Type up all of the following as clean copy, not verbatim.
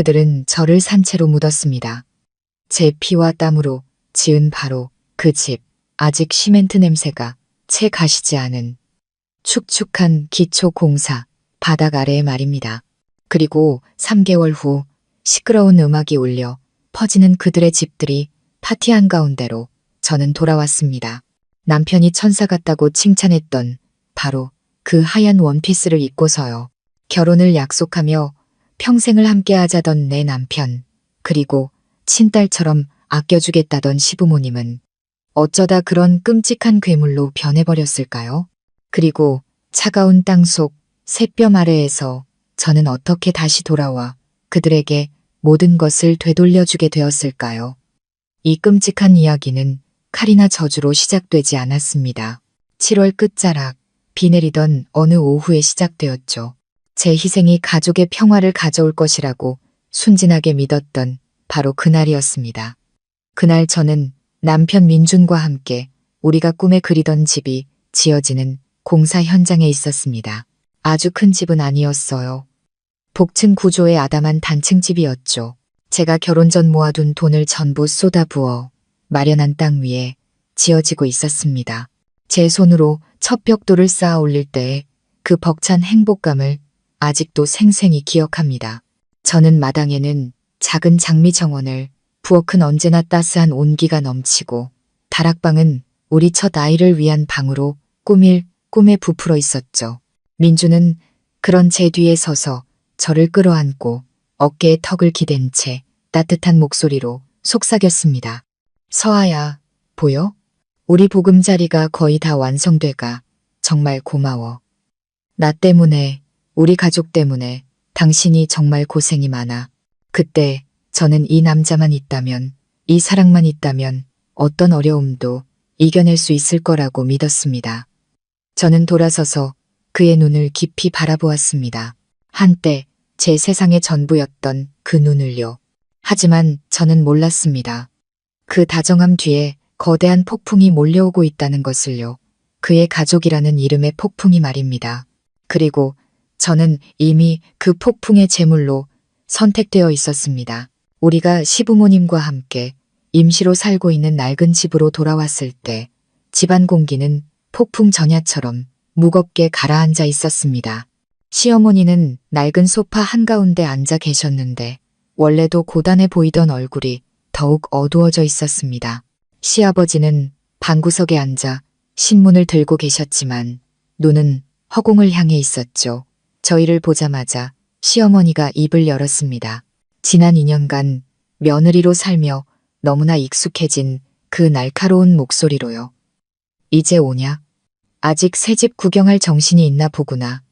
그들은 저를 산채로 묻었습니다. 제 피와 땀으로 지은 바로 그 집, 아직 시멘트 냄새가 채 가시지 않은 축축한 기초 공사 바닥 아래의 말입니다. 그리고 3개월 후 시끄러운 음악이 울려 퍼지는 그들의 집들이 파티 한가운데로 저는 돌아왔습니다. 남편이 천사 같다고 칭찬했던 바로 그 하얀 원피스를 입고서요. 결혼을 약속하며 평생을 함께하자던 내 남편, 그리고 친딸처럼 아껴주겠다던 시부모님은 어쩌다 그런 끔찍한 괴물로 변해버렸을까요? 그리고 차가운 땅속 새뼈 아래에서 저는 어떻게 다시 돌아와 그들에게 모든 것을 되돌려주게 되었을까요? 이 끔찍한 이야기는 칼이나 저주로 시작되지 않았습니다. 7월 끝자락, 비 내리던 어느 오후에 시작되었죠. 제 희생이 가족의 평화를 가져올 것이라고 순진하게 믿었던 바로 그날이었습니다. 그날 저는 남편 민준과 함께 우리가 꿈에 그리던 집이 지어지는 공사 현장에 있었습니다. 아주 큰 집은 아니었어요. 복층 구조의 아담한 단층집이었죠. 제가 결혼 전 모아둔 돈을 전부 쏟아부어 마련한 땅 위에 지어지고 있었습니다. 제 손으로 첫 벽돌을 쌓아 올릴 때의 그 벅찬 행복감을 아직도 생생히 기억합니다. 저는 마당에는 작은 장미 정원을 부엌은 언제나 따스한 온기가 넘치고 다락방은 우리 첫 아이를 위한 방으로 꿈에 부풀어 있었죠. 민주는 그런 제 뒤에 서서 저를 끌어안고 어깨에 턱을 기댄 채 따뜻한 목소리로 속삭였습니다. 서아야, 보여? 우리 보금자리가 거의 다 완성돼가. 정말 고마워. 나 때문에, 우리 가족 때문에 당신이 정말 고생이 많아. 그때 저는 이 남자만 있다면, 이 사랑만 있다면 어떤 어려움도 이겨낼 수 있을 거라고 믿었습니다. 저는 돌아서서 그의 눈을 깊이 바라보았습니다. 한때 제 세상의 전부였던 그 눈을요. 하지만 저는 몰랐습니다. 그 다정함 뒤에 거대한 폭풍이 몰려오고 있다는 것을요. 그의 가족이라는 이름의 폭풍이 말입니다. 그리고 저는 이미 그 폭풍의 제물로 선택되어 있었습니다. 우리가 시부모님과 함께 임시로 살고 있는 낡은 집으로 돌아왔을 때 집안 공기는 폭풍 전야처럼 무겁게 가라앉아 있었습니다. 시어머니는 낡은 소파 한가운데 앉아 계셨는데 원래도 고단해 보이던 얼굴이 더욱 어두워져 있었습니다. 시아버지는 방구석에 앉아 신문을 들고 계셨지만 눈은 허공을 향해 있었죠. 저희를 보자마자 시어머니가 입을 열었습니다. 지난 2년간 며느리로 살며 너무나 익숙해진 그 날카로운 목소리로요. 이제 오냐? 아직 새집 구경할 정신이 있나 보구나.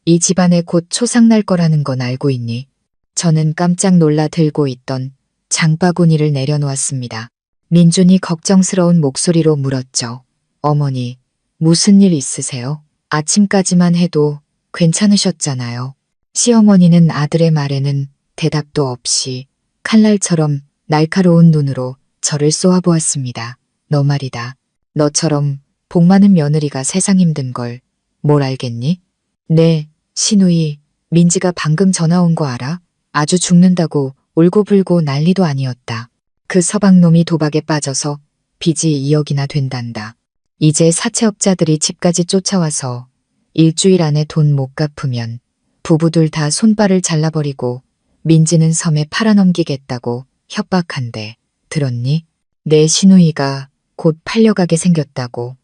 이 집안에 곧 초상날 거라는 건 알고 있니? 저는 깜짝 놀라 들고 있던 장바구니를 내려놓았습니다. 민준이 걱정스러운 목소리로 물었죠. 어머니, 무슨 일 있으세요? 아침까지만 해도 괜찮으셨잖아요. 시어머니는 아들의 말에는 대답도 없이 칼날처럼 날카로운 눈으로 저를 쏘아보았습니다. 너 말이다. 너처럼 복 많은 며느리가 세상 힘든 걸 뭘 알겠니? 네, 신우이, 민지가 방금 전화 온 거 알아? 아주 죽는다고 울고불고 난리도 아니었다. 그 서방놈이 도박에 빠져서 빚이 2억이나 된단다. 이제 사채업자들이 집까지 쫓아와서 일주일 안에 돈 못 갚으면 부부들 다 손발을 잘라버리고 민지는 섬에 팔아넘기겠다고 협박한대. 들었니? 내 시누이가 곧 팔려가게 생겼다고.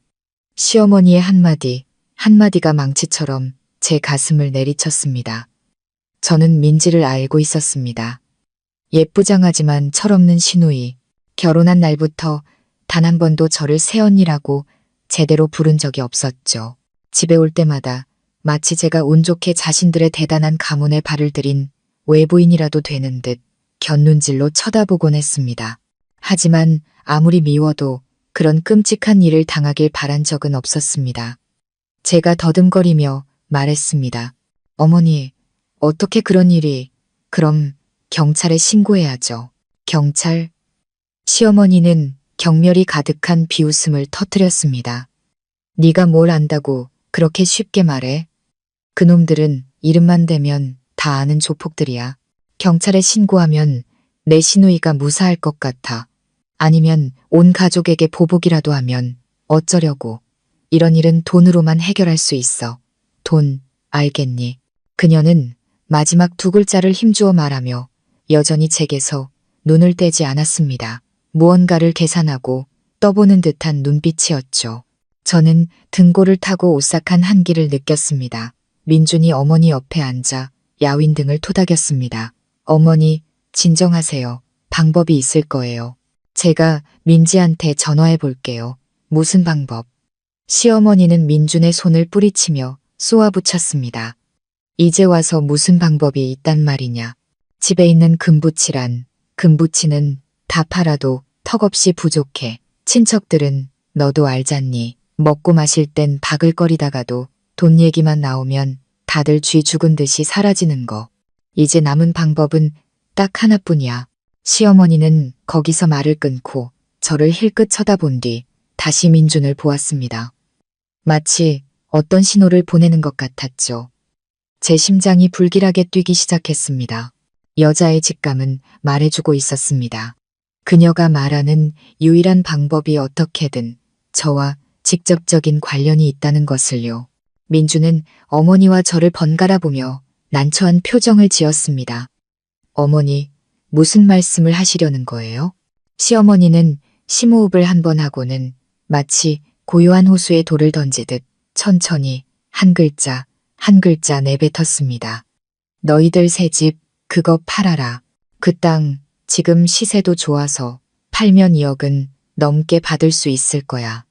시어머니의 한마디가 망치처럼 제 가슴을 내리쳤습니다. 저는 민지를 알고 있었습니다. 예쁘장하지만 철없는 시누이. 결혼한 날부터 단 한 번도 저를 새언니라고 제대로 부른 적이 없었죠. 집에 올 때마다 마치 제가 운 좋게 자신들의 대단한 가문에 발을 들인 외부인이라도 되는 듯 곁눈질로 쳐다보곤 했습니다. 하지만 아무리 미워도 그런 끔찍한 일을 당하길 바란 적은 없었습니다. 제가 더듬거리며 말했습니다. 어머니, 어떻게 그런 일이... 그럼 경찰에 신고해야죠. 경찰? 시어머니는 경멸이 가득한 비웃음을 터뜨렸습니다. 네가 뭘 안다고 그렇게 쉽게 말해? 그놈들은 이름만 대면 다 아는 조폭들이야. 경찰에 신고하면 내 시누이가 무사할 것 같아. 아니면 온 가족에게 보복이라도 하면 어쩌려고. 이런 일은 돈으로만 해결할 수 있어. 돈, 알겠니? 그녀는 마지막 두 글자를 힘주어 말하며 여전히 제게서 눈을 떼지 않았습니다. 무언가를 계산하고 떠보는 듯한 눈빛이었죠. 저는 등골을 타고 오싹한 한기를 느꼈습니다. 민준이 어머니 옆에 앉아 야윈 등을 토닥였습니다. 어머니, 진정하세요. 방법이 있을 거예요. 제가 민지한테 전화해 볼게요. 무슨 방법? 시어머니는 민준의 손을 뿌리치며 쏘아붙였습니다. 이제 와서 무슨 방법이 있단 말이냐. 집에 있는 금부치란, 금부치는 다 팔아도 턱없이 부족해. 친척들은 너도 알잖니. 먹고 마실 땐 바글거리다가도 돈 얘기만 나오면 다들 쥐 죽은 듯이 사라지는 거. 이제 남은 방법은 딱 하나뿐이야. 시어머니는 거기서 말을 끊고 저를 힐끗 쳐다본 뒤 다시 민준을 보았습니다. 마치 어떤 신호를 보내는 것 같았죠. 제 심장이 불길하게 뛰기 시작했습니다. 여자의 직감은 말해주고 있었습니다. 그녀가 말하는 유일한 방법이 어떻게든 저와 직접적인 관련이 있다는 것을요. 민주는 어머니와 저를 번갈아 보며 난처한 표정을 지었습니다. 어머니, 무슨 말씀을 하시려는 거예요? 시어머니는 심호흡을 한 번 하고는 마치 고요한 호수에 돌을 던지듯 천천히 한 글자 한 글자 내뱉었습니다. 너희들 새 집 그거 팔아라. 그 땅 지금 시세도 좋아서 팔면 2억은 넘게 받을 수 있을 거야.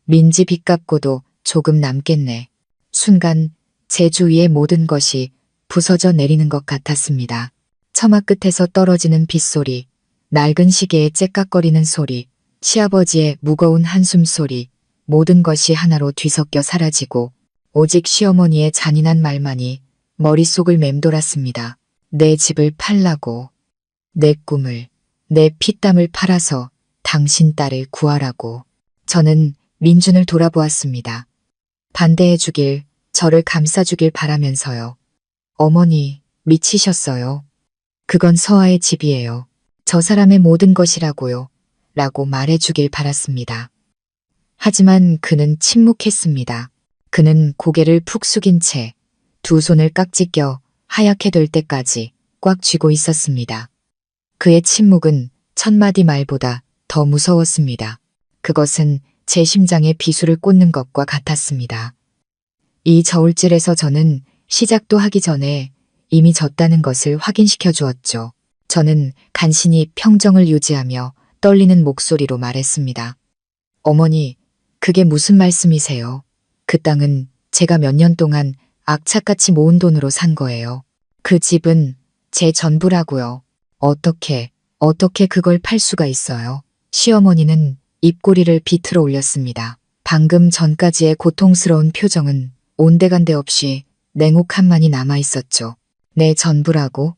민지 빚 갚고도 조금 남겠네. 순간 제 주위의 모든 것이 부서져 내리는 것 같았습니다. 처마 끝에서 떨어지는 빗소리, 낡은 시계의 째깍거리는 소리, 시아버지의 무거운 한숨 소리, 모든 것이 하나로 뒤섞여 사라지고 오직 시어머니의 잔인한 말만이 머릿속을 맴돌았습니다. 내 집을 팔라고, 내 꿈을, 내 피땀을 팔아서 당신 딸을 구하라고. 저는 민준을 돌아보았습니다. 반대해주길, 저를 감싸주길 바라면서요. 어머니, 미치셨어요. 그건 서아의 집이에요. 저 사람의 모든 것이라고요. 라고 말해주길 바랐습니다. 하지만 그는 침묵했습니다. 그는 고개를 푹 숙인 채 두 손을 깍지 껴 하얗게 될 때까지 꽉 쥐고 있었습니다. 그의 침묵은 천마디 말보다 더 무서웠습니다. 그것은 제 심장에 비수를 꽂는 것과 같았습니다. 이 저울질에서 저는 시작도 하기 전에 이미 졌다는 것을 확인시켜 주었죠. 저는 간신히 평정을 유지하며 떨리는 목소리로 말했습니다. 어머니, 그게 무슨 말씀이세요? 그 땅은 제가 몇 년 동안 악착같이 모은 돈으로 산 거예요. 그 집은 제 전부라고요. 어떻게 그걸 팔 수가 있어요? 시어머니는 입꼬리를 비틀어 올렸습니다. 방금 전까지의 고통스러운 표정은 온데간데 없이 냉혹함만이 남아있었죠. 내 전부라고?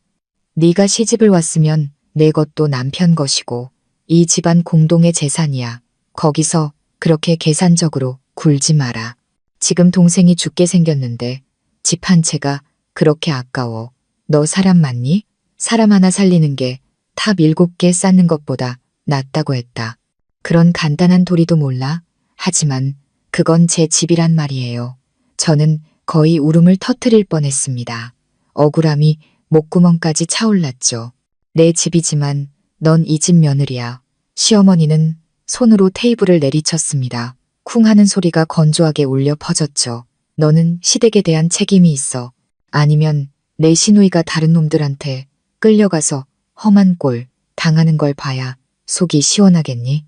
네가 시집을 왔으면 내 것도 남편 것이고 이 집안 공동의 재산이야. 거기서 그렇게 계산적으로 굴지 마라. 지금 동생이 죽게 생겼는데 집 한 채가 그렇게 아까워. 너 사람 맞니? 사람 하나 살리는 게 탑 7개 쌓는 것보다 낫다고 했다. 그런 간단한 도리도 몰라? 하지만 그건 제 집이란 말이에요. 저는 거의 울음을 터뜨릴 뻔했습니다. 억울함이 목구멍까지 차올랐죠. 내 집이지만 넌 이 집 며느리야. 시어머니는 손으로 테이블을 내리쳤습니다. 쿵 하는 소리가 건조하게 울려 퍼졌죠. 너는 시댁에 대한 책임이 있어. 아니면 내 시누이가 다른 놈들한테 끌려가서 험한 꼴 당하는 걸 봐야 속이 시원하겠니?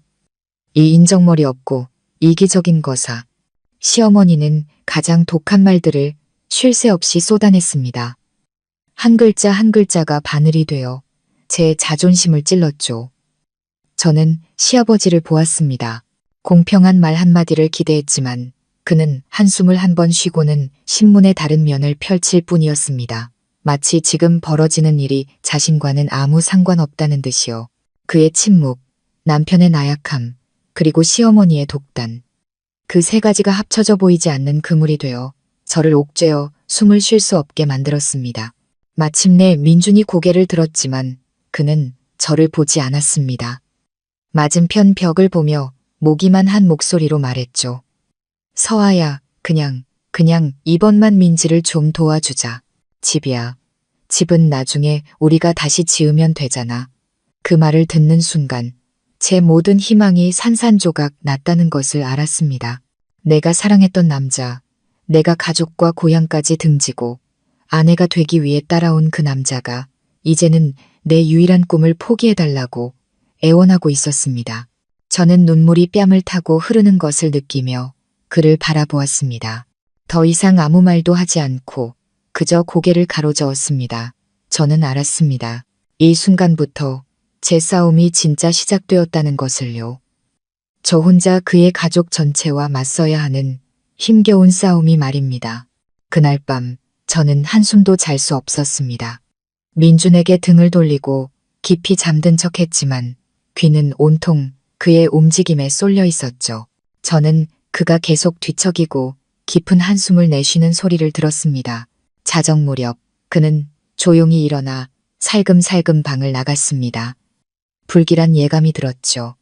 이 인정머리 없고 이기적인 거사. 시어머니는 가장 독한 말들을 쉴 새 없이 쏟아냈습니다. 한 글자 한 글자가 바늘이 되어 제 자존심을 찔렀죠. 저는 시아버지를 보았습니다. 공평한 말 한마디를 기대했지만 그는 한숨을 한 번 쉬고는 신문의 다른 면을 펼칠 뿐이었습니다. 마치 지금 벌어지는 일이 자신과는 아무 상관없다는 듯이요. 그의 침묵, 남편의 나약함, 그리고 시어머니의 독단. 그 세 가지가 합쳐져 보이지 않는 그물이 되어 저를 옥죄어 숨을 쉴 수 없게 만들었습니다. 마침내 민준이 고개를 들었지만 그는 저를 보지 않았습니다. 맞은편 벽을 보며 모기만 한 목소리로 말했죠. 서아야, 그냥 이번만 민지를 좀 도와주자. 집이야. 집은 나중에 우리가 다시 지으면 되잖아. 그 말을 듣는 순간 제 모든 희망이 산산조각 났다는 것을 알았습니다. 내가 사랑했던 남자, 내가 가족과 고향까지 등지고 아내가 되기 위해 따라온 그 남자가 이제는 내 유일한 꿈을 포기해달라고 애원하고 있었습니다. 저는 눈물이 뺨을 타고 흐르는 것을 느끼며 그를 바라보았습니다. 더 이상 아무 말도 하지 않고 그저 고개를 가로저었습니다. 저는 알았습니다. 이 순간부터 제 싸움이 진짜 시작되었다는 것을요. 저 혼자 그의 가족 전체와 맞서야 하는 힘겨운 싸움이 말입니다. 그날 밤 저는 한숨도 잘 수 없었습니다. 민준에게 등을 돌리고 깊이 잠든 척했지만 귀는 온통 그의 움직임에 쏠려 있었죠. 저는 그가 계속 뒤척이고 깊은 한숨을 내쉬는 소리를 들었습니다. 자정 무렵 그는 조용히 일어나 살금살금 방을 나갔습니다. 불길한 예감이 들었죠.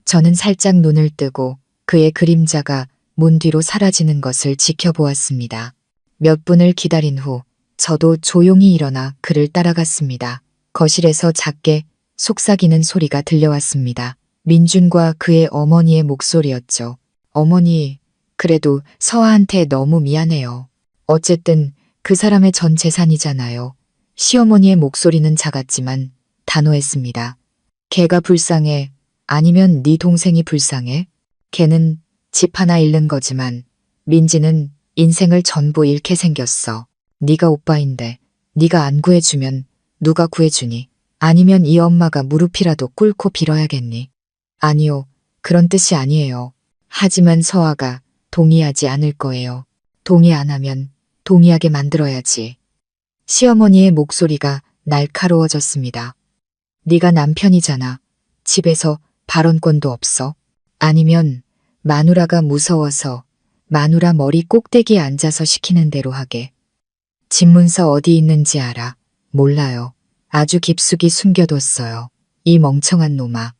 저는 살짝 눈을 뜨고 그의 그림자가 문 뒤로 사라지는 것을 지켜보았습니다. 몇 분을 기다린 후 저도 조용히 일어나 그를 따라갔습니다. 거실에서 작게 속삭이는 소리가 들려왔습니다. 민준과 그의 어머니의 목소리였죠. 어머니, 그래도 서아한테 너무 미안해요. 어쨌든 그 사람의 전 재산이잖아요. 시어머니의 목소리는 작았지만 단호했습니다. 걔가 불쌍해? 아니면 네 동생이 불쌍해? 걔는 집 하나 잃는 거지만 민지는 인생을 전부 잃게 생겼어. 네가 오빠인데 네가 안 구해주면 누가 구해주니? 아니면 이 엄마가 무릎이라도 꿇고 빌어야겠니? 아니요, 그런 뜻이 아니에요. 하지만 서아가 동의하지 않을 거예요. 동의 안 하면 동의하게 만들어야지. 시어머니의 목소리가 날카로워졌습니다. 네가 남편이잖아. 집에서 발언권도 없어. 아니면 마누라가 무서워서 마누라 머리 꼭대기에 앉아서 시키는 대로 하게. 집문서 어디 있는지 알아? 몰라요. 아주 깊숙이 숨겨뒀어요. 이 멍청한 놈아.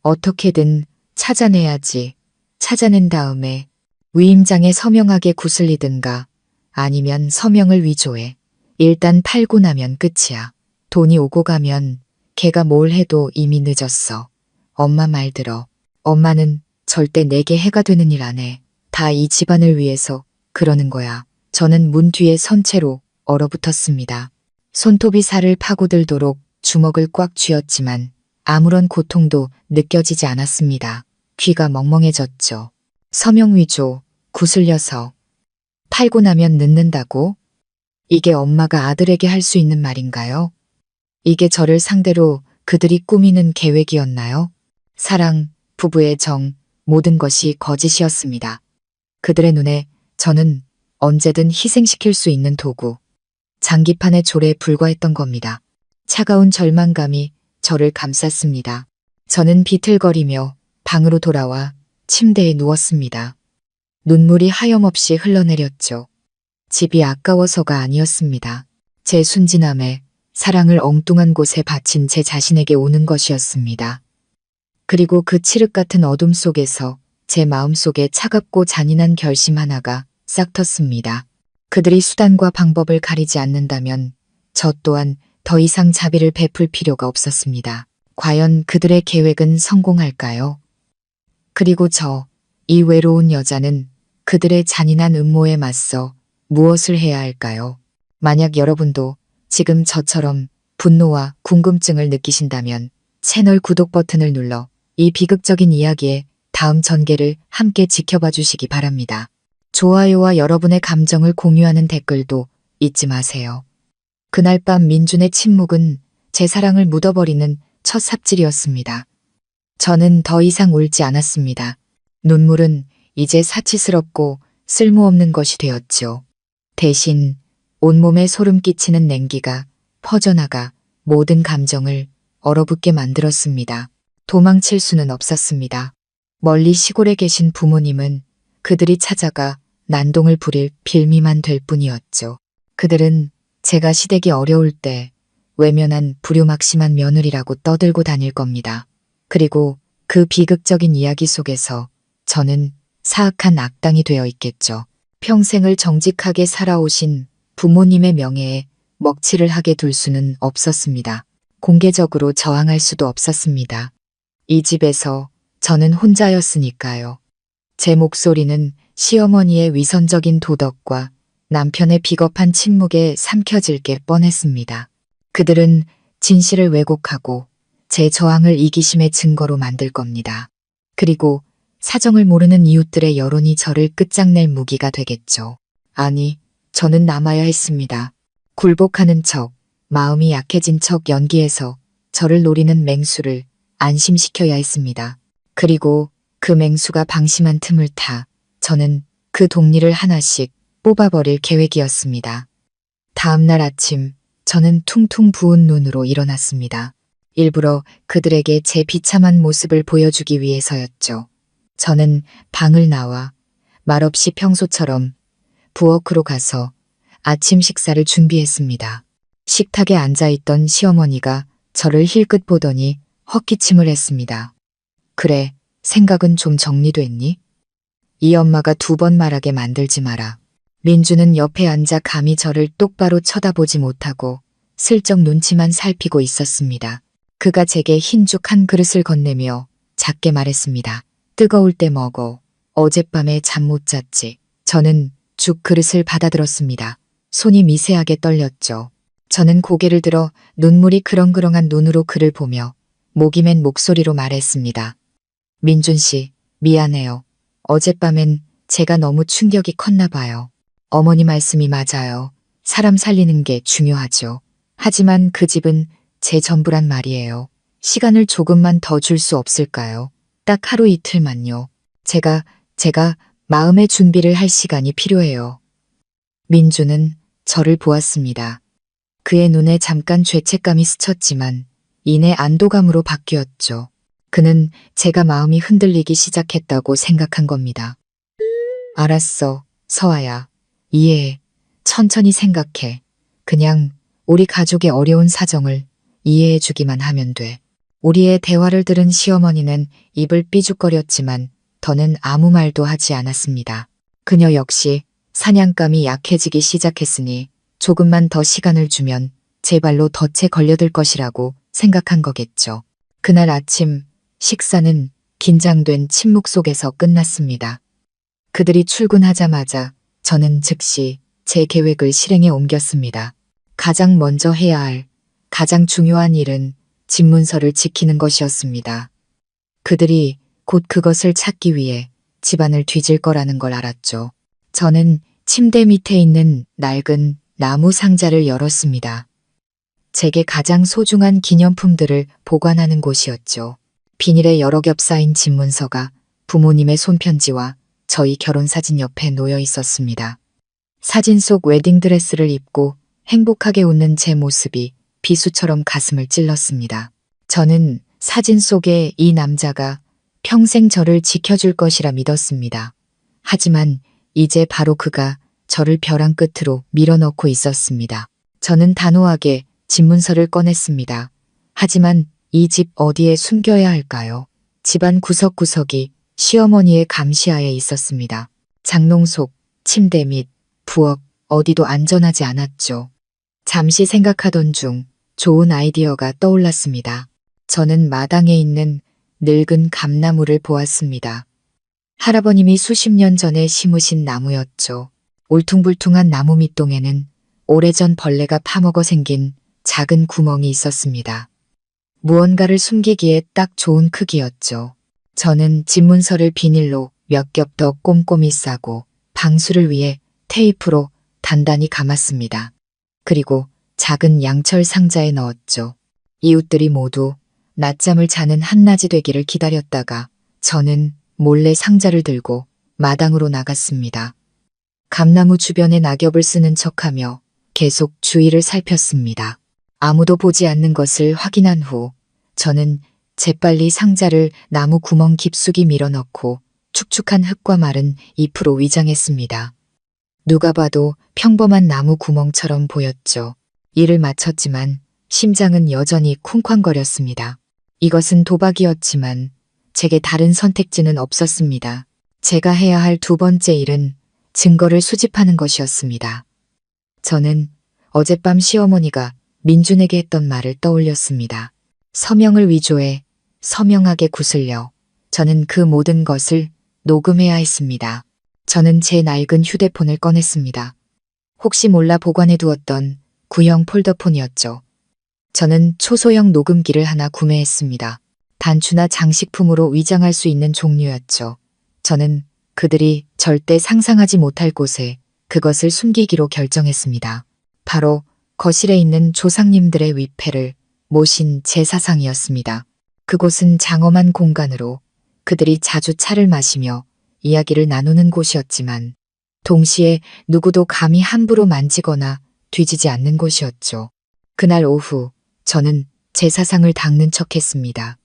어떻게든 찾아내야지. 찾아낸 다음에 위임장에 서명하게 구슬리든가 아니면 서명을 위조해. 일단 팔고 나면 끝이야. 돈이 오고 가면 걔가 뭘 해도 이미 늦었어. 엄마 말 들어. 엄마는 절대 내게 해가 되는 일 안 해. 다 이 집안을 위해서 그러는 거야. 저는 문 뒤에 선 채로 얼어붙었습니다. 손톱이 살을 파고들도록 주먹을 꽉 쥐었지만 아무런 고통도 느껴지지 않았습니다. 귀가 멍멍해졌죠. 서명 위조, 구슬려서 팔고 나면 늦는다고? 이게 엄마가 아들에게 할 수 있는 말인가요? 이게 저를 상대로 그들이 꾸미는 계획이었나요? 사랑, 부부의 정, 모든 것이 거짓이었습니다. 그들의 눈에 저는 언제든 희생시킬 수 있는 도구, 장기판의 조례에 불과했던 겁니다. 차가운 절망감이 저를 감쌌습니다. 저는 비틀거리며 방으로 돌아와 침대에 누웠습니다. 눈물이 하염없이 흘러내렸죠. 집이 아까워서가 아니었습니다. 제 순진함에 사랑을 엉뚱한 곳에 바친 제 자신에게 오는 것이었습니다. 그리고 그 칠흑 같은 어둠 속에서 제 마음속에 차갑고 잔인한 결심 하나가 싹 텄습니다. 그들이 수단과 방법을 가리지 않는다면 저 또한 더 이상 자비를 베풀 필요가 없었습니다. 과연 그들의 계획은 성공할까요? 그리고 이 외로운 여자는 그들의 잔인한 음모에 맞서 무엇을 해야 할까요? 만약 여러분도 지금 저처럼 분노와 궁금증을 느끼신다면 채널 구독 버튼을 눌러 이 비극적인 이야기의 다음 전개를 함께 지켜봐 주시기 바랍니다. 좋아요와 여러분의 감정을 공유하는 댓글도 잊지 마세요. 그날 밤 민준의 침묵은 제 사랑을 묻어버리는 첫 삽질이었습니다. 저는 더 이상 울지 않았습니다. 눈물은 이제 사치스럽고 쓸모없는 것이 되었죠. 대신 온몸에 소름 끼치는 냉기가 퍼져나가 모든 감정을 얼어붙게 만들었습니다. 도망칠 수는 없었습니다. 멀리 시골에 계신 부모님은 그들이 찾아가 난동을 부릴 빌미만 될 뿐이었죠. 그들은 제가 시댁이 어려울 때 외면한 불효막심한 며느리라고 떠들고 다닐 겁니다. 그리고 그 비극적인 이야기 속에서 저는 사악한 악당이 되어 있겠죠. 평생을 정직하게 살아오신 부모님의 명예에 먹칠을 하게 둘 수는 없었습니다. 공개적으로 저항할 수도 없었습니다. 이 집에서 저는 혼자였으니까요. 제 목소리는 시어머니의 위선적인 도덕과 남편의 비겁한 침묵에 삼켜질 게 뻔했습니다. 그들은 진실을 왜곡하고 제 저항을 이기심의 증거로 만들 겁니다. 그리고 사정을 모르는 이웃들의 여론이 저를 끝장낼 무기가 되겠죠. 아니, 저는 남아야 했습니다. 굴복하는 척, 마음이 약해진 척 연기해서 저를 노리는 맹수를 안심시켜야 했습니다. 그리고 그 맹수가 방심한 틈을 타 저는 그 독리를 하나씩 뽑아버릴 계획이었습니다. 다음 날 아침 저는 퉁퉁 부은 눈으로 일어났습니다. 일부러 그들에게 제 비참한 모습을 보여주기 위해서였죠. 저는 방을 나와 말없이 평소처럼 부엌으로 가서 아침 식사를 준비했습니다. 식탁에 앉아있던 시어머니가 저를 힐끗 보더니 헛기침을 했습니다. 그래, 생각은 좀 정리됐니? 이 엄마가 2번 말하게 만들지 마라. 민주는 옆에 앉아 감히 저를 똑바로 쳐다보지 못하고 슬쩍 눈치만 살피고 있었습니다. 그가 제게 흰죽 한 그릇을 건네며 작게 말했습니다. 뜨거울 때 먹어. 어젯밤에 잠 못 잤지. 저는 죽 그릇을 받아들었습니다. 손이 미세하게 떨렸죠. 저는 고개를 들어 눈물이 그렁그렁한 눈으로 그를 보며 목이 맨 목소리로 말했습니다. 민준 씨, 미안해요. 어젯밤엔 제가 너무 충격이 컸나 봐요. 어머니 말씀이 맞아요. 사람 살리는 게 중요하죠. 하지만 그 집은 제 전부란 말이에요. 시간을 조금만 더 줄 수 없을까요? 딱 하루 이틀만요. 제가 마음의 준비를 할 시간이 필요해요. 민주는 저를 보았습니다. 그의 눈에 잠깐 죄책감이 스쳤지만 이내 안도감으로 바뀌었죠. 그는 제가 마음이 흔들리기 시작했다고 생각한 겁니다. 알았어, 서아야. 이해해. 천천히 생각해. 그냥 우리 가족의 어려운 사정을 이해해 주기만 하면 돼. 우리의 대화를 들은 시어머니는 입을 삐죽거렸지만 더는 아무 말도 하지 않았습니다. 그녀 역시 사냥감이 약해지기 시작했으니 조금만 더 시간을 주면 제 발로 덫에 걸려들 것이라고 생각한 거겠죠. 그날 아침 식사는 긴장된 침묵 속에서 끝났습니다. 그들이 출근하자마자 저는 즉시 제 계획을 실행에 옮겼습니다. 가장 먼저 해야 할 가장 중요한 일은 집문서를 지키는 것이었습니다. 그들이 곧 그것을 찾기 위해 집안을 뒤질 거라는 걸 알았죠. 저는 침대 밑에 있는 낡은 나무 상자를 열었습니다. 제게 가장 소중한 기념품들을 보관하는 곳이었죠. 비닐에 여러 겹 쌓인 집문서가 부모님의 손편지와 저희 결혼사진 옆에 놓여 있었습니다. 사진 속 웨딩드레스를 입고 행복하게 웃는 제 모습이 비수처럼 가슴을 찔렀습니다. 저는 사진 속의 이 남자가 평생 저를 지켜줄 것이라 믿었습니다. 하지만 이제 바로 그가 저를 벼랑 끝으로 밀어넣고 있었습니다. 저는 단호하게 집문서를 꺼냈습니다. 하지만 이 집 어디에 숨겨야 할까요? 집안 구석구석이 시어머니의 감시하에 있었습니다. 장롱 속, 침대 밑, 부엌, 어디도 안전하지 않았죠. 잠시 생각하던 중 좋은 아이디어가 떠올랐습니다. 저는 마당에 있는 늙은 감나무를 보았습니다. 할아버님이 수십 년 전에 심으신 나무였죠. 울퉁불퉁한 나무 밑동에는 오래전 벌레가 파먹어 생긴 작은 구멍이 있었습니다. 무언가를 숨기기에 딱 좋은 크기였죠. 저는 집문서를 비닐로 몇 겹 더 꼼꼼히 싸고 방수를 위해 테이프로 단단히 감았습니다. 그리고 작은 양철 상자에 넣었죠. 이웃들이 모두 낮잠을 자는 한낮이 되기를 기다렸다가 저는 몰래 상자를 들고 마당으로 나갔습니다. 감나무 주변에 낙엽을 쓰는 척하며 계속 주위를 살폈습니다. 아무도 보지 않는 것을 확인한 후 저는 재빨리 상자를 나무 구멍 깊숙이 밀어넣고 축축한 흙과 마른 잎으로 위장했습니다. 누가 봐도 평범한 나무 구멍처럼 보였죠. 일을 마쳤지만 심장은 여전히 쿵쾅거렸습니다. 이것은 도박이었지만 제게 다른 선택지는 없었습니다. 제가 해야 할 두 번째 일은 증거를 수집하는 것이었습니다. 저는 어젯밤 시어머니가 민준에게 했던 말을 떠올렸습니다. 서명을 위조해 서명하게 구슬려 저는 그 모든 것을 녹음해야 했습니다. 저는 제 낡은 휴대폰을 꺼냈습니다. 혹시 몰라 보관해 두었던 구형 폴더폰이었죠. 저는 초소형 녹음기를 하나 구매했습니다. 단추나 장식품으로 위장할 수 있는 종류였죠. 저는 그들이 절대 상상하지 못할 곳에 그것을 숨기기로 결정했습니다. 바로 거실에 있는 조상님들의 위패를 모신 제사상이었습니다. 그곳은 장엄한 공간으로 그들이 자주 차를 마시며 이야기를 나누는 곳이었지만 동시에 누구도 감히 함부로 만지거나 뒤지지 않는 곳이었죠. 그날 오후 저는 제사상을 닦는 척했습니다.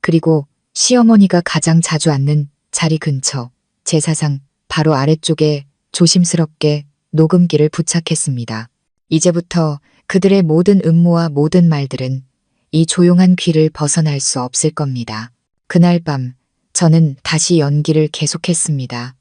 그리고 시어머니가 가장 자주 앉는 자리 근처 제사상 바로 아래쪽에 조심스럽게 녹음기를 부착했습니다. 이제부터 그들의 모든 음모와 모든 말들은 이 조용한 귀를 벗어날 수 없을 겁니다. 그날 밤 저는 다시 연기를 계속했습니다.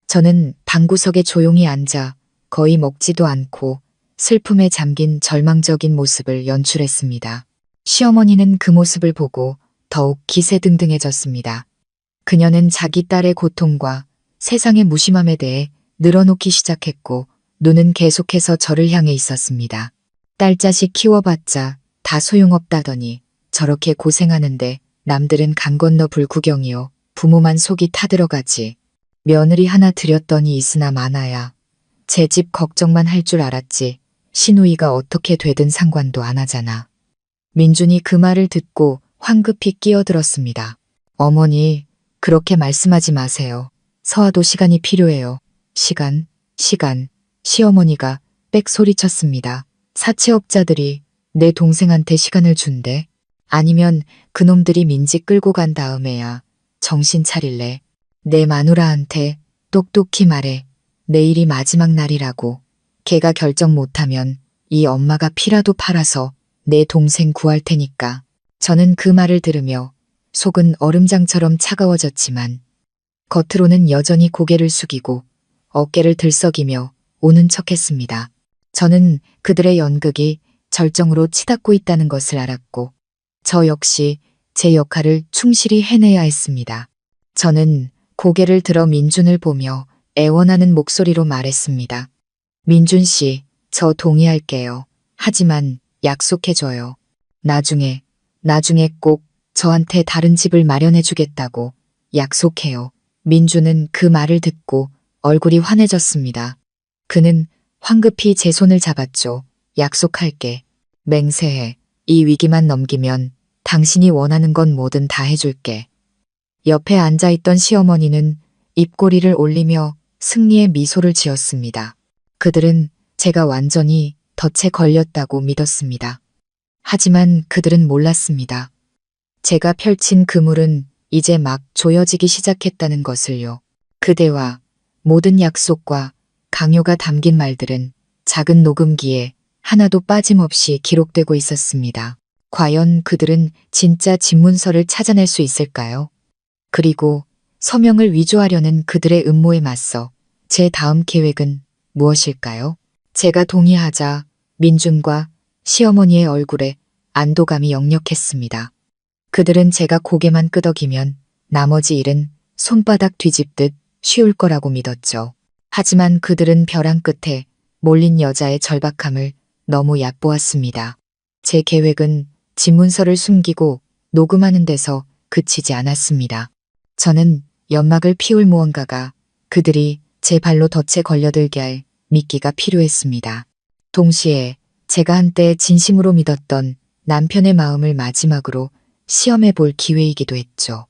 저는 방구석에 조용히 앉아 거의 먹지도 않고 슬픔에 잠긴 절망적인 모습을 연출했습니다. 시어머니는 그 모습을 보고 더욱 기세등등해졌습니다. 그녀는 자기 딸의 고통과 세상의 무심함에 대해 늘어놓기 시작했고 눈은 계속해서 저를 향해 있었습니다. 딸자식 키워봤자 다 소용없다더니 저렇게 고생하는데 남들은 강 건너 불구경이요. 부모만 속이 타들어가지. 며느리 하나 들였더니 있으나 마나야. 제 집 걱정만 할 줄 알았지. 시누이가 어떻게 되든 상관도 안 하잖아. 민준이 그 말을 듣고 황급히 끼어들었습니다. 어머니, 그렇게 말씀하지 마세요. 서아도 시간이 필요해요. 시간. 시어머니가 빽 소리쳤습니다. 사채업자들이 내 동생한테 시간을 준대. 아니면 그놈들이 민지 끌고 간 다음에야 정신 차릴래. 내 마누라한테 똑똑히 말해. 내일이 마지막 날이라고. 걔가 결정 못하면 이 엄마가 피라도 팔아서 내 동생 구할 테니까. 저는 그 말을 들으며 속은 얼음장처럼 차가워졌지만 겉으로는 여전히 고개를 숙이고 어깨를 들썩이며 오는 척했습니다. 저는 그들의 연극이 절정으로 치닫고 있다는 것을 알았고 저 역시 제 역할을 충실히 해내야 했습니다. 저는 고개를 들어 민준을 보며 애원하는 목소리로 말했습니다. 민준 씨, 저 동의할게요. 하지만 약속해줘요. 나중에 꼭 저한테 다른 집을 마련해 주겠다고 약속해요. 민준은 그 말을 듣고 얼굴이 환해졌습니다. 그는 황급히 제 손을 잡았죠. 약속할게. 맹세해. 이 위기만 넘기면 당신이 원하는 건 뭐든 다 해줄게. 옆에 앉아있던 시어머니는 입꼬리를 올리며 승리의 미소를 지었습니다. 그들은 제가 완전히 덫에 걸렸다고 믿었습니다. 하지만 그들은 몰랐습니다. 제가 펼친 그물은 이제 막 조여지기 시작했다는 것을요. 그대와 모든 약속과 강요가 담긴 말들은 작은 녹음기에 하나도 빠짐없이 기록되고 있었습니다. 과연 그들은 진짜 집문서를 찾아낼 수 있을까요? 그리고 서명을 위조하려는 그들의 음모에 맞서 제 다음 계획은 무엇일까요? 제가 동의하자 민준과 시어머니의 얼굴에 안도감이 역력했습니다. 그들은 제가 고개만 끄덕이면 나머지 일은 손바닥 뒤집듯 쉬울 거라고 믿었죠. 하지만 그들은 벼랑 끝에 몰린 여자의 절박함을 너무 얕보았습니다. 제 계획은 집문서를 숨기고 녹음하는 데서 그치지 않았습니다. 저는 연막을 피울 무언가가 그들이 제 발로 덫에 걸려들게 할 미끼가 필요했습니다. 동시에 제가 한때 진심으로 믿었던 남편의 마음을 마지막으로 시험해 볼 기회이기도 했죠.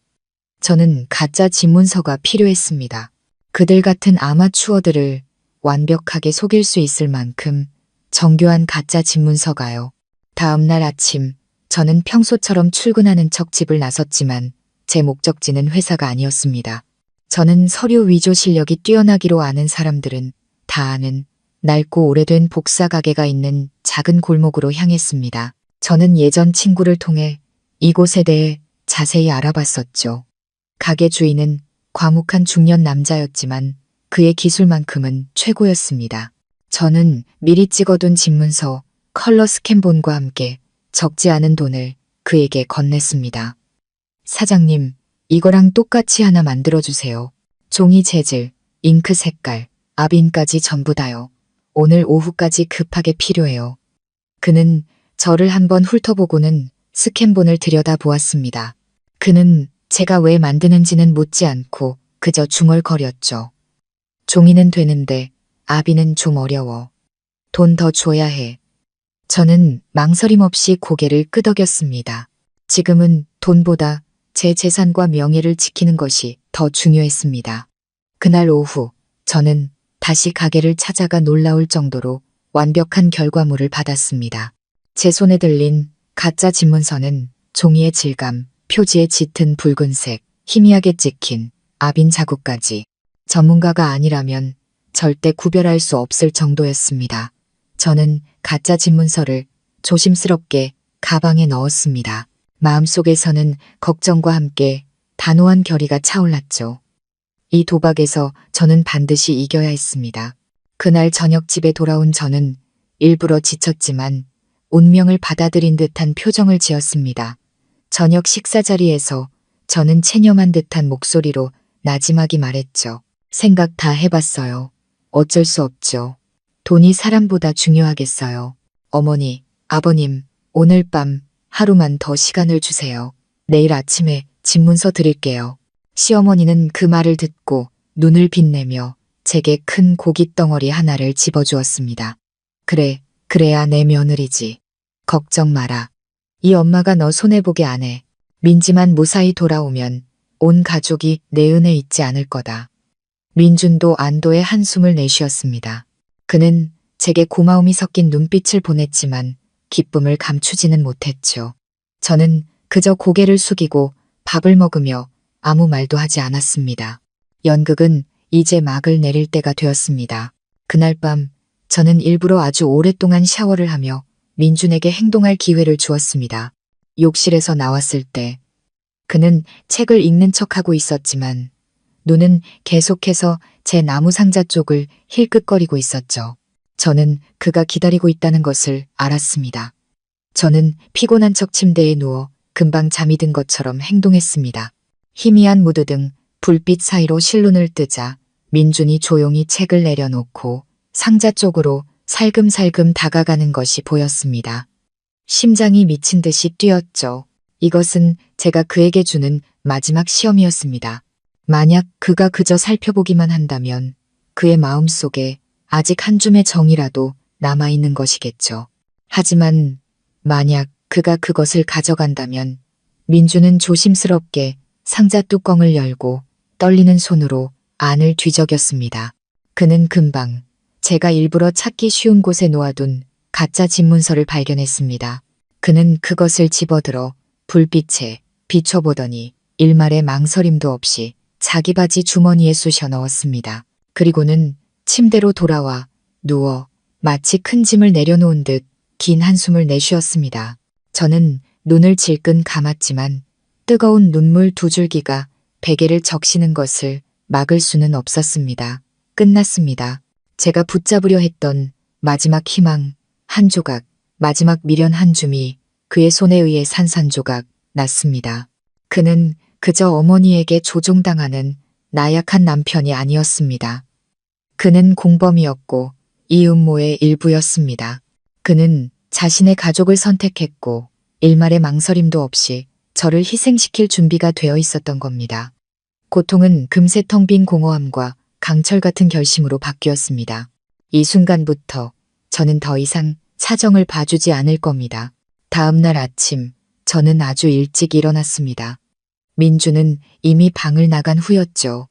저는 가짜 집문서가 필요했습니다. 그들 같은 아마추어들을 완벽하게 속일 수 있을 만큼 정교한 가짜 집문서가요. 다음 날 아침 저는 평소처럼 출근하는 척 집을 나섰지만 제 목적지는 회사가 아니었습니다. 저는 서류 위조 실력이 뛰어나기로 아는 사람들은 다 아는 낡고 오래된 복사 가게가 있는 작은 골목으로 향했습니다. 저는 예전 친구를 통해 이곳에 대해 자세히 알아봤었죠. 가게 주인은 과묵한 중년 남자였지만 그의 기술만큼은 최고였습니다. 저는 미리 찍어둔 집문서, 컬러 스캔본과 함께 적지 않은 돈을 그에게 건넸습니다. 사장님, 이거랑 똑같이 하나 만들어주세요. 종이 재질, 잉크 색깔, 압인까지 전부 다요. 오늘 오후까지 급하게 필요해요. 그는 저를 한번 훑어보고는 스캔본을 들여다보았습니다. 그는 제가 왜 만드는지는 묻지 않고 그저 중얼거렸죠. 종이는 되는데 압인은 좀 어려워. 돈 더 줘야 해. 저는 망설임 없이 고개를 끄덕였습니다. 지금은 돈보다 제 재산과 명예를 지키는 것이 더 중요했습니다. 그날 오후 저는 다시 가게를 찾아가 놀라울 정도로 완벽한 결과물을 받았습니다. 제 손에 들린 가짜 집문서는 종이의 질감, 표지의 짙은 붉은색, 희미하게 찍힌 압인 자국까지 전문가가 아니라면 절대 구별할 수 없을 정도였습니다. 저는 가짜 집문서를 조심스럽게 가방에 넣었습니다. 마음속에서는 걱정과 함께 단호한 결의가 차올랐죠. 이 도박에서 저는 반드시 이겨야 했습니다. 그날 저녁 집에 돌아온 저는 일부러 지쳤지만 운명을 받아들인 듯한 표정을 지었습니다. 저녁 식사 자리에서 저는 체념한 듯한 목소리로 나지막이 말했죠. 생각 다 해봤어요. 어쩔 수 없죠. 돈이 사람보다 중요하겠어요. 어머니, 아버님, 오늘 밤 하루만 더 시간을 주세요. 내일 아침에 집문서 드릴게요. 시어머니는 그 말을 듣고 눈을 빛내며 제게 큰 고깃덩어리 하나를 집어주었습니다. 그래, 그래야 내 며느리지. 걱정 마라. 이 엄마가 너 손해보게 안 해. 민지만 무사히 돌아오면 온 가족이 내 은혜 잊지 않을 거다. 민준도 안도의 한숨을 내쉬었습니다. 그는 제게 고마움이 섞인 눈빛을 보냈지만 기쁨을 감추지는 못했죠. 저는 그저 고개를 숙이고 밥을 먹으며 아무 말도 하지 않았습니다. 연극은 이제 막을 내릴 때가 되었습니다. 그날 밤 저는 일부러 아주 오랫동안 샤워를 하며 민준에게 행동할 기회를 주었습니다. 욕실에서 나왔을 때 그는 책을 읽는 척하고 있었지만 눈은 계속해서 제 나무 상자 쪽을 힐끗거리고 있었죠. 저는 그가 기다리고 있다는 것을 알았습니다. 저는 피곤한 척 침대에 누워 금방 잠이 든 것처럼 행동했습니다. 희미한 무드등 불빛 사이로 실눈을 뜨자 민준이 조용히 책을 내려놓고 상자 쪽으로 살금살금 다가가는 것이 보였습니다. 심장이 미친 듯이 뛰었죠. 이것은 제가 그에게 주는 마지막 시험이었습니다. 만약 그가 그저 살펴보기만 한다면 그의 마음속에 아직 한 줌의 정이라도 남아있는 것이겠죠. 하지만 만약 그가 그것을 가져간다면 민주는 조심스럽게 상자 뚜껑을 열고 떨리는 손으로 안을 뒤적였습니다. 그는 금방 제가 일부러 찾기 쉬운 곳에 놓아둔 가짜 집문서를 발견했습니다. 그는 그것을 집어들어 불빛에 비춰보더니 일말의 망설임도 없이 자기 바지 주머니에 쑤셔 넣었습니다. 그리고는 침대로 돌아와 누워 마치 큰 짐을 내려놓은 듯 긴 한숨을 내쉬었습니다. 저는 눈을 질끈 감았지만 뜨거운 눈물 두 줄기가 베개를 적시는 것을 막을 수는 없었습니다. 끝났습니다. 제가 붙잡으려 했던 마지막 희망 한 조각, 마지막 미련 한 줌이 그의 손에 의해 산산조각 났습니다. 그는 그저 어머니에게 조종당하는 나약한 남편이 아니었습니다. 그는 공범이었고 이 음모의 일부였습니다. 그는 자신의 가족을 선택했고 일말의 망설임도 없이 저를 희생시킬 준비가 되어 있었던 겁니다. 고통은 금세 텅 빈 공허함과 강철 같은 결심으로 바뀌었습니다. 이 순간부터 저는 더 이상 사정을 봐주지 않을 겁니다. 다음 날 아침 저는 아주 일찍 일어났습니다. 민주는 이미 방을 나간 후였죠.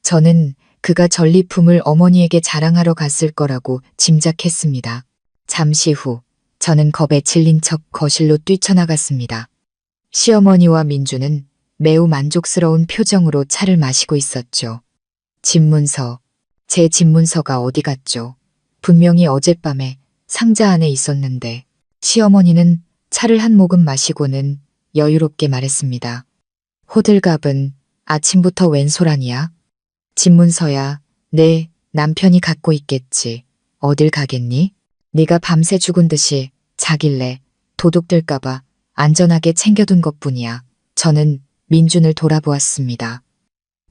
저는 그가 전리품을 어머니에게 자랑하러 갔을 거라고 짐작했습니다. 잠시 후 저는 겁에 질린 척 거실로 뛰쳐나갔습니다. 시어머니와 민주는 매우 만족스러운 표정으로 차를 마시고 있었죠. 집문서, 제 집문서가 어디 갔죠? 분명히 어젯밤에 상자 안에 있었는데. 시어머니는 차를 한 모금 마시고는 여유롭게 말했습니다. 호들갑은 아침부터 웬 소란이야? 집문서야. 네, 남편이 갖고 있겠지. 어딜 가겠니? 네가 밤새 죽은 듯이 자길래 도둑들까봐 안전하게 챙겨둔 것뿐이야. 저는 민준을 돌아보았습니다.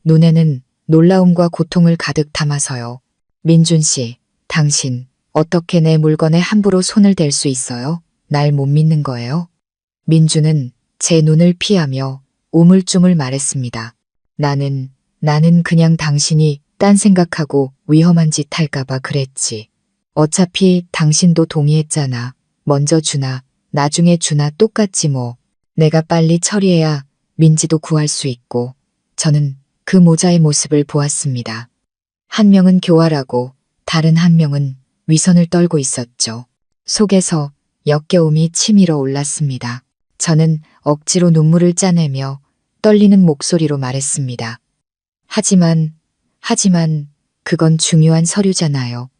눈에는 놀라움과 고통을 가득 담아서요. 민준 씨, 당신 어떻게 내 물건에 함부로 손을 댈 수 있어요? 날 못 믿는 거예요? 민준은 제 눈을 피하며 우물쭈물 말했습니다. 나는 그냥 당신이 딴 생각하고 위험한 짓 할까봐 그랬지. 어차피 당신도 동의했잖아. 먼저 주나 나중에 주나 똑같지 뭐. 내가 빨리 처리해야 민지도 구할 수 있고. 저는 그 모자의 모습을 보았습니다. 한 명은 교활하고 다른 한 명은 위선을 떨고 있었죠. 속에서 역겨움이 치밀어 올랐습니다. 저는 억지로 눈물을 짜내며 떨리는 목소리로 말했습니다. 하지만 그건 중요한 서류잖아요.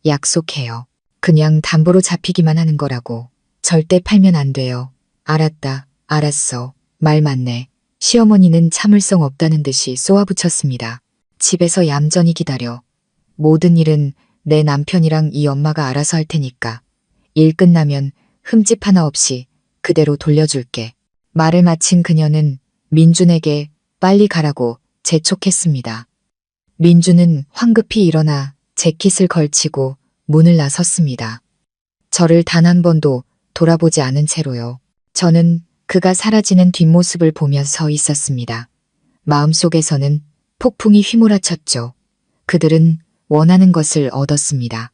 약속해요. 그냥 담보로 잡히기만 하는 거라고. 절대 팔면 안 돼요. 알았다. 알았어. 말 맞네. 시어머니는 참을성 없다는 듯이 쏘아붙였습니다. 집에서 얌전히 기다려. 모든 일은 내 남편이랑 이 엄마가 알아서 할 테니까. 일 끝나면 흠집 하나 없이 그대로 돌려줄게. 말을 마친 그녀는 민준에게 빨리 가라고 재촉했습니다. 민준은 황급히 일어나 재킷을 걸치고 문을 나섰습니다. 저를 단 한 번도 돌아보지 않은 채로요. 저는 그가 사라지는 뒷모습을 보며 서 있었습니다. 마음속에서는 폭풍이 휘몰아쳤죠. 그들은 원하는 것을 얻었습니다.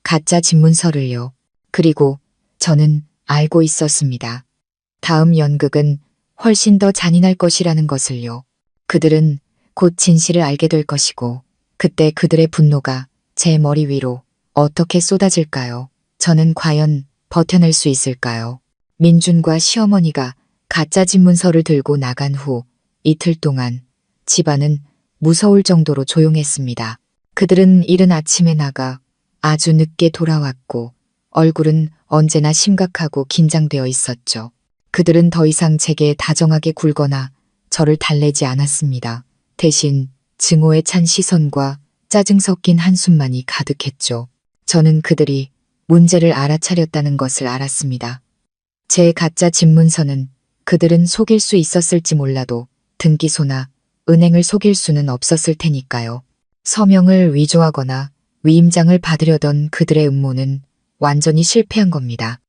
가짜 집문서를요. 그리고 저는 알고 있었습니다. 다음 연극은 훨씬 더 잔인할 것이라는 것을요. 그들은 곧 진실을 알게 될 것이고 그때 그들의 분노가 제 머리 위로 어떻게 쏟아질까요? 저는 과연 버텨낼 수 있을까요? 민준과 시어머니가 가짜 집문서를 들고 나간 후 이틀 동안 집안은 무서울 정도로 조용했습니다. 그들은 이른 아침에 나가 아주 늦게 돌아왔고 얼굴은 언제나 심각하고 긴장되어 있었죠. 그들은 더 이상 제게 다정하게 굴거나 저를 달래지 않았습니다. 대신 증오에 찬 시선과 짜증 섞인 한숨만이 가득했죠. 저는 그들이 문제를 알아차렸다는 것을 알았습니다. 제 가짜 집문서는 그들은 속일 수 있었을지 몰라도 등기소나 은행을 속일 수는 없었을 테니까요. 서명을 위조하거나 위임장을 받으려던 그들의 음모는 완전히 실패한 겁니다.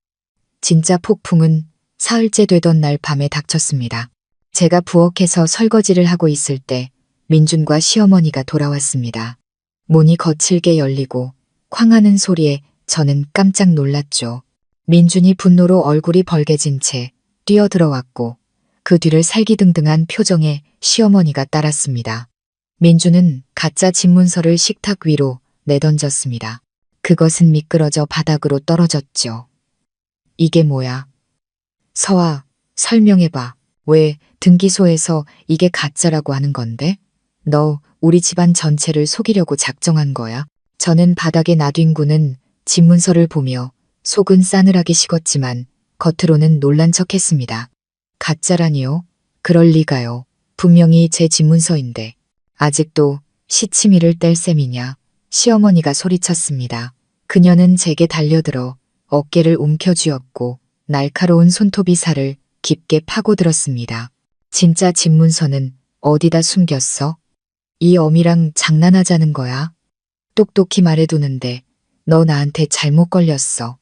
진짜 폭풍은 사흘째 되던 날 밤에 닥쳤습니다. 제가 부엌에서 설거지를 하고 있을 때 민준과 시어머니가 돌아왔습니다. 문이 거칠게 열리고 쾅하는 소리에 저는 깜짝 놀랐죠. 민준이 분노로 얼굴이 벌개진 채 뛰어들어왔고 그 뒤를 살기등등한 표정의 시어머니가 따랐습니다. 민준은 가짜 집문서를 식탁 위로 내던졌습니다. 그것은 미끄러져 바닥으로 떨어졌죠. 이게 뭐야? 서아, 설명해봐. 왜 등기소에서 이게 가짜라고 하는 건데? 너 우리 집안 전체를 속이려고 작정한 거야? 저는 바닥에 놔둔 집문서를 보며 속은 싸늘하게 식었지만 겉으로는 놀란 척했습니다. 가짜라니요? 그럴 리가요. 분명히 제 집문서인데 아직도 시치미를 뗄 셈이냐? 시어머니가 소리쳤습니다. 그녀는 제게 달려들어 어깨를 움켜쥐었고 날카로운 손톱이 살을 깊게 파고들었습니다. 진짜 집문서는 어디다 숨겼어? 이 어미랑 장난하자는 거야? 똑똑히 말해두는데 너 나한테 잘못 걸렸어.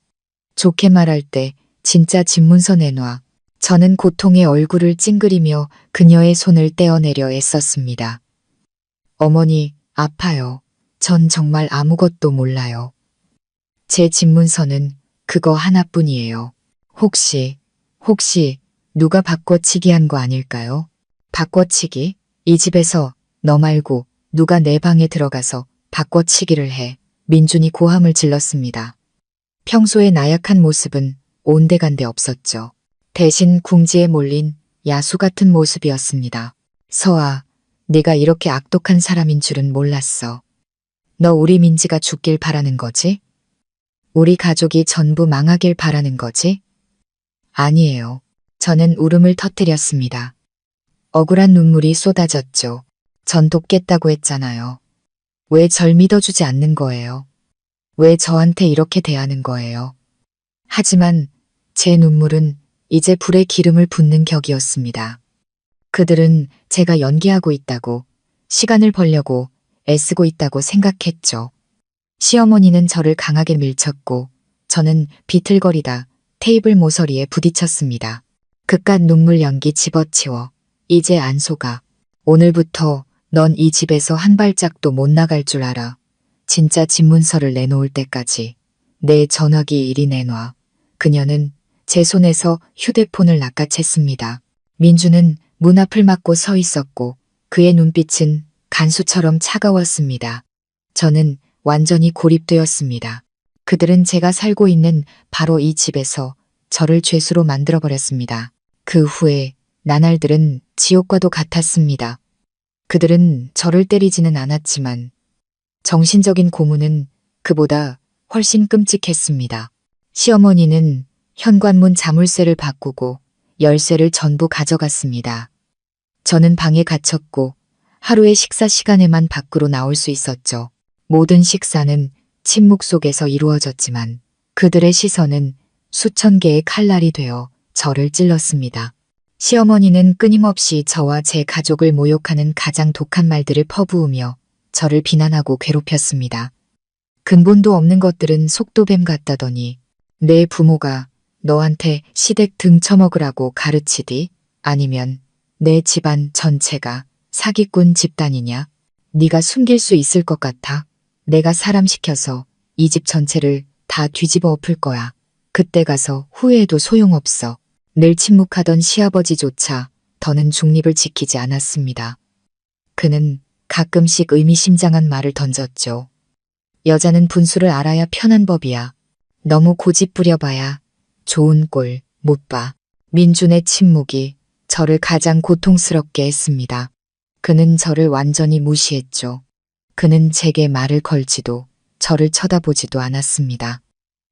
좋게 말할 때 진짜 집문서 내놔. 저는 고통의 얼굴을 찡그리며 그녀의 손을 떼어내려 애썼습니다. 어머니, 아파요. 전 정말 아무것도 몰라요. 제 집문서는 그거 하나뿐이에요. 혹시 누가 바꿔치기 한 거 아닐까요? 바꿔치기? 이 집에서 너 말고 누가 내 방에 들어가서 바꿔치기를 해. 민준이 고함을 질렀습니다. 평소의 나약한 모습은 온데간데 없었죠. 대신 궁지에 몰린 야수 같은 모습이었습니다. 서아, 네가 이렇게 악독한 사람인 줄은 몰랐어. 너 우리 민지가 죽길 바라는 거지? 우리 가족이 전부 망하길 바라는 거지? 아니에요. 저는 울음을 터뜨렸습니다. 억울한 눈물이 쏟아졌죠. 전 돕겠다고 했잖아요. 왜 절 믿어주지 않는 거예요? 왜 저한테 이렇게 대하는 거예요? 하지만 제 눈물은 이제 불에 기름을 붓는 격이었습니다. 그들은 제가 연기하고 있다고, 시간을 벌려고 애쓰고 있다고 생각했죠. 시어머니는 저를 강하게 밀쳤고 저는 비틀거리다 테이블 모서리에 부딪혔습니다. 그깟 눈물 연기 집어치워. 이제 안 속아. 오늘부터 넌 이 집에서 한 발짝도 못 나갈 줄 알아. 진짜 집문서를 내놓을 때까지. 내 전화기 이리 내놔. 그녀는 제 손에서 휴대폰을 낚아챘습니다. 민주는 문 앞을 막고 서 있었고 그의 눈빛은 간수처럼 차가웠습니다. 저는 완전히 고립되었습니다. 그들은 제가 살고 있는 바로 이 집에서 저를 죄수로 만들어버렸습니다. 그 후에 나날들은 지옥과도 같았습니다. 그들은 저를 때리지는 않았지만 정신적인 고문은 그보다 훨씬 끔찍했습니다. 시어머니는 현관문 자물쇠를 바꾸고 열쇠를 전부 가져갔습니다. 저는 방에 갇혔고 하루의 식사 시간에만 밖으로 나올 수 있었죠. 모든 식사는 침묵 속에서 이루어졌지만 그들의 시선은 수천 개의 칼날이 되어 저를 찔렀습니다. 시어머니는 끊임없이 저와 제 가족을 모욕하는 가장 독한 말들을 퍼부으며 저를 비난하고 괴롭혔습니다. 근본도 없는 것들은 속도뱀 같다더니 내 부모가 너한테 시댁 등쳐먹으라고 가르치디? 아니면 내 집안 전체가 사기꾼 집단이냐? 네가 숨길 수 있을 것 같아? 내가 사람 시켜서 이 집 전체를 다 뒤집어 엎을 거야. 그때 가서 후회해도 소용없어. 늘 침묵하던 시아버지조차 더는 중립을 지키지 않았습니다. 그는 가끔씩 의미심장한 말을 던졌죠. 여자는 분수를 알아야 편한 법이야. 너무 고집 부려봐야 좋은 꼴 못 봐. 민준의 침묵이 저를 가장 고통스럽게 했습니다. 그는 저를 완전히 무시했죠. 그는 제게 말을 걸지도 저를 쳐다보지도 않았습니다.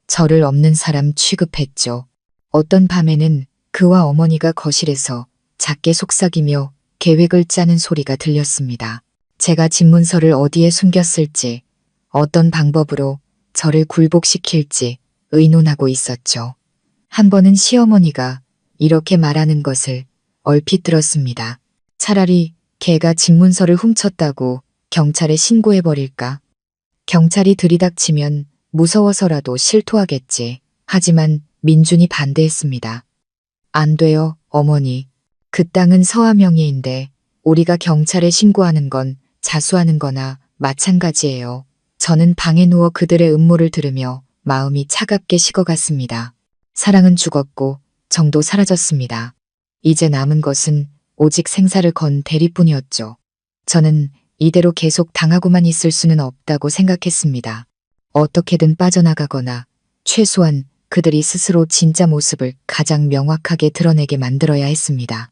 저를 없는 사람 취급했죠. 어떤 밤에는 그와 어머니가 거실에서 작게 속삭이며 계획을 짜는 소리가 들렸습니다. 제가 집문서를 어디에 숨겼을지, 어떤 방법으로 저를 굴복시킬지 의논하고 있었죠. 한 번은 시어머니가 이렇게 말하는 것을 얼핏 들었습니다. 차라리 걔가 집문서를 훔쳤다고 경찰에 신고해버릴까? 경찰이 들이닥치면 무서워서라도 실토하겠지. 하지만 민준이 반대했습니다. 안 돼요, 어머니. 그 땅은 서아 명의인데 우리가 경찰에 신고하는 건 자수하는 거나 마찬가지예요. 저는 방에 누워 그들의 음모를 들으며 마음이 차갑게 식어갔습니다. 사랑은 죽었고 정도 사라졌습니다. 이제 남은 것은 오직 생사를 건 대리뿐이었죠. 저는 이대로 계속 당하고만 있을 수는 없다고 생각했습니다. 어떻게든 빠져나가거나 최소한 그들이 스스로 진짜 모습을 가장 명확하게 드러내게 만들어야 했습니다.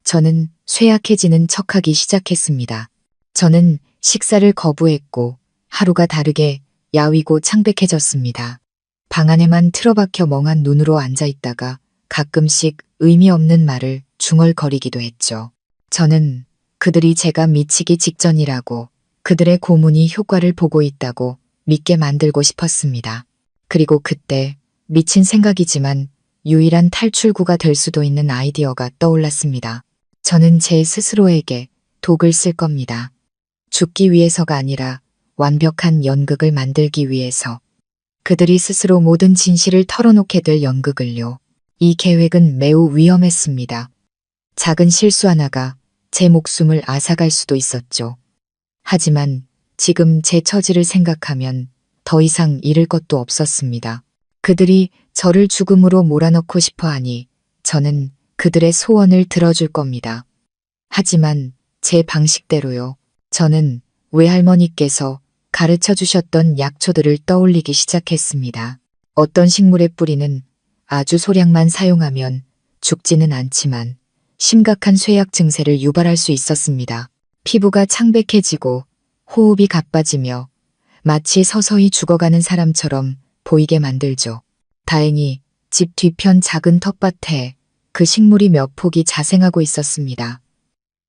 저는 쇠약해지는 척하기 시작했습니다. 저는 식사를 거부했고 하루가 다르게 야위고 창백해졌습니다. 방 안에만 틀어박혀 멍한 눈으로 앉아있다가 가끔씩 의미 없는 말을 중얼거리기도 했죠. 저는 그들이 제가 미치기 직전이라고, 그들의 고문이 효과를 보고 있다고 믿게 만들고 싶었습니다. 그리고 그때 미친 생각이지만 유일한 탈출구가 될 수도 있는 아이디어가 떠올랐습니다. 저는 제 스스로에게 독을 쓸 겁니다. 죽기 위해서가 아니라 완벽한 연극을 만들기 위해서. 그들이 스스로 모든 진실을 털어놓게 될 연극을요. 이 계획은 매우 위험했습니다. 작은 실수 하나가 제 목숨을 앗아갈 수도 있었죠. 하지만 지금 제 처지를 생각하면 더 이상 잃을 것도 없었습니다. 그들이 저를 죽음으로 몰아넣고 싶어 하니 저는 그들의 소원을 들어줄 겁니다. 하지만 제 방식대로요. 저는 외할머니께서 가르쳐 주셨던 약초들을 떠올리기 시작했습니다. 어떤 식물의 뿌리는 아주 소량만 사용하면 죽지는 않지만 심각한 쇠약 증세를 유발할 수 있었습니다. 피부가 창백해지고 호흡이 가빠지며 마치 서서히 죽어가는 사람처럼 보이게 만들죠. 다행히 집 뒤편 작은 텃밭에 그 식물이 몇 폭이 자생하고 있었습니다.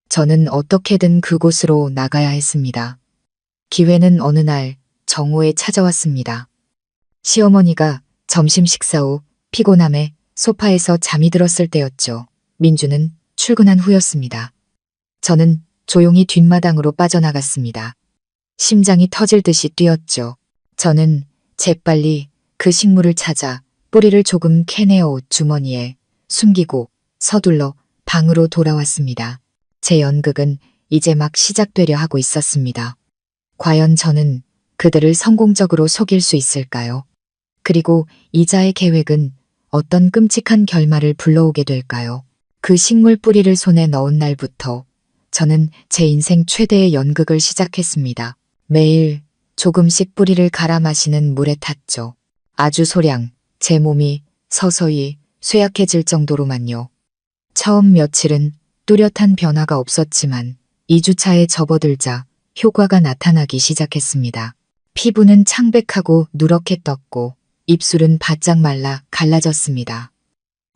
저는 어떻게든 그곳으로 나가야 했습니다. 기회는 어느 날 정오에 찾아왔습니다. 시어머니가 점심 식사 후 피곤함에 소파에서 잠이 들었을 때였죠. 민주는 출근한 후였습니다. 저는 조용히 뒷마당으로 빠져나갔습니다. 심장이 터질 듯이 뛰었죠. 저는 재빨리 그 식물을 찾아 뿌리를 조금 캐내어 옷 주머니에 숨기고 서둘러 방으로 돌아왔습니다. 제 연극은 이제 막 시작되려 하고 있었습니다. 과연 저는 그들을 성공적으로 속일 수 있을까요? 그리고 이자의 계획은 어떤 끔찍한 결말을 불러오게 될까요? 그 식물 뿌리를 손에 넣은 날부터 저는 제 인생 최대의 연극을 시작했습니다. 매일 조금씩 뿌리를 갈아 마시는 물에 탔죠. 아주 소량 제 몸이 서서히 쇠약해질 정도로만요. 처음 며칠은 뚜렷한 변화가 없었지만 2주차에 접어들자 효과가 나타나기 시작했습니다. 피부는 창백하고 누렇게 떴고 입술은 바짝 말라 갈라졌습니다.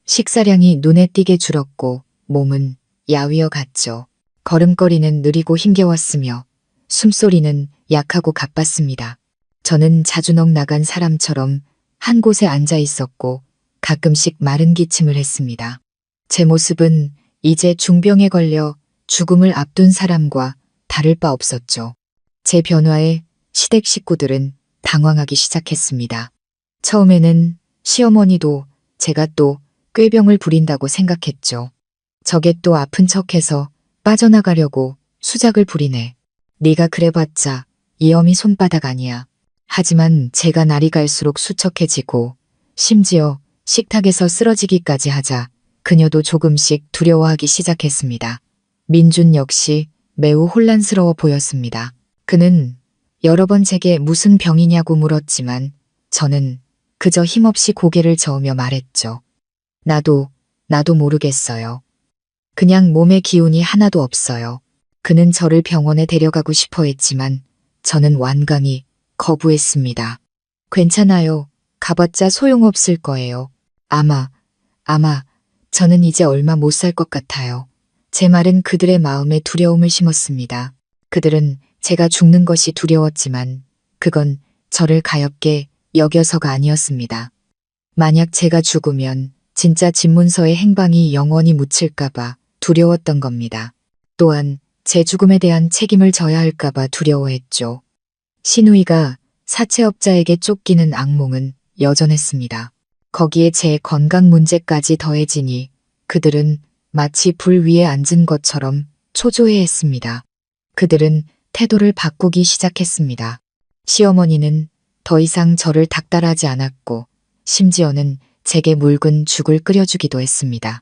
식사량이 눈에 띄게 줄었고 몸은 야위어 갔죠. 걸음걸이는 느리고 힘겨웠으며 숨소리는 약하고 가빴습니다. 저는 자주넉 나간 사람처럼 한 곳에 앉아 있었고 가끔씩 마른 기침을 했습니다. 제 모습은 이제 중병에 걸려 죽음을 앞둔 사람과 다를 바 없었죠. 제 변화에 시댁 식구들은 당황하기 시작했습니다. 처음에는 시어머니도 제가 또 꾀병을 부린다고 생각했죠. 저게 또 아픈 척해서 빠져나가려고 수작을 부리네. 네가 그래봤자 이 어미 손바닥 아니야. 하지만 제가 날이 갈수록 수척해지고 심지어 식탁에서 쓰러지기까지 하자 그녀도 조금씩 두려워하기 시작했습니다. 민준 역시 매우 혼란스러워 보였습니다. 그는 여러 번 제게 무슨 병이냐고 물었지만 저는 그저 힘없이 고개를 저으며 말했죠. 나도 모르겠어요. 그냥 몸에 기운이 하나도 없어요. 그는 저를 병원에 데려가고 싶어 했지만 저는 완강히 거부했습니다. 괜찮아요. 가봤자 소용없을 거예요. 아마 저는 이제 얼마 못 살 것 같아요. 제 말은 그들의 마음에 두려움을 심었습니다. 그들은 제가 죽는 것이 두려웠지만 그건 저를 가엾게 여겨서가 아니었습니다. 만약 제가 죽으면 진짜 집문서의 행방이 영원히 묻힐까봐 두려웠던 겁니다. 또한 제 죽음에 대한 책임을 져야 할까봐 두려워했죠. 시누이가 사채업자에게 쫓기는 악몽은 여전했습니다. 거기에 제 건강 문제까지 더해지니 그들은 마치 불 위에 앉은 것처럼 초조해했습니다. 그들은 태도를 바꾸기 시작했습니다. 시어머니는 더 이상 저를 닥달하지 않았고 심지어는 제게 묽은 죽을 끓여주기도 했습니다.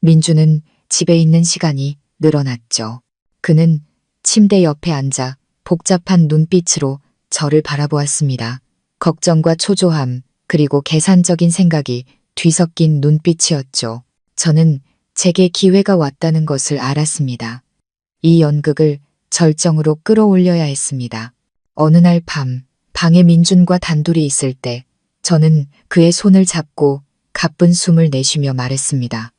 민주는 집에 있는 시간이 늘어났죠. 그는 침대 옆에 앉아 복잡한 눈빛으로 저를 바라보았습니다. 걱정과 초조함 그리고 계산적인 생각이 뒤섞인 눈빛이었죠. 저는 제게 기회가 왔다는 것을 알았습니다. 이 연극을 절정으로 끌어올려야 했습니다. 어느 날 밤 방에 민준과 단둘이 있을 때 저는 그의 손을 잡고 가쁜 숨을 내쉬며 말했습니다.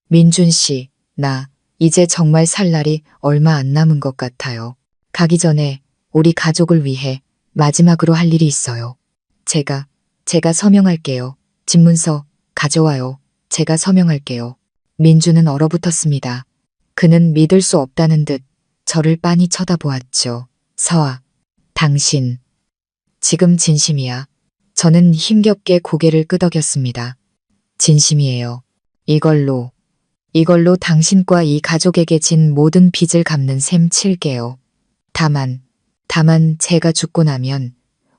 민준 씨, 나 이제 정말 살 날이 얼마 안 남은 것 같아요. 가기 전에 우리 가족을 위해 마지막으로 할 일이 있어요. 제가 서명할게요. 집문서 가져와요. 제가 서명할게요. 민주는 얼어붙었습니다. 그는 믿을 수 없다는 듯 저를 빤히 쳐다보았죠. 서아, 당신. 지금 진심이야. 저는 힘겹게 고개를 끄덕였습니다. 진심이에요. 이걸로 당신과 이 가족에게 진 모든 빚을 갚는 셈 칠게요. 다만 제가 죽고 나면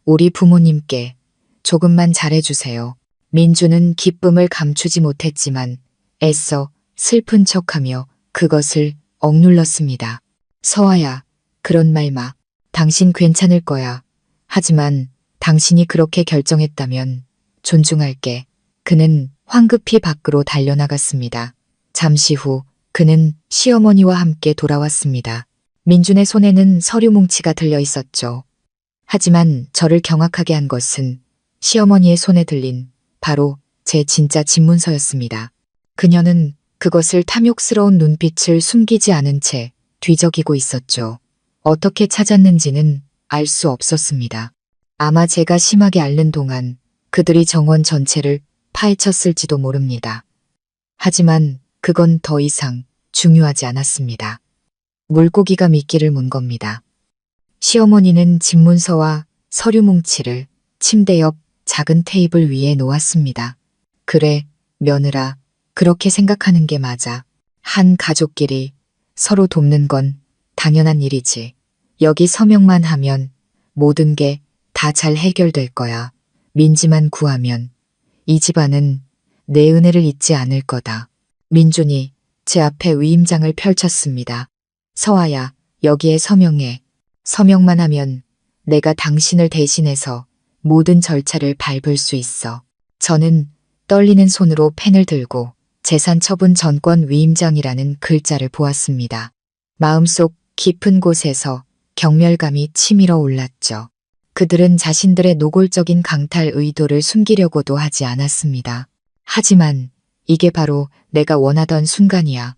우리 부모님께 조금만 잘해주세요. 민주는 기쁨을 감추지 못했지만 애써 슬픈 척하며 그것을 억눌렀습니다. 서아야, 그런 말 마. 당신 괜찮을 거야. 하지만 당신이 그렇게 결정했다면 존중할게. 그는 황급히 밖으로 달려나갔습니다. 잠시 후 그는 시어머니와 함께 돌아왔습니다. 민준의 손에는 서류 뭉치가 들려 있었죠. 하지만 저를 경악하게 한 것은 시어머니의 손에 들린 바로 제 진짜 집문서였습니다. 그녀는 그것을 탐욕스러운 눈빛을 숨기지 않은 채 뒤적이고 있었죠. 어떻게 찾았는지는 알 수 없었습니다. 아마 제가 심하게 앓는 동안 그들이 정원 전체를 파헤쳤을지도 모릅니다. 하지만 그건 더 이상 중요하지 않았습니다. 물고기가 미끼를 문 겁니다. 시어머니는 집문서와 서류 뭉치를 침대 옆 작은 테이블 위에 놓았습니다. 그래, 며느라, 그렇게 생각하는 게 맞아. 한 가족끼리 서로 돕는 건 당연한 일이지. 여기 서명만 하면 모든 게 다 잘 해결될 거야. 민지만 구하면 이 집안은 내 은혜를 잊지 않을 거다. 민준이 제 앞에 위임장을 펼쳤습니다. 서아야, 여기에 서명해. 서명만 하면 내가 당신을 대신해서 모든 절차를 밟을 수 있어. 저는 떨리는 손으로 펜을 들고 재산 처분 전권 위임장이라는 글자를 보았습니다. 마음속 깊은 곳에서 경멸감이 치밀어 올랐죠. 그들은 자신들의 노골적인 강탈 의도를 숨기려고도 하지 않았습니다. 하지만 이게 바로 내가 원하던 순간이야.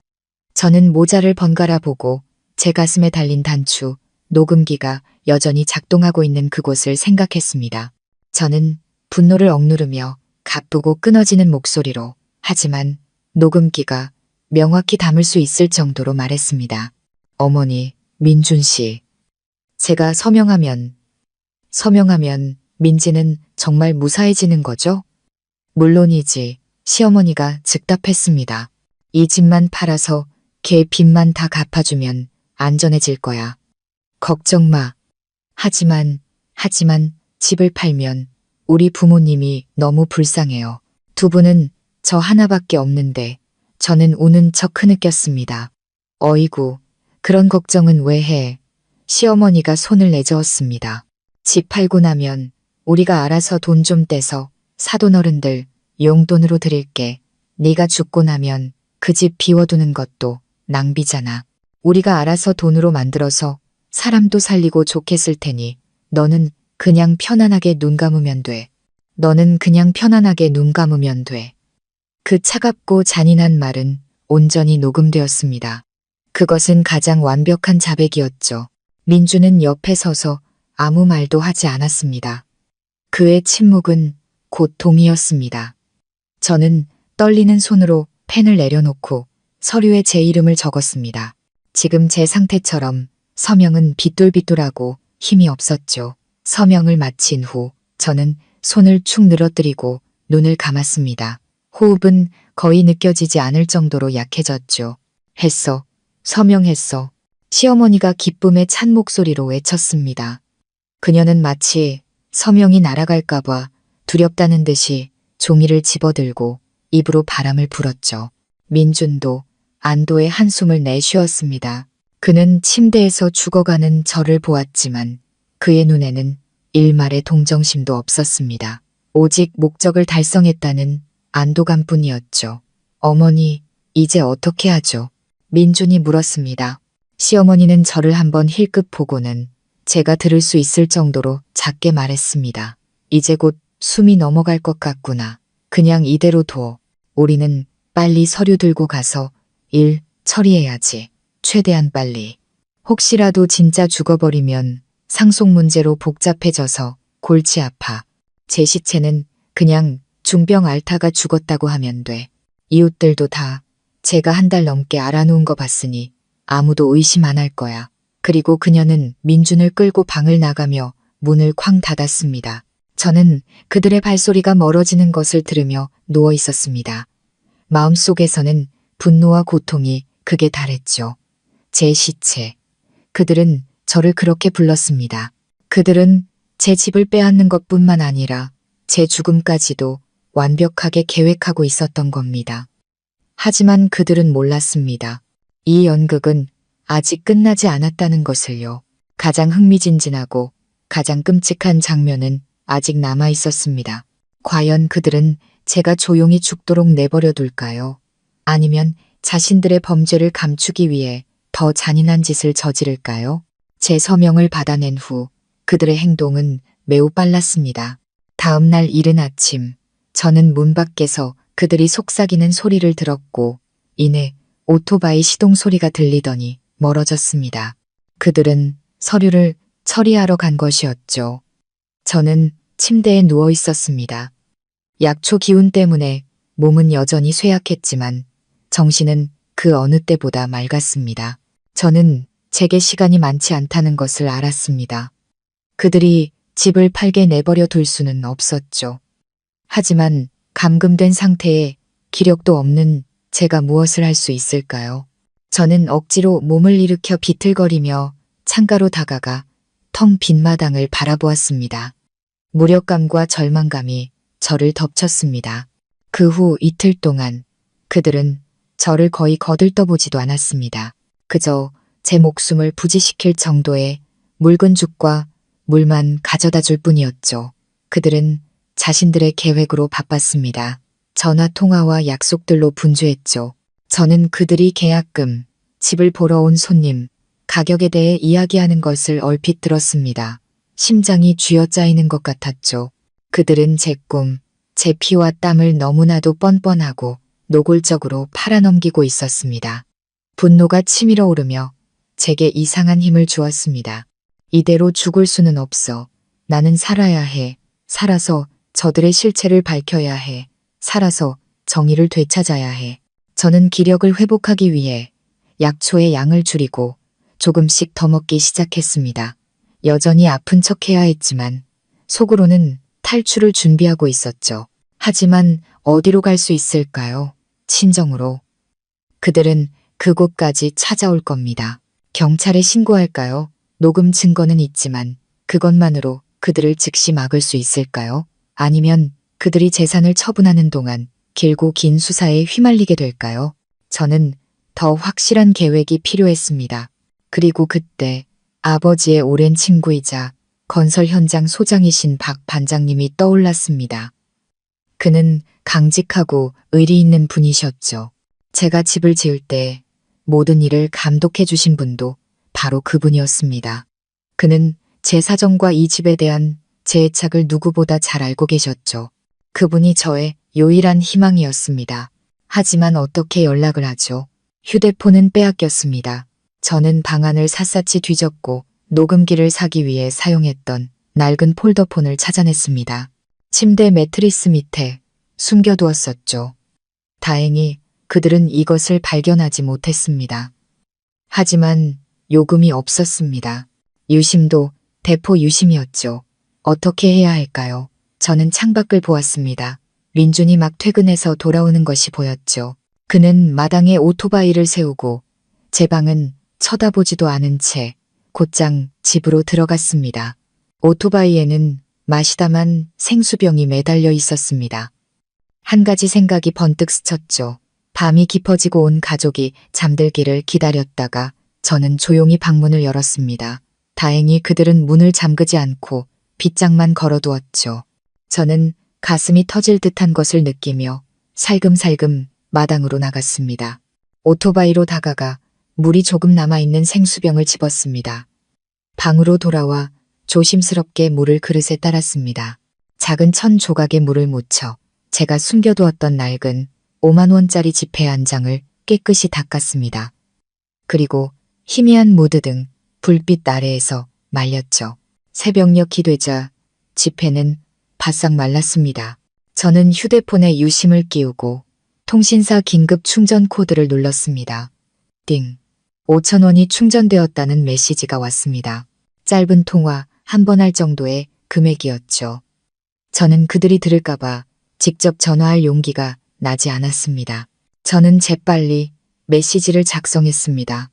저는 모자를 번갈아 보고 제 가슴에 달린 단추, 녹음기가 여전히 작동하고 있는 그곳을 생각했습니다. 저는 분노를 억누르며 가쁘고 끊어지는 목소리로 하지만 녹음기가 명확히 담을 수 있을 정도로 말했습니다. 어머니, 민준 씨. 제가 서명하면 민지는 정말 무사해지는 거죠? 물론이지, 시어머니가 즉답했습니다. 이 집만 팔아서 걔 빚만 다 갚아주면 안전해질 거야. 걱정 마. 하지만 집을 팔면 우리 부모님이 너무 불쌍해요. 두 분은 저 하나밖에 없는데 저는 우는 척 흐느꼈습니다. 어이구, 그런 걱정은 왜 해? 시어머니가 손을 내저었습니다. 집 팔고 나면 우리가 알아서 돈 좀 떼서 사돈 어른들 용돈으로 드릴게. 네가 죽고 나면 그 집 비워두는 것도 낭비잖아. 우리가 알아서 돈으로 만들어서 사람도 살리고 좋게 쓸 테니 너는 그냥 편안하게 눈 감으면 돼. 그 차갑고 잔인한 말은 온전히 녹음되었습니다. 그것은 가장 완벽한 자백이었죠. 민주는 옆에 서서 아무 말도 하지 않았습니다. 그의 침묵은 고통이었습니다. 저는 떨리는 손으로 펜을 내려놓고 서류에 제 이름을 적었습니다. 지금 제 상태처럼 서명은 비뚤비뚤하고 힘이 없었죠. 서명을 마친 후 저는 손을 축 늘어뜨리고 눈을 감았습니다. 호흡은 거의 느껴지지 않을 정도로 약해졌죠. 했어. 서명했어. 시어머니가 기쁨에 찬 목소리로 외쳤습니다. 그녀는 마치 서명이 날아갈까봐 두렵다는 듯이 종이를 집어들고 입으로 바람을 불었죠. 민준도 안도의 한숨을 내쉬었습니다. 그는 침대에서 죽어가는 저를 보았지만 그의 눈에는 일말의 동정심도 없었습니다. 오직 목적을 달성했다는 안도감뿐이었죠. 어머니, 이제 어떻게 하죠? 민준이 물었습니다. 시어머니는 저를 한번 힐끗 보고는 제가 들을 수 있을 정도로 작게 말했습니다. 이제 곧 숨이 넘어갈 것 같구나. 그냥 이대로 둬. 우리는 빨리 서류 들고 가서 일 처리해야지. 최대한 빨리. 혹시라도 진짜 죽어버리면 상속 문제로 복잡해져서 골치 아파. 제 시체는 그냥 중병 앓다가 죽었다고 하면 돼. 이웃들도 다 제가 한 달 넘게 알아놓은 거 봤으니 아무도 의심 안 할 거야. 그리고 그녀는 민준을 끌고 방을 나가며 문을 쾅 닫았습니다. 저는 그들의 발소리가 멀어지는 것을 들으며 누워 있었습니다. 마음속에서는 분노와 고통이 극에 달했죠. 제 시체. 그들은 저를 그렇게 불렀습니다. 그들은 제 집을 빼앗는 것뿐만 아니라 제 죽음까지도 완벽하게 계획하고 있었던 겁니다. 하지만 그들은 몰랐습니다. 이 연극은 아직 끝나지 않았다는 것을요. 가장 흥미진진하고 가장 끔찍한 장면은 아직 남아 있었습니다. 과연 그들은 제가 조용히 죽도록 내버려 둘까요? 아니면 자신들의 범죄를 감추기 위해 더 잔인한 짓을 저지를까요? 제 서명을 받아낸 후 그들의 행동은 매우 빨랐습니다. 다음 날 이른 아침, 저는 문 밖에서 그들이 속삭이는 소리를 들었고, 이내 오토바이 시동 소리가 들리더니 멀어졌습니다. 그들은 서류를 처리하러 간 것이었죠. 저는 침대에 누워 있었습니다. 약초 기운 때문에 몸은 여전히 쇠약했지만 정신은 그 어느 때보다 맑았습니다. 저는 제게 시간이 많지 않다는 것을 알았습니다. 그들이 집을 팔게 내버려 둘 수는 없었죠. 하지만 감금된 상태에 기력도 없는 제가 무엇을 할 수 있을까요? 저는 억지로 몸을 일으켜 비틀거리며 창가로 다가가 텅 빈 마당을 바라보았습니다. 무력감과 절망감이 저를 덮쳤습니다. 그 후 이틀 동안 그들은 저를 거의 거들떠보지도 않았습니다. 그저 제 목숨을 부지시킬 정도의 묽은 죽과 물만 가져다 줄 뿐이었죠. 그들은 자신들의 계획으로 바빴습니다. 전화 통화와 약속들로 분주했죠. 저는 그들이 계약금, 집을 보러 온 손님, 가격에 대해 이야기하는 것을 얼핏 들었습니다. 심장이 쥐어짜이는 것 같았죠. 그들은 제 꿈, 제 피와 땀을 너무나도 뻔뻔하고 노골적으로 팔아넘기고 있었습니다. 분노가 치밀어 오르며 제게 이상한 힘을 주었습니다. 이대로 죽을 수는 없어. 나는 살아야 해. 살아서 저들의 실체를 밝혀야 해. 살아서 정의를 되찾아야 해. 저는 기력을 회복하기 위해 약초의 양을 줄이고 조금씩 더 먹기 시작했습니다. 여전히 아픈 척해야 했지만 속으로는 탈출을 준비하고 있었죠. 하지만 어디로 갈 수 있을까요? 친정으로. 그들은 그곳까지 찾아올 겁니다. 경찰에 신고할까요? 녹음 증거는 있지만 그것만으로 그들을 즉시 막을 수 있을까요? 아니면 그들이 재산을 처분하는 동안 길고 긴 수사에 휘말리게 될까요? 저는 더 확실한 계획이 필요했습니다. 그리고 그때 아버지의 오랜 친구이자 건설 현장 소장이신 박 반장님이 떠올랐습니다. 그는 강직하고 의리 있는 분이셨죠. 제가 집을 지을 때 모든 일을 감독해 주신 분도 바로 그분이었습니다. 그는 제 사정과 이 집에 대한 제 애착을 누구보다 잘 알고 계셨죠. 그분이 저의 유일한 희망이었습니다. 하지만 어떻게 연락을 하죠? 휴대폰은 빼앗겼습니다. 저는 방안을 샅샅이 뒤졌고 녹음기를 사기 위해 사용했던 낡은 폴더폰을 찾아냈습니다. 침대 매트리스 밑에 숨겨두었었죠. 다행히 그들은 이것을 발견하지 못했습니다. 하지만 요금이 없었습니다. 유심도 대포 유심이었죠. 어떻게 해야 할까요? 저는 창밖을 보았습니다. 린준이 막 퇴근해서 돌아오는 것이 보였죠. 그는 마당에 오토바이를 세우고 제 방은 쳐다보지도 않은 채 곧장 집으로 들어갔습니다. 오토바이에는 마시다만 생수병이 매달려 있었습니다. 한 가지 생각이 번뜩 스쳤죠. 밤이 깊어지고 온 가족이 잠들기를 기다렸다가 저는 조용히 방문을 열었습니다. 다행히 그들은 문을 잠그지 않고 빗장만 걸어두었죠. 저는 가슴이 터질 듯한 것을 느끼며 살금살금 마당으로 나갔습니다. 오토바이로 다가가 물이 조금 남아있는 생수병을 집었습니다. 방으로 돌아와 조심스럽게 물을 그릇에 따랐습니다. 작은 천 조각의 물을 묻혀 제가 숨겨두었던 낡은 5만 원짜리 지폐 한 장을 깨끗이 닦았습니다. 그리고 희미한 무드 등 불빛 아래에서 말렸죠. 새벽녘이 되자 지폐는 바싹 말랐습니다. 저는 휴대폰에 유심을 끼우고 통신사 긴급 충전 코드를 눌렀습니다. 띵. 5,000원이 충전되었다는 메시지가 왔습니다. 짧은 통화 한 번 할 정도의 금액이었죠. 저는 그들이 들을까봐 직접 전화할 용기가 나지 않았습니다. 저는 재빨리 메시지를 작성했습니다.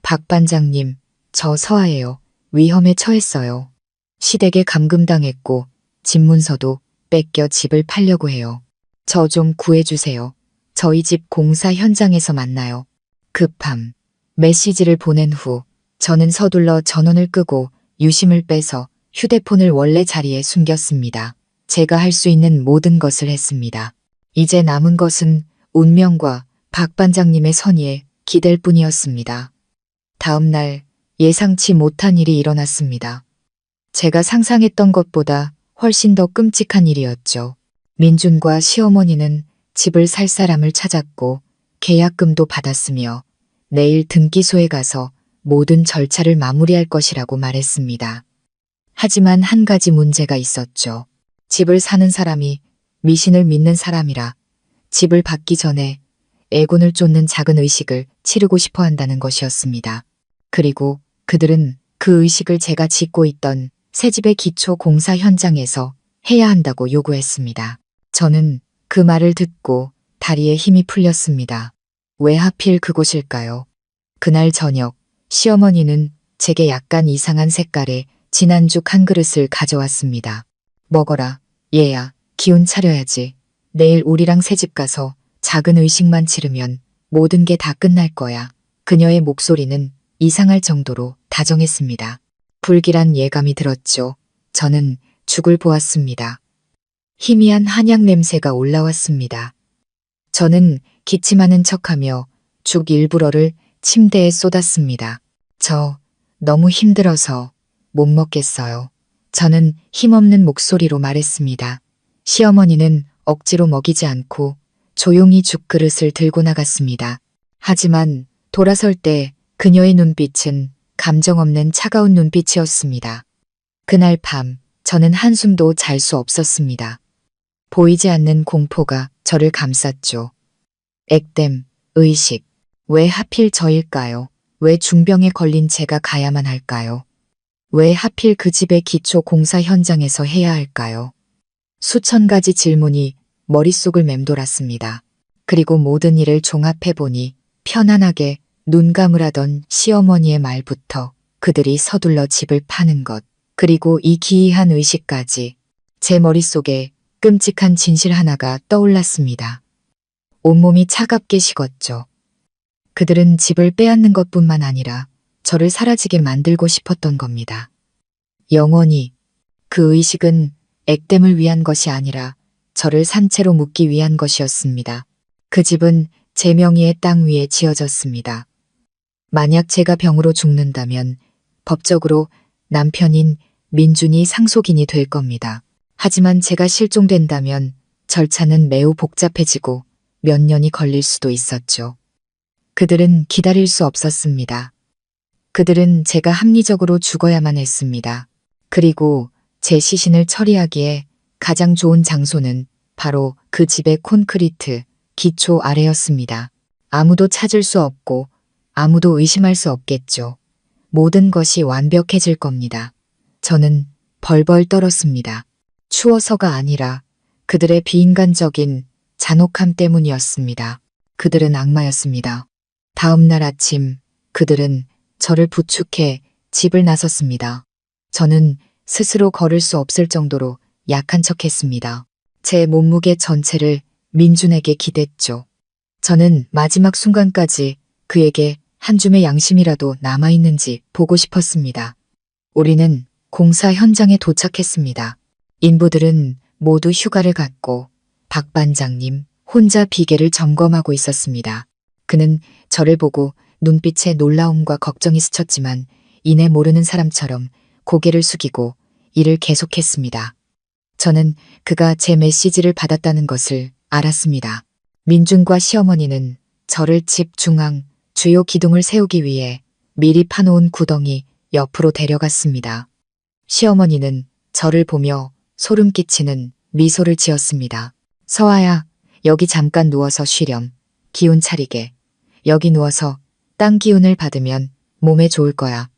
박 반장님, 저 서하예요. 위험에 처했어요. 시댁에 감금당했고 집 문서도 뺏겨 집을 팔려고 해요. 저 좀 구해주세요. 저희 집 공사 현장에서 만나요. 급함. 메시지를 보낸 후 저는 서둘러 전원을 끄고 유심을 빼서 휴대폰을 원래 자리에 숨겼습니다. 제가 할 수 있는 모든 것을 했습니다. 이제 남은 것은 운명과 박 반장님의 선의에 기댈 뿐이었습니다. 다음 날 예상치 못한 일이 일어났습니다. 제가 상상했던 것보다 훨씬 더 끔찍한 일이었죠. 민준과 시어머니는 집을 살 사람을 찾았고 계약금도 받았으며 내일 등기소에 가서 모든 절차를 마무리할 것이라고 말했습니다. 하지만 한 가지 문제가 있었죠. 집을 사는 사람이 미신을 믿는 사람이라 집을 받기 전에 애군을 쫓는 작은 의식을 치르고 싶어 한다는 것이었습니다. 그리고 그들은 그 의식을 제가 짓고 있던 새집의 기초 공사 현장에서 해야 한다고 요구했습니다. 저는 그 말을 듣고 다리에 힘이 풀렸습니다. 왜 하필 그곳일까요? 그날 저녁 시어머니는 제게 약간 이상한 색깔의 진한 죽 한 그릇을 가져왔습니다. 먹어라, 얘야, 기운 차려야지. 내일 우리랑 새집 가서 작은 의식만 치르면 모든 게 다 끝날 거야. 그녀의 목소리는 이상할 정도로 다정했습니다. 불길한 예감이 들었죠. 저는 죽을 보았습니다. 희미한 한약 냄새가 올라왔습니다. 저는 기침하는 척하며 죽 일부러를 침대에 쏟았습니다. 저 너무 힘들어서 못 먹겠어요. 저는 힘없는 목소리로 말했습니다. 시어머니는 억지로 먹이지 않고 조용히 죽그릇을 들고 나갔습니다. 하지만 돌아설 때 그녀의 눈빛은 감정 없는 차가운 눈빛이었습니다. 그날 밤 저는 한숨도 잘 수 없었습니다. 보이지 않는 공포가 저를 감쌌죠. 액땜, 의식, 왜 하필 저일까요? 왜 중병에 걸린 제가 가야만 할까요? 왜 하필 그 집의 기초 공사 현장에서 해야 할까요? 수천 가지 질문이 머릿속을 맴돌았습니다. 그리고 모든 일을 종합해보니 편안하게 눈 감으라던 시어머니의 말부터 그들이 서둘러 집을 파는 것, 그리고 이 기이한 의식까지 제 머릿속에 끔찍한 진실 하나가 떠올랐습니다. 온몸이 차갑게 식었죠. 그들은 집을 빼앗는 것뿐만 아니라 저를 사라지게 만들고 싶었던 겁니다. 영원히 그 의식은 액땜을 위한 것이 아니라 저를 산채로 묻기 위한 것이었습니다. 그 집은 제 명의의 땅 위에 지어졌습니다. 만약 제가 병으로 죽는다면 법적으로 남편인 민준이 상속인이 될 겁니다. 하지만 제가 실종된다면 절차는 매우 복잡해지고 몇 년이 걸릴 수도 있었죠. 그들은 기다릴 수 없었습니다. 그들은 제가 합리적으로 죽어야만 했습니다. 그리고 제 시신을 처리하기에 가장 좋은 장소는 바로 그 집의 콘크리트 기초 아래였습니다. 아무도 찾을 수 없고 아무도 의심할 수 없겠죠. 모든 것이 완벽해질 겁니다. 저는 벌벌 떨었습니다. 추워서가 아니라 그들의 비인간적인 잔혹함 때문이었습니다. 그들은 악마였습니다. 다음 날 아침 그들은 저를 부축해 집을 나섰습니다. 저는 스스로 걸을 수 없을 정도로 약한 척했습니다. 제 몸무게 전체를 민준에게 기댔죠. 저는 마지막 순간까지 그에게 한 줌의 양심이라도 남아있는지 보고 싶었습니다. 우리는 공사 현장에 도착했습니다. 인부들은 모두 휴가를 갔고 박 반장님 혼자 비계를 점검하고 있었습니다. 그는 저를 보고 눈빛에 놀라움과 걱정이 스쳤지만 이내 모르는 사람처럼 고개를 숙이고 일을 계속했습니다. 저는 그가 제 메시지를 받았다는 것을 알았습니다. 민준과 시어머니는 저를 집 중앙 주요 기둥을 세우기 위해 미리 파놓은 구덩이 옆으로 데려갔습니다. 시어머니는 저를 보며 소름 끼치는 미소를 지었습니다. 서아야, 여기 잠깐 누워서 쉬렴. 기운 차리게. 여기 누워서 땅 기운을 받으면 몸에 좋을 거야.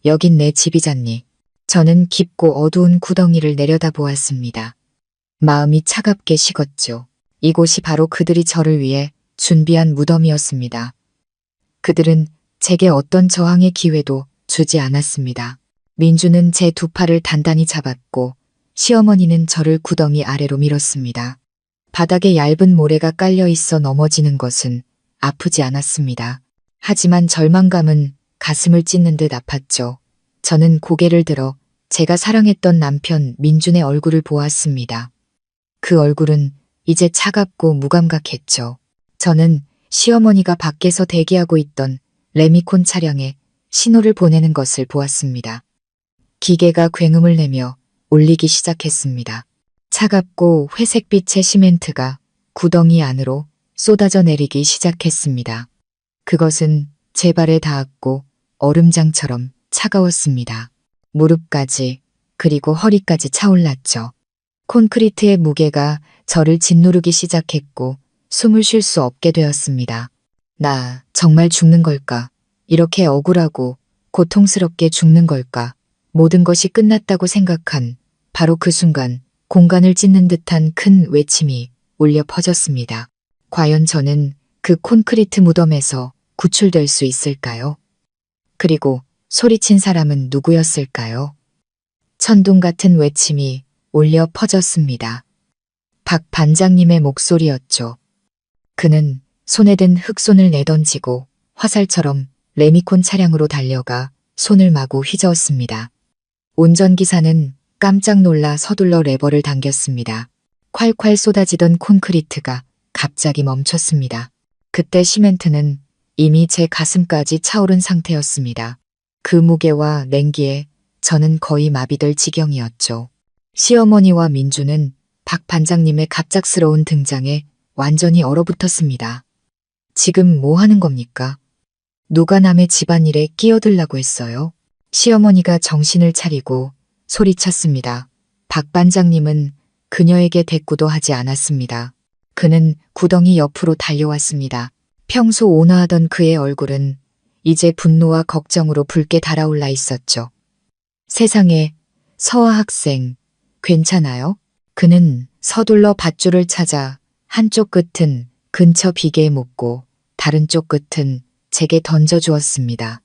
여긴 내 집이잖니. 저는 깊고 어두운 구덩이를 내려다보았습니다. 마음이 차갑게 식었죠. 이곳이 바로 그들이 저를 위해 준비한 무덤이었습니다. 그들은 제게 어떤 저항의 기회도 주지 않았습니다. 민주는 제 두 팔을 단단히 잡았고 시어머니는 저를 구덩이 아래로 밀었습니다. 바닥에 얇은 모래가 깔려 있어 넘어지는 것은 아프지 않았습니다. 하지만 절망감은 가슴을 찢는 듯 아팠죠. 저는 고개를 들어 제가 사랑했던 남편 민준의 얼굴을 보았습니다. 그 얼굴은 이제 차갑고 무감각했죠. 저는 시어머니가 밖에서 대기하고 있던 레미콘 차량에 신호를 보내는 것을 보았습니다. 기계가 굉음을 내며 울리기 시작했습니다. 차갑고 회색빛의 시멘트가 구덩이 안으로 쏟아져 내리기 시작했습니다. 그것은 제 발에 닿았고 얼음장처럼 차가웠습니다. 무릎까지 그리고 허리까지 차올랐죠. 콘크리트의 무게가 저를 짓누르기 시작했고 숨을 쉴 수 없게 되었습니다. 나 정말 죽는 걸까? 이렇게 억울하고 고통스럽게 죽는 걸까? 모든 것이 끝났다고 생각한 바로 그 순간 공간을 찢는 듯한 큰 외침이 울려 퍼졌습니다. 과연 저는 그 콘크리트 무덤에서 구출될 수 있을까요? 그리고 소리친 사람은 누구였을까요? 천둥 같은 외침이 울려 퍼졌습니다. 박 반장님의 목소리였죠. 그는 손에 든 흙손을 내던지고 화살처럼 레미콘 차량으로 달려가 손을 마구 휘저었습니다. 운전기사는 깜짝 놀라 서둘러 레버를 당겼습니다. 콸콸 쏟아지던 콘크리트가 갑자기 멈췄습니다. 그때 시멘트는 이미 제 가슴까지 차오른 상태였습니다. 그 무게와 냉기에 저는 거의 마비될 지경이었죠. 시어머니와 민주는 박 반장님의 갑작스러운 등장에 완전히 얼어붙었습니다. 지금 뭐 하는 겁니까? 누가 남의 집안일에 끼어들라고 했어요? 시어머니가 정신을 차리고 소리쳤습니다. 박 반장님은 그녀에게 대꾸도 하지 않았습니다. 그는 구덩이 옆으로 달려왔습니다. 평소 온화하던 그의 얼굴은 이제 분노와 걱정으로 붉게 달아올라 있었죠. 세상에, 서아 학생, 괜찮아요? 그는 서둘러 밧줄을 찾아 한쪽 끝은 근처 비계에 묶고 다른 쪽 끝은 제게 던져주었습니다.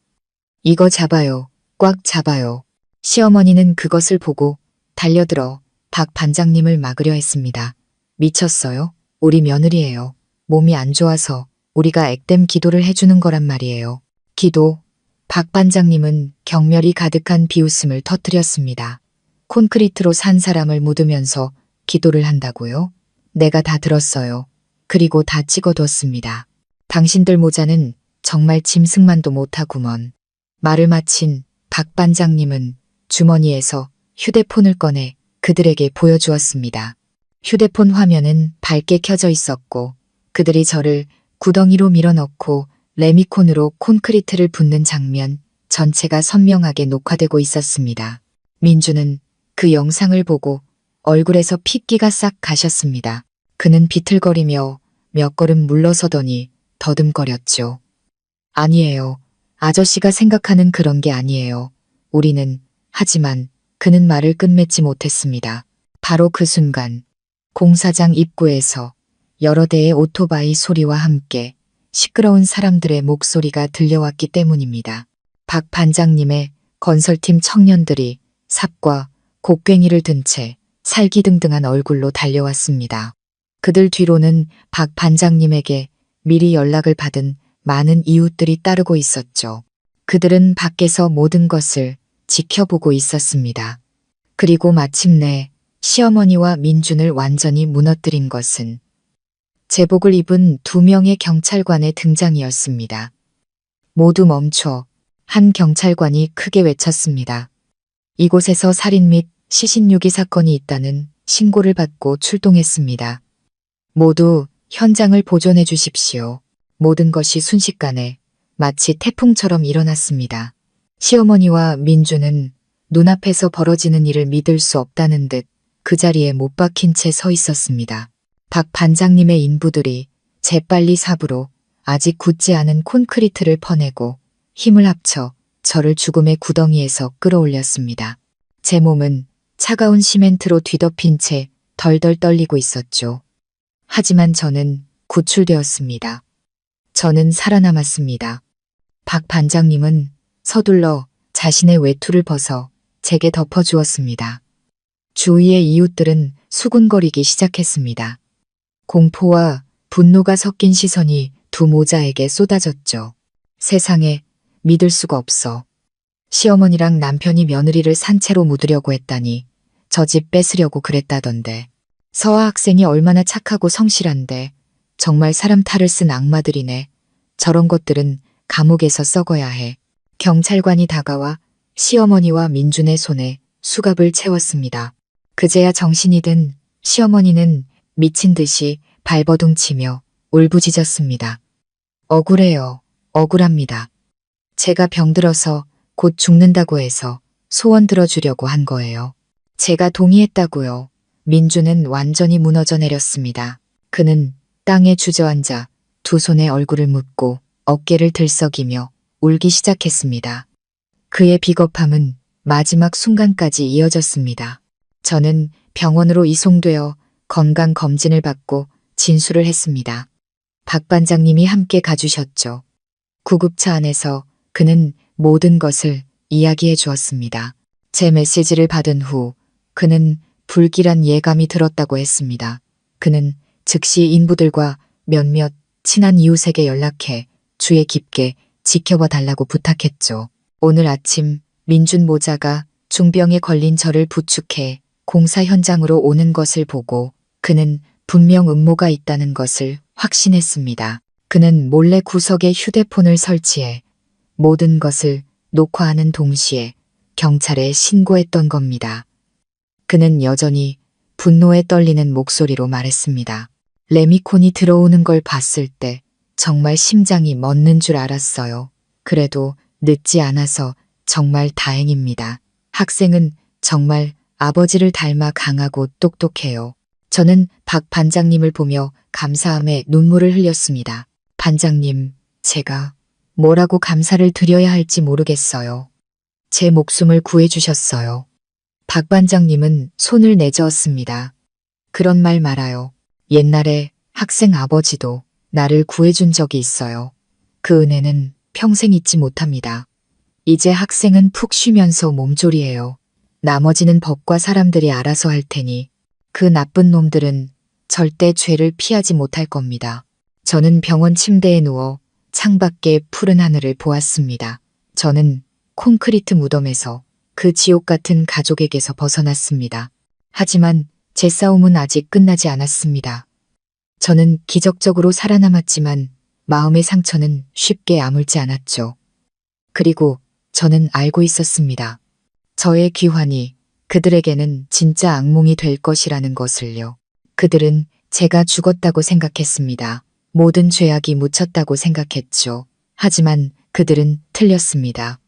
이거 잡아요. 꽉 잡아요. 시어머니는 그것을 보고 달려들어 박 반장님을 막으려 했습니다. 미쳤어요? 우리 며느리예요. 몸이 안 좋아서 우리가 액땜 기도를 해주는 거란 말이에요. 기도. 박 반장님은 경멸이 가득한 비웃음을 터뜨렸습니다. 콘크리트로 산 사람을 묻으면서 기도를 한다고요? 내가 다 들었어요. 그리고 다 찍어뒀습니다. 당신들 모자는 정말 짐승만도 못하구먼. 말을 마친 박 반장님은 주머니에서 휴대폰을 꺼내 그들에게 보여주었습니다. 휴대폰 화면은 밝게 켜져 있었고 그들이 저를 구덩이로 밀어넣고 레미콘으로 콘크리트를 붓는 장면 전체가 선명하게 녹화되고 있었습니다. 민주는 그 영상을 보고 얼굴에서 핏기가 싹 가셨습니다. 그는 비틀거리며 몇 걸음 물러서더니 더듬거렸죠. 아니에요. 아저씨가 생각하는 그런 게 아니에요. 우리는, 하지만 그는 말을 끝맺지 못했습니다. 바로 그 순간 공사장 입구에서 여러 대의 오토바이 소리와 함께 시끄러운 사람들의 목소리가 들려왔기 때문입니다. 박 반장님의 건설팀 청년들이 삽과 곡괭이를 든 채 살기등등한 얼굴로 달려왔습니다. 그들 뒤로는 박 반장님에게 미리 연락을 받은 많은 이웃들이 따르고 있었죠. 그들은 밖에서 모든 것을 지켜보고 있었습니다. 그리고 마침내 시어머니와 민준을 완전히 무너뜨린 것은 제복을 입은 2명의 경찰관의 등장이었습니다. 모두 멈춰. 한 경찰관이 크게 외쳤습니다. 이곳에서 살인 및 시신유기 사건이 있다는 신고를 받고 출동했습니다. 모두 현장을 보존해 주십시오. 모든 것이 순식간에 마치 태풍처럼 일어났습니다. 시어머니와 민주는 눈앞에서 벌어지는 일을 믿을 수 없다는 듯 그 자리에 못 박힌 채 서 있었습니다. 박 반장님의 인부들이 재빨리 삽으로 아직 굳지 않은 콘크리트를 퍼내고 힘을 합쳐 저를 죽음의 구덩이에서 끌어올렸습니다. 제 몸은 차가운 시멘트로 뒤덮인 채 덜덜 떨리고 있었죠. 하지만 저는 구출되었습니다. 저는 살아남았습니다. 박 반장님은 서둘러 자신의 외투를 벗어 제게 덮어주었습니다. 주위의 이웃들은 수군거리기 시작했습니다. 공포와 분노가 섞인 시선이 두 모자에게 쏟아졌죠. 세상에, 믿을 수가 없어. 시어머니랑 남편이 며느리를 산채로 묻으려고 했다니 저 집 뺏으려고 그랬다던데. 서아 학생이 얼마나 착하고 성실한데 정말 사람 탈을 쓴 악마들이네. 저런 것들은 감옥에서 썩어야 해. 경찰관이 다가와 시어머니와 민준의 손에 수갑을 채웠습니다. 그제야 정신이 든 시어머니는 미친 듯이 발버둥 치며 울부짖었습니다. 억울해요. 억울합니다. 제가 병들어서 곧 죽는다고 해서 소원 들어주려고 한 거예요. 제가 동의했다고요. 민주는 완전히 무너져 내렸습니다. 그는 땅에 주저앉아 두 손에 얼굴을 묻고 어깨를 들썩이며 울기 시작했습니다. 그의 비겁함은 마지막 순간까지 이어졌습니다. 저는 병원으로 이송되어 건강검진을 받고 진술을 했습니다. 박 반장님이 함께 가주셨죠. 구급차 안에서 그는 모든 것을 이야기해 주었습니다. 제 메시지를 받은 후 그는 불길한 예감이 들었다고 했습니다. 그는 즉시 인부들과 몇몇 친한 이웃에게 연락해 주의 깊게 지켜봐 달라고 부탁했죠. 오늘 아침 민준 모자가 중병에 걸린 저를 부축해 공사 현장으로 오는 것을 보고 그는 분명 음모가 있다는 것을 확신했습니다. 그는 몰래 구석에 휴대폰을 설치해 모든 것을 녹화하는 동시에 경찰에 신고했던 겁니다. 그는 여전히 분노에 떨리는 목소리로 말했습니다. 레미콘이 들어오는 걸 봤을 때 정말 심장이 멎는 줄 알았어요. 그래도 늦지 않아서 정말 다행입니다. 학생은 정말 아버지를 닮아 강하고 똑똑해요. 저는 박 반장님을 보며 감사함에 눈물을 흘렸습니다. 반장님, 제가 뭐라고 감사를 드려야 할지 모르겠어요. 제 목숨을 구해주셨어요. 박 반장님은 손을 내저었습니다. 그런 말 말아요. 옛날에 학생 아버지도 나를 구해준 적이 있어요. 그 은혜는 평생 잊지 못합니다. 이제 학생은 푹 쉬면서 몸조리해요. 나머지는 법과 사람들이 알아서 할 테니 그 나쁜 놈들은 절대 죄를 피하지 못할 겁니다. 저는 병원 침대에 누워 창밖의 푸른 하늘을 보았습니다. 저는 콘크리트 무덤에서 그 지옥 같은 가족에게서 벗어났습니다. 하지만 제 싸움은 아직 끝나지 않았습니다. 저는 기적적으로 살아남았지만 마음의 상처는 쉽게 아물지 않았죠. 그리고 저는 알고 있었습니다. 저의 귀환이 그들에게는 진짜 악몽이 될 것이라는 것을요. 그들은 제가 죽었다고 생각했습니다. 모든 죄악이 묻혔다고 생각했죠. 하지만 그들은 틀렸습니다.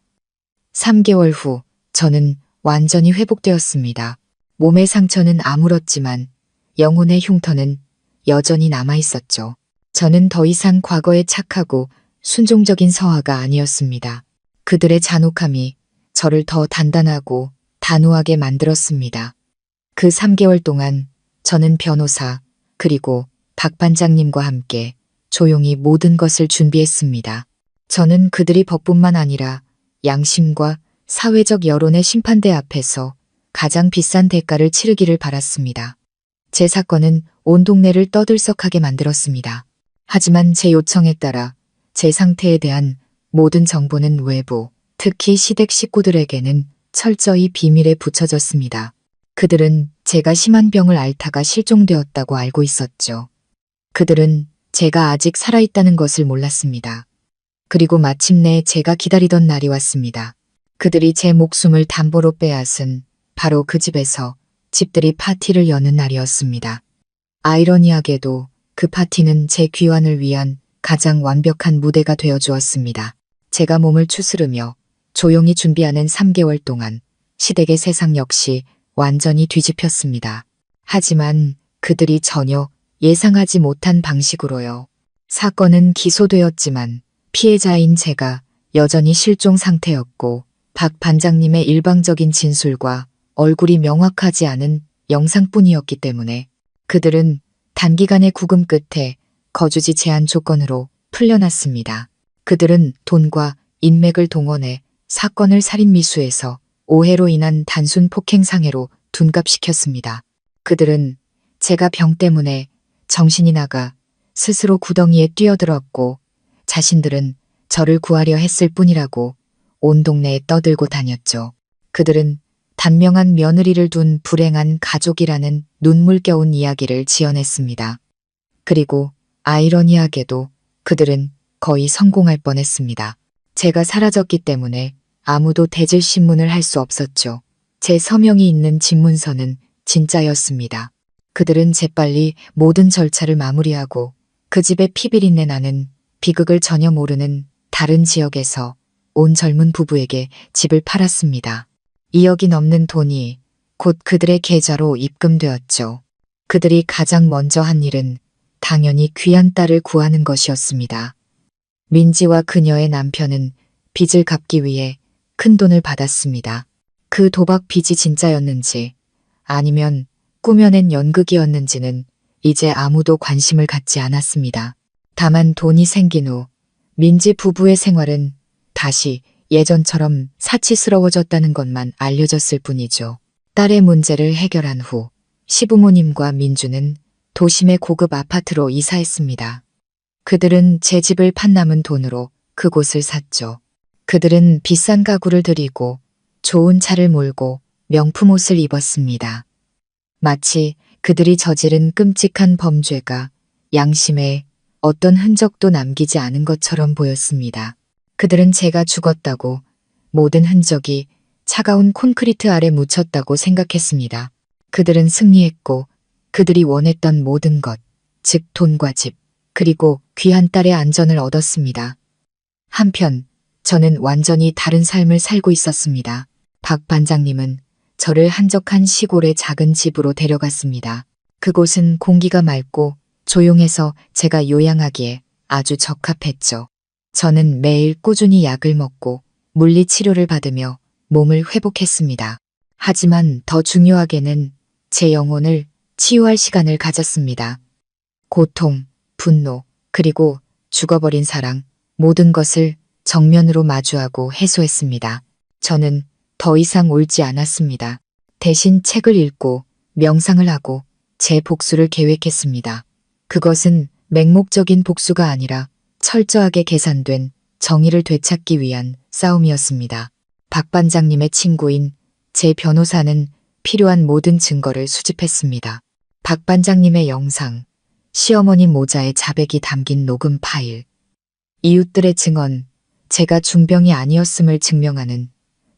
3개월 후 저는 완전히 회복되었습니다. 몸의 상처는 아물었지만 영혼의 흉터는 여전히 남아 있었죠. 저는 더 이상 과거에 착하고 순종적인 서아가 아니었습니다. 그들의 잔혹함이 저를 더 단단하고 단호하게 만들었습니다. 그 3개월 동안 저는 변호사 그리고 박 반장님과 함께 조용히 모든 것을 준비했습니다. 저는 그들이 법뿐만 아니라 양심과 사회적 여론의 심판대 앞에서 가장 비싼 대가를 치르기를 바랐습니다. 제 사건은 온 동네를 떠들썩하게 만들었습니다. 하지만 제 요청에 따라 제 상태에 대한 모든 정보는 외부, 특히 시댁 식구들에게는 철저히 비밀에 붙여졌습니다. 그들은 제가 심한 병을 앓다가 실종되었다고 알고 있었죠. 그들은 제가 아직 살아있다는 것을 몰랐습니다. 그리고 마침내 제가 기다리던 날이 왔습니다. 그들이 제 목숨을 담보로 빼앗은 바로 그 집에서 집들이 파티를 여는 날이었습니다. 아이러니하게도 그 파티는 제 귀환을 위한 가장 완벽한 무대가 되어 주었습니다. 제가 몸을 추스르며 조용히 준비하는 3개월 동안 시댁의 세상 역시 완전히 뒤집혔습니다. 하지만 그들이 전혀 예상하지 못한 방식으로요. 사건은 기소되었지만 피해자인 제가 여전히 실종 상태였고 박 반장님의 일방적인 진술과 얼굴이 명확하지 않은 영상뿐이었기 때문에 그들은 단기간의 구금 끝에 거주지 제한 조건으로 풀려났습니다. 그들은 돈과 인맥을 동원해 사건을 살인미수에서 오해로 인한 단순 폭행상해로 둔갑시켰습니다. 그들은 제가 병 때문에 정신이 나가 스스로 구덩이에 뛰어들었고 자신들은 저를 구하려 했을 뿐이라고 온 동네에 떠들고 다녔죠. 그들은 단명한 며느리를 둔 불행한 가족이라는 눈물겨운 이야기를 지어냈습니다. 그리고 아이러니하게도 그들은 거의 성공할 뻔했습니다. 제가 사라졌기 때문에 아무도 대질 신문을 할 수 없었죠. 제 서명이 있는 집문서는 진짜였습니다. 그들은 재빨리 모든 절차를 마무리하고 그 집의 피비린내 나는 비극을 전혀 모르는 다른 지역에서 온 젊은 부부에게 집을 팔았습니다. 2억이 넘는 돈이 곧 그들의 계좌로 입금되었죠. 그들이 가장 먼저 한 일은 당연히 귀한 딸을 구하는 것이었습니다. 민지와 그녀의 남편은 빚을 갚기 위해 큰 돈을 받았습니다. 그 도박 빚이 진짜였는지 아니면 꾸며낸 연극이었는지는 이제 아무도 관심을 갖지 않았습니다. 다만 돈이 생긴 후 민지 부부의 생활은 다시 예전처럼 사치스러워졌다는 것만 알려졌을 뿐이죠. 딸의 문제를 해결한 후 시부모님과 민주는 도심의 고급 아파트로 이사했습니다. 그들은 제 집을 판 남은 돈으로 그곳을 샀죠. 그들은 비싼 가구를 들이고 좋은 차를 몰고 명품 옷을 입었습니다. 마치 그들이 저지른 끔찍한 범죄가 양심에 어떤 흔적도 남기지 않은 것처럼 보였습니다. 그들은 제가 죽었다고 모든 흔적이 차가운 콘크리트 아래 묻혔다고 생각했습니다. 그들은 승리했고 그들이 원했던 모든 것, 즉 돈과 집, 그리고 귀한 딸의 안전을 얻었습니다. 한편 저는 완전히 다른 삶을 살고 있었습니다. 박 반장님은 저를 한적한 시골의 작은 집으로 데려갔습니다. 그곳은 공기가 맑고 조용해서 제가 요양하기에 아주 적합했죠. 저는 매일 꾸준히 약을 먹고 물리치료를 받으며 몸을 회복했습니다. 하지만 더 중요하게는 제 영혼을 치유할 시간을 가졌습니다. 고통, 분노, 그리고 죽어버린 사랑, 모든 것을 정면으로 마주하고 해소했습니다. 저는 더 이상 울지 않았습니다. 대신 책을 읽고 명상을 하고 제 복수를 계획했습니다. 그것은 맹목적인 복수가 아니라 철저하게 계산된 정의를 되찾기 위한 싸움이었습니다. 박 반장님의 친구인 제 변호사는 필요한 모든 증거를 수집했습니다. 박 반장님의 영상, 시어머니 모자에 자백이 담긴 녹음 파일, 이웃들의 증언, 제가 중병이 아니었음을 증명하는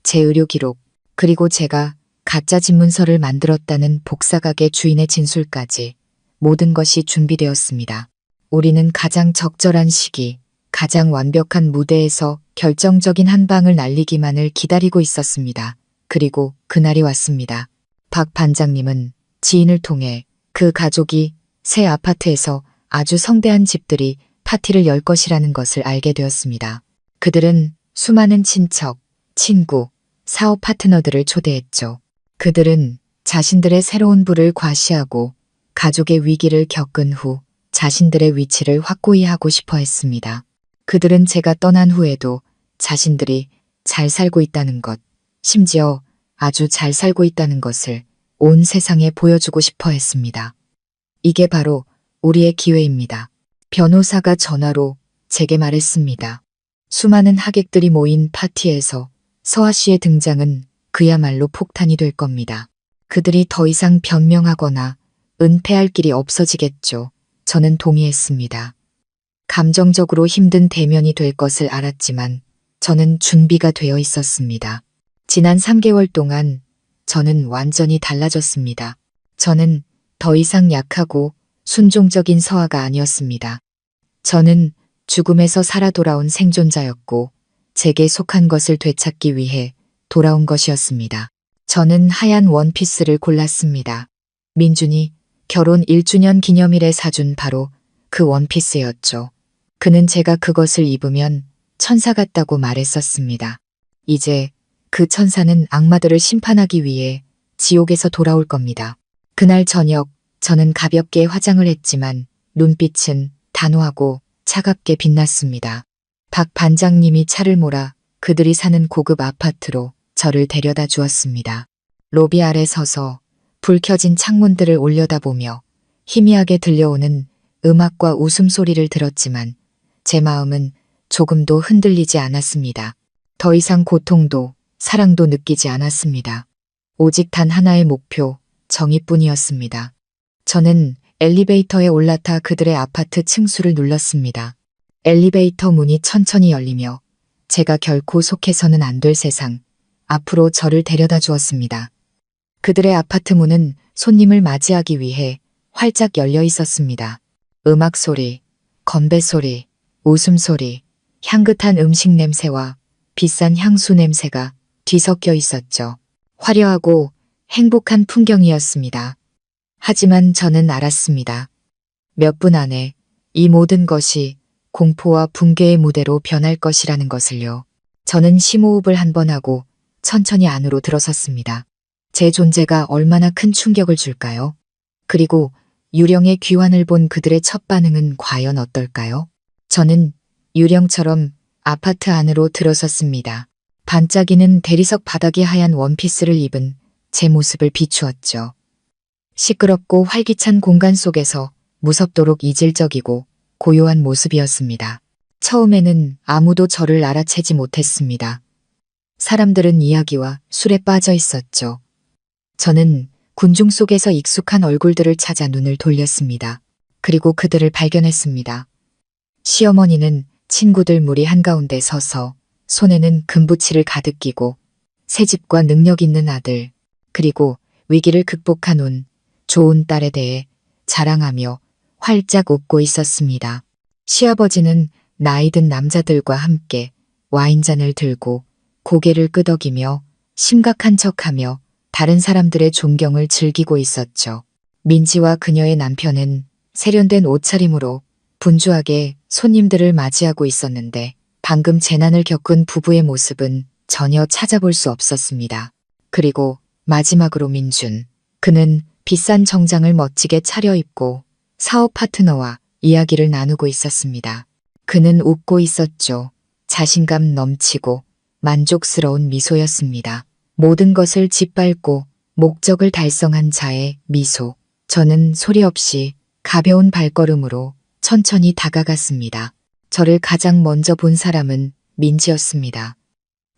제 의료 기록, 그리고 제가 가짜 집문서를 만들었다는 복사각의 주인의 진술까지 모든 것이 준비되었습니다. 우리는 가장 적절한 시기, 가장 완벽한 무대에서 결정적인 한 방을 날리기만을 기다리고 있었습니다. 그리고 그날이 왔습니다. 박 반장님은 지인을 통해 그 가족이 새 아파트에서 아주 성대한 집들이 파티를 열 것이라는 것을 알게 되었습니다. 그들은 수많은 친척, 친구, 사업 파트너들을 초대했죠. 그들은 자신들의 새로운 부를 과시하고 가족의 위기를 겪은 후 자신들의 위치를 확고히 하고 싶어 했습니다. 그들은 제가 떠난 후에도 자신들이 잘 살고 있다는 것, 심지어 아주 잘 살고 있다는 것을 온 세상에 보여주고 싶어 했습니다. 이게 바로 우리의 기회입니다. 변호사가 전화로 제게 말했습니다. 수많은 하객들이 모인 파티에서 서아 씨의 등장은 그야말로 폭탄이 될 겁니다. 그들이 더 이상 변명하거나 은폐할 길이 없어지겠죠. 저는 동의했습니다. 감정적으로 힘든 대면이 될 것을 알았지만 저는 준비가 되어 있었습니다. 지난 3개월 동안 저는 완전히 달라졌습니다. 저는 더 이상 약하고 순종적인 서아가 아니었습니다. 저는 죽음에서 살아 돌아온 생존자였고 제게 속한 것을 되찾기 위해 돌아온 것이었습니다. 저는 하얀 원피스를 골랐습니다. 민준이 결혼 1주년 기념일에 사준 바로 그 원피스였죠. 그는 제가 그것을 입으면 천사 같다고 말했었습니다. 이제 그 천사는 악마들을 심판하기 위해 지옥에서 돌아올 겁니다. 그날 저녁 저는 가볍게 화장을 했지만 눈빛은 단호하고 차갑게 빛났습니다. 박 반장님이 차를 몰아 그들이 사는 고급 아파트로 저를 데려다 주었습니다. 로비 아래 서서 불 켜진 창문들을 올려다보며 희미하게 들려오는 음악과 웃음소리를 들었지만 제 마음은 조금도 흔들리지 않았습니다. 더 이상 고통도 사랑도 느끼지 않았습니다. 오직 단 하나의 목표, 정의뿐이었습니다. 저는 엘리베이터에 올라타 그들의 아파트 층수를 눌렀습니다. 엘리베이터 문이 천천히 열리며 제가 결코 속해서는 안 될 세상, 앞으로 저를 데려다 주었습니다. 그들의 아파트 문은 손님을 맞이하기 위해 활짝 열려 있었습니다. 음악 소리, 건배 소리, 웃음소리, 향긋한 음식 냄새와 비싼 향수 냄새가 뒤섞여 있었죠. 화려하고 행복한 풍경이었습니다. 하지만 저는 알았습니다. 몇 분 안에 이 모든 것이 공포와 붕괴의 무대로 변할 것이라는 것을요. 저는 심호흡을 한 번 하고 천천히 안으로 들어섰습니다. 제 존재가 얼마나 큰 충격을 줄까요? 그리고 유령의 귀환을 본 그들의 첫 반응은 과연 어떨까요? 저는 유령처럼 아파트 안으로 들어섰습니다. 반짝이는 대리석 바닥이 하얀 원피스를 입은 제 모습을 비추었죠. 시끄럽고 활기찬 공간 속에서 무섭도록 이질적이고 고요한 모습이었습니다. 처음에는 아무도 저를 알아채지 못했습니다. 사람들은 이야기와 술에 빠져 있었죠. 저는 군중 속에서 익숙한 얼굴들을 찾아 눈을 돌렸습니다. 그리고 그들을 발견했습니다. 시어머니는 친구들 무리 한가운데 서서 손에는 금부치를 가득 끼고 새집과 능력 있는 아들, 그리고 위기를 극복한 운 좋은 딸에 대해 자랑하며 활짝 웃고 있었습니다. 시아버지는 나이 든 남자들과 함께 와인잔을 들고 고개를 끄덕이며 심각한 척하며 다른 사람들의 존경을 즐기고 있었죠. 민지와 그녀의 남편은 세련된 옷차림으로 분주하게 손님들을 맞이하고 있었는데 방금 재난을 겪은 부부의 모습은 전혀 찾아볼 수 없었습니다. 그리고 마지막으로 민준. 그는 비싼 정장을 멋지게 차려입고 사업 파트너와 이야기를 나누고 있었습니다. 그는 웃고 있었죠. 자신감 넘치고 만족스러운 미소였습니다. 모든 것을 짓밟고 목적을 달성한 자의 미소. 저는 소리 없이 가벼운 발걸음으로 천천히 다가갔습니다. 저를 가장 먼저 본 사람은 민지였습니다.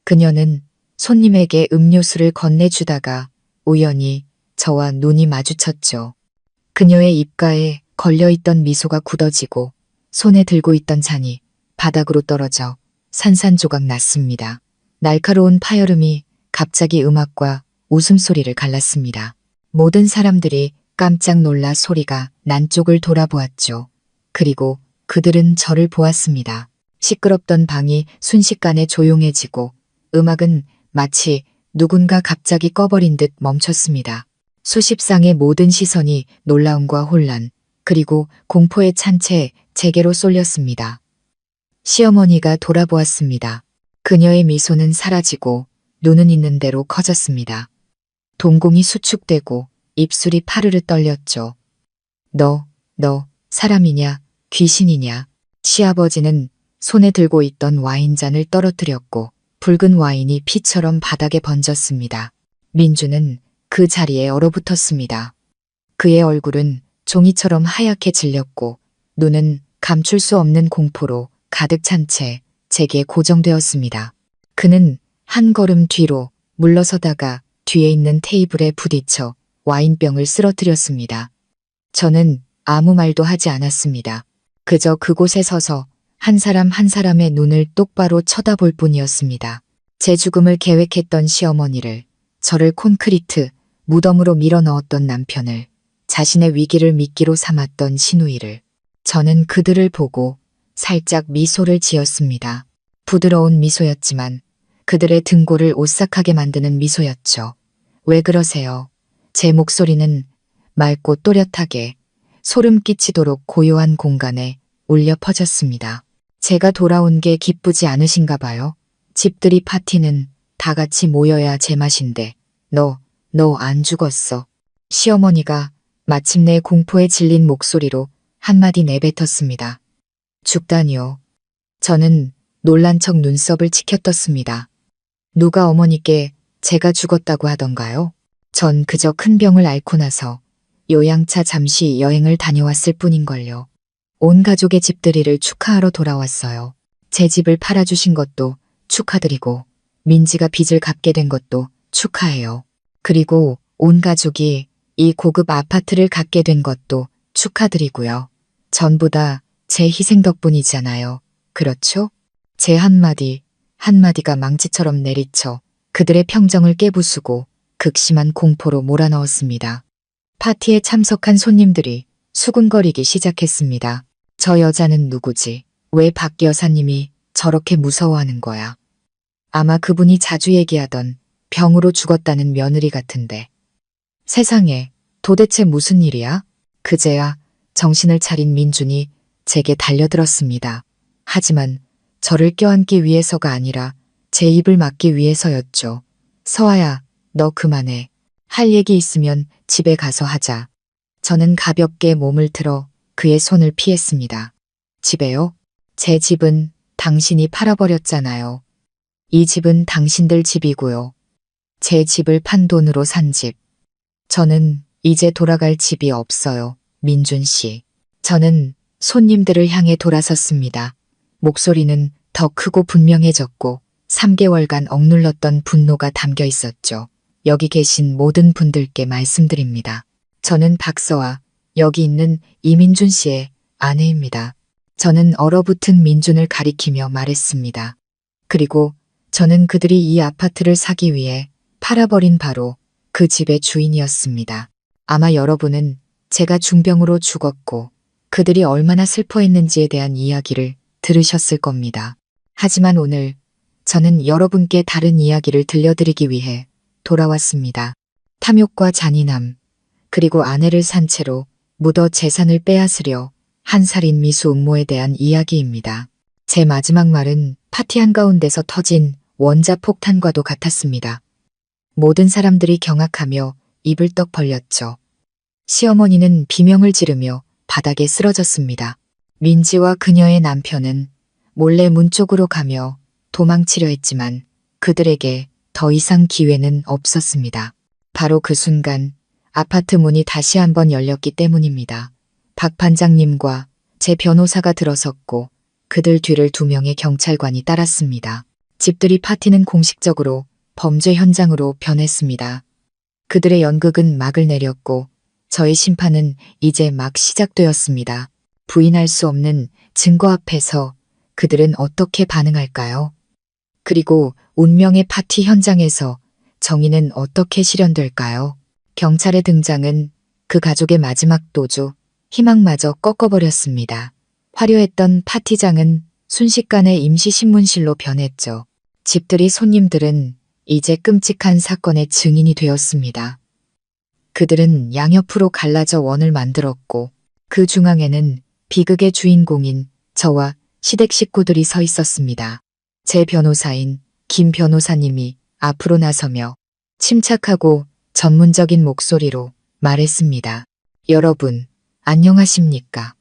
그녀는 손님에게 음료수를 건네주다가 우연히 저와 눈이 마주쳤죠. 그녀의 입가에 걸려있던 미소가 굳어지고 손에 들고 있던 잔이 바닥으로 떨어져 산산조각 났습니다. 날카로운 파열음이 갑자기 음악과 웃음소리를 갈랐습니다. 모든 사람들이 깜짝 놀라 소리가 난 쪽을 돌아보았죠. 그리고 그들은 저를 보았습니다. 시끄럽던 방이 순식간에 조용해지고 음악은 마치 누군가 갑자기 꺼버린 듯 멈췄습니다. 수십 쌍의 모든 시선이 놀라움과 혼란, 그리고 공포에 찬 채 제게로 쏠렸습니다. 시어머니가 돌아보았습니다. 그녀의 미소는 사라지고 눈은 있는 대로 커졌습니다. 동공이 수축되고 입술이 파르르 떨렸죠. 너 사람이냐 귀신이냐. 시아버지는 손에 들고 있던 와인잔을 떨어뜨렸고 붉은 와인이 피처럼 바닥에 번졌습니다. 민주는 그 자리에 얼어붙었습니다. 그의 얼굴은 종이처럼 하얗게 질렸고 눈은 감출 수 없는 공포로 가득 찬 채 제게 고정되었습니다. 그는 한 걸음 뒤로 물러서다가 뒤에 있는 테이블에 부딪혀 와인병을 쓰러뜨렸습니다. 저는 아무 말도 하지 않았습니다. 그저 그곳에 서서 한 사람 한 사람의 눈을 똑바로 쳐다볼 뿐이었습니다. 제 죽음을 계획했던 시어머니를, 저를 콘크리트 무덤으로 밀어넣었던 남편을, 자신의 위기를 미끼로 삼았던 시누이를. 저는 그들을 보고 살짝 미소를 지었습니다. 부드러운 미소였지만 그들의 등골을 오싹하게 만드는 미소였죠. 왜 그러세요? 제 목소리는 맑고 또렷하게 소름 끼치도록 고요한 공간에 울려 퍼졌습니다. 제가 돌아온 게 기쁘지 않으신가 봐요. 집들이 파티는 다 같이 모여야 제맛인데 너 안 죽었어. 시어머니가 마침내 공포에 질린 목소리로 한마디 내뱉었습니다. 죽다니요. 저는 놀란 척 눈썹을 치켜떴습니다. 누가 어머니께 제가 죽었다고 하던가요? 전 그저 큰 병을 앓고 나서 요양차 잠시 여행을 다녀왔을 뿐인걸요. 온 가족의 집들이를 축하하러 돌아왔어요. 제 집을 팔아주신 것도 축하드리고 민지가 빚을 갚게 된 것도 축하해요. 그리고 온 가족이 이 고급 아파트를 갖게 된 것도 축하드리고요. 전부 다 제 희생 덕분이잖아요. 그렇죠? 제 한마디 한마디가 망치처럼 내리쳐 그들의 평정을 깨부수고 극심한 공포로 몰아넣었습니다. 파티에 참석한 손님들이 수군거리기 시작했습니다. 저 여자는 누구지? 왜 박 여사님이 저렇게 무서워하는 거야? 아마 그분이 자주 얘기하던 병으로 죽었다는 며느리 같은데. 세상에, 도대체 무슨 일이야? 그제야 정신을 차린 민준이 제게 달려들었습니다. 하지만 저를 껴안기 위해서가 아니라 제 입을 막기 위해서였죠. 서아야, 너 그만해. 할 얘기 있으면 집에 가서 하자. 저는 가볍게 몸을 틀어 그의 손을 피했습니다. 집에요? 제 집은 당신이 팔아버렸잖아요. 이 집은 당신들 집이고요. 제 집을 판 돈으로 산 집. 저는 이제 돌아갈 집이 없어요, 민준 씨. 저는 손님들을 향해 돌아섰습니다. 목소리는 더 크고 분명해졌고 3개월간 억눌렀던 분노가 담겨 있었죠. 여기 계신 모든 분들께 말씀드립니다. 저는 박서아, 여기 있는 이민준 씨의 아내입니다. 저는 얼어붙은 민준을 가리키며 말했습니다. 그리고 저는 그들이 이 아파트를 사기 위해 팔아버린 바로 그 집의 주인이었습니다. 아마 여러분은 제가 중병으로 죽었고 그들이 얼마나 슬퍼했는지에 대한 이야기를 들으셨을 겁니다. 하지만 오늘 저는 여러분께 다른 이야기를 들려드리기 위해 돌아왔습니다. 탐욕과 잔인함, 그리고 아내를 산 채로 묻어 재산을 빼앗으려 한 살인 미수 음모에 대한 이야기입니다. 제 마지막 말은 파티 한가운데서 터진 원자 폭탄과도 같았습니다. 모든 사람들이 경악하며 입을 떡 벌렸죠. 시어머니는 비명을 지르며 바닥에 쓰러졌습니다. 민지와 그녀의 남편은 몰래 문 쪽으로 가며 도망치려 했지만 그들에게 더 이상 기회는 없었습니다. 바로 그 순간 아파트 문이 다시 한번 열렸기 때문입니다. 박 반장님과 제 변호사가 들어섰고 그들 뒤를 2명의 경찰관이 따랐습니다. 집들이 파티는 공식적으로 범죄 현장으로 변했습니다. 그들의 연극은 막을 내렸고 저의 심판은 이제 막 시작되었습니다. 부인할 수 없는 증거 앞에서 그들은 어떻게 반응할까요? 그리고 운명의 파티 현장에서 정의는 어떻게 실현될까요? 경찰의 등장은 그 가족의 마지막 도주, 희망마저 꺾어버렸습니다. 화려했던 파티장은 순식간에 임시신문실로 변했죠. 집들이 손님들은 이제 끔찍한 사건의 증인이 되었습니다. 그들은 양옆으로 갈라져 원을 만들었고 그 중앙에는 비극의 주인공인 저와 시댁 식구들이 서 있었습니다. 제 변호사인 김 변호사님이 앞으로 나서며 침착하고 전문적인 목소리로 말했습니다. 여러분, 안녕하십니까?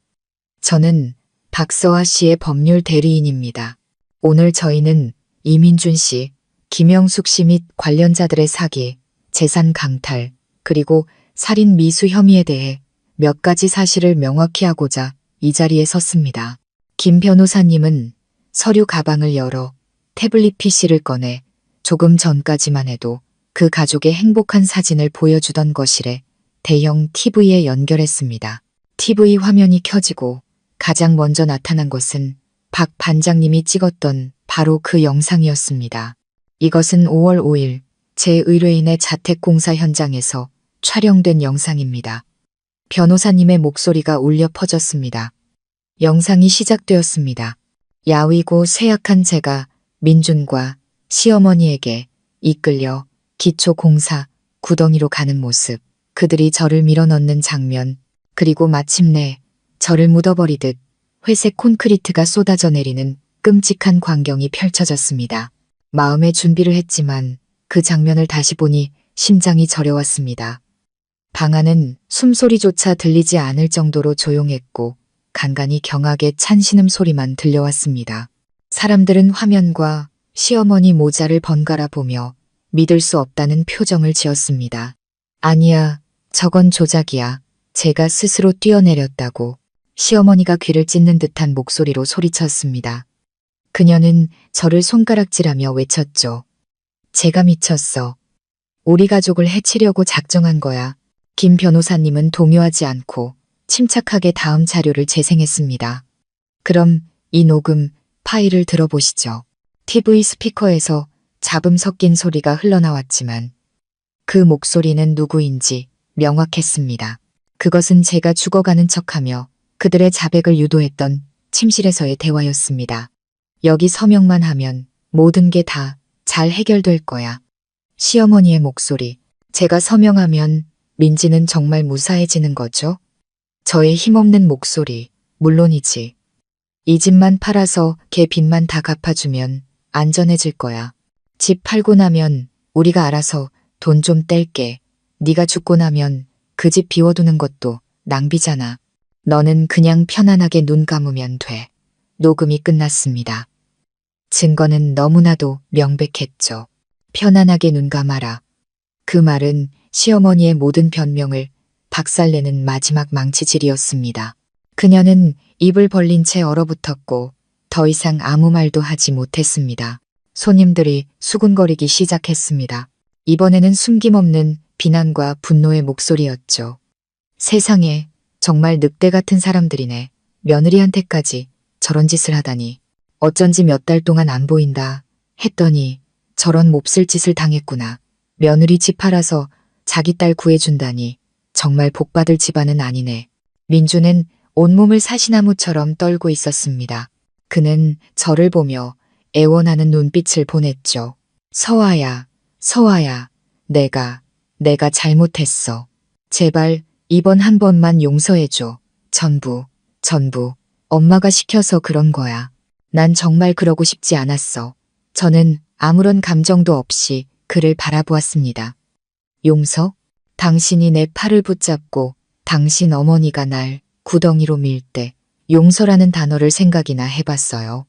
저는 박서아 씨의 법률 대리인입니다. 오늘 저희는 이민준 씨, 김영숙 씨 및 관련자들의 사기, 재산 강탈, 그리고 살인 미수 혐의에 대해 몇 가지 사실을 명확히 하고자 이 자리에 섰습니다. 김 변호사님은 서류 가방을 열어 태블릿 PC를 꺼내 조금 전까지만 해도 그 가족의 행복한 사진을 보여주던 거실에 대형 TV에 연결했습니다. TV 화면이 켜지고 가장 먼저 나타난 것은 박 반장님이 찍었던 바로 그 영상이었습니다. 이것은 5월 5일 제 의뢰인의 자택공사 현장에서 촬영된 영상입니다. 변호사님의 목소리가 울려 퍼졌습니다. 영상이 시작되었습니다. 야위고 쇠약한 제가 민준과 시어머니에게 이끌려 기초공사 구덩이로 가는 모습, 그들이 저를 밀어넣는 장면, 그리고 마침내 저를 묻어버리듯 회색 콘크리트가 쏟아져 내리는 끔찍한 광경이 펼쳐졌습니다. 마음의 준비를 했지만 그 장면을 다시 보니 심장이 저려왔습니다. 방 안은 숨소리조차 들리지 않을 정도로 조용했고 간간이 경악의 찬 신음소리만 들려왔습니다. 사람들은 화면과 시어머니 모자를 번갈아 보며 믿을 수 없다는 표정을 지었습니다. 아니야, 저건 조작이야. 제가 스스로 뛰어내렸다고 시어머니가 귀를 찢는 듯한 목소리로 소리쳤습니다. 그녀는 저를 손가락질하며 외쳤죠. 제가 미쳤어. 우리 가족을 해치려고 작정한 거야. 김 변호사님은 동요하지 않고 침착하게 다음 자료를 재생했습니다. 그럼 이 녹음 파일을 들어보시죠. TV 스피커에서 잡음 섞인 소리가 흘러나왔지만 그 목소리는 누구인지 명확했습니다. 그것은 제가 죽어가는 척하며 그들의 자백을 유도했던 침실에서의 대화였습니다. 여기 서명만 하면 모든 게 다 잘 해결될 거야. 시어머니의 목소리. 제가 서명하면 민지는 정말 무사해지는 거죠? 저의 힘없는 목소리. 물론이지. 이 집만 팔아서 걔 빚만 다 갚아주면 안전해질 거야. 집 팔고 나면 우리가 알아서 돈 좀 뗄게. 네가 죽고 나면 그 집 비워두는 것도 낭비잖아. 너는 그냥 편안하게 눈 감으면 돼. 녹음이 끝났습니다. 증거는 너무나도 명백했죠. 편안하게 눈 감아라. 그 말은 시어머니의 모든 변명을 박살내는 마지막 망치질이었습니다. 그녀는 입을 벌린 채 얼어붙었고 더 이상 아무 말도 하지 못했습니다. 손님들이 수군거리기 시작했습니다. 이번에는 숨김없는 비난과 분노의 목소리였죠. 세상에 정말 늑대 같은 사람들이네. 며느리한테까지 저런 짓을 하다니. 어쩐지 몇 달 동안 안 보인다 했더니 저런 몹쓸 짓을 당했구나. 며느리 집 팔아서 자기 딸 구해준다니 정말 복받을 집안은 아니네. 민주는 온몸을 사시나무처럼 떨고 있었습니다. 그는 저를 보며 애원하는 눈빛을 보냈죠. 서아야, 서아야, 내가 잘못했어. 제발 이번 한 번만 용서해줘. 전부. 엄마가 시켜서 그런 거야. 난 정말 그러고 싶지 않았어. 저는 아무런 감정도 없이 그를 바라보았습니다. 용서? 당신이 내 팔을 붙잡고 당신 어머니가 날 구덩이로 밀 때 용서라는 단어를 생각이나 해봤어요.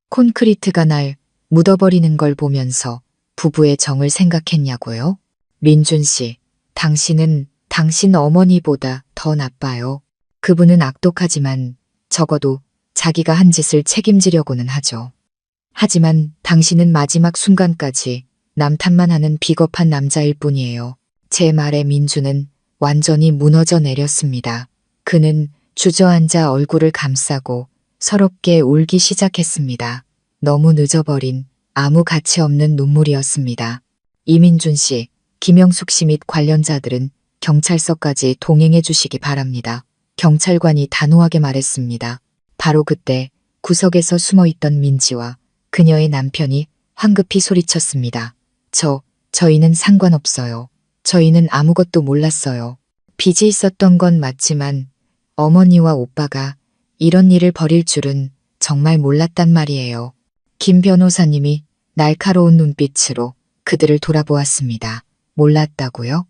콘크리트가 날 묻어버리는 걸 보면서 부부의 정을 생각했냐고요? 민준 씨, 당신은 당신 어머니보다 더 나빠요. 그분은 악독하지만 적어도 자기가 한 짓을 책임지려고는 하죠. 하지만 당신은 마지막 순간까지 남 탓만 하는 비겁한 남자일 뿐이에요. 제 말에 민주는 완전히 무너져 내렸습니다. 그는 주저앉아 얼굴을 감싸고 서럽게 울기 시작했습니다. 너무 늦어버린 아무 가치 없는 눈물이었습니다. 이민준 씨, 김영숙 씨 및 관련자들은 경찰서까지 동행해 주시기 바랍니다. 경찰관이 단호하게 말했습니다. 바로 그때 구석에서 숨어있던 민지와 그녀의 남편이 황급히 소리쳤습니다. 저희는 상관없어요. 저희는 아무것도 몰랐어요. 빚이 있었던 건 맞지만 어머니와 오빠가 이런 일을 벌일 줄은 정말 몰랐단 말이에요. 김 변호사님이 날카로운 눈빛으로 그들을 돌아보았습니다. 몰랐다고요?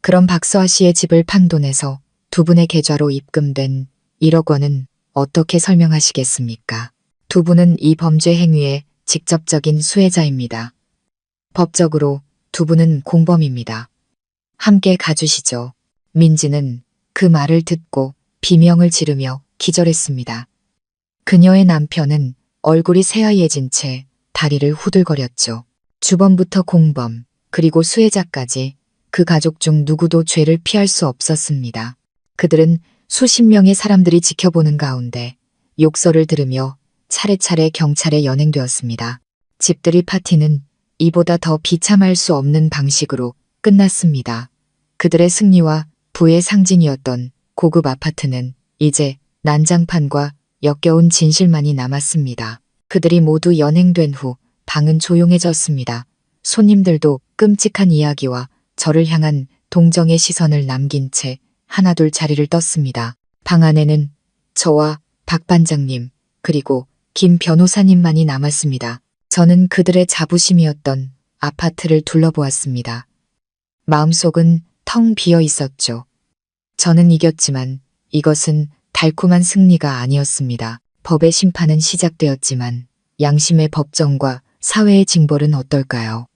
그럼 박서아 씨의 집을 판돈해서 두 분의 계좌로 입금된 1억 원은 어떻게 설명하시겠습니까? 두 분은 이 범죄 행위의 직접적인 수혜자입니다. 법적으로 두 분은 공범입니다. 함께 가주시죠. 민지는 그 말을 듣고 비명을 지르며 기절했습니다. 그녀의 남편은 얼굴이 새하얘진 채 다리를 후들거렸죠. 주범부터 공범, 그리고 수혜자까지 그 가족 중 누구도 죄를 피할 수 없었습니다. 그들은 수십 명의 사람들이 지켜보는 가운데 욕설을 들으며 차례차례 경찰에 연행되었습니다. 집들이 파티는 이보다 더 비참할 수 없는 방식으로 끝났습니다. 그들의 승리와 부의 상징이었던 고급 아파트는 이제 난장판과 역겨운 진실만이 남았습니다. 그들이 모두 연행된 후 방은 조용해졌습니다. 손님들도 끔찍한 이야기와 저를 향한 동정의 시선을 남긴 채 하나둘 자리를 떴습니다. 방 안에는 저와 박 반장님 그리고 김 변호사님만이 남았습니다. 저는 그들의 자부심이었던 아파트를 둘러보았습니다. 마음속은 텅 비어 있었죠. 저는 이겼지만 이것은 달콤한 승리가 아니었습니다. 법의 심판은 시작되었지만 양심의 법정과 사회의 징벌은 어떨까요?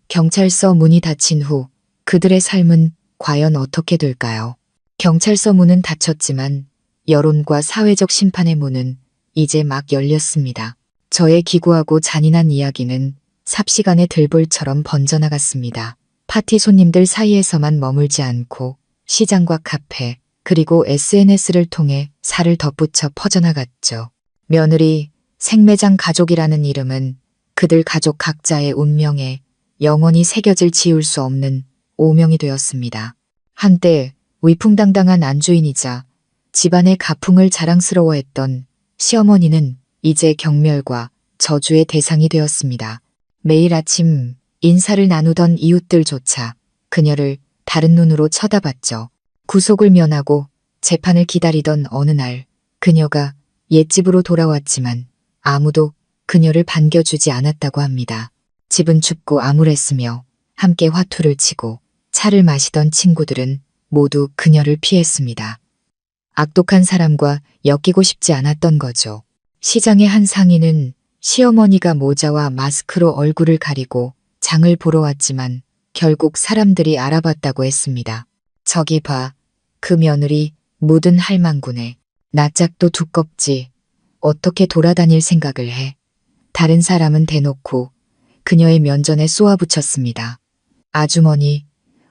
경찰서 문이 닫힌 후 그들의 삶은 과연 어떻게 될까요? 경찰서 문은 닫혔지만 여론과 사회적 심판의 문은 이제 막 열렸습니다. 저의 기구하고 잔인한 이야기는 삽시간에 들불처럼 번져나갔습니다. 파티 손님들 사이에서만 머물지 않고 시장과 카페 그리고 SNS를 통해 살을 덧붙여 퍼져나갔죠. 며느리, 생매장 가족이라는 이름은 그들 가족 각자의 운명에 영원히 새겨질 지울 수 없는 오명이 되었습니다. 한때 위풍당당한 안주인이자 집안의 가풍을 자랑스러워했던 시어머니는 이제 경멸과 저주의 대상이 되었습니다. 매일 아침 인사를 나누던 이웃들조차 그녀를 다른 눈으로 쳐다봤죠. 구속을 면하고 재판을 기다리던 어느 날 그녀가 옛집으로 돌아왔지만 아무도 그녀를 반겨주지 않았다고 합니다. 집은 춥고 암울했으며 함께 화투를 치고 차를 마시던 친구들은 모두 그녀를 피했습니다. 악독한 사람과 엮이고 싶지 않았던 거죠. 시장의 한 상인은 시어머니가 모자와 마스크로 얼굴을 가리고 장을 보러 왔지만 결국 사람들이 알아봤다고 했습니다. 저기 봐, 그 며느리 묻은 할망구네. 낯짝도 두껍지. 어떻게 돌아다닐 생각을 해. 다른 사람은 대놓고 그녀의 면전에 쏘아붙였습니다. 아주머니,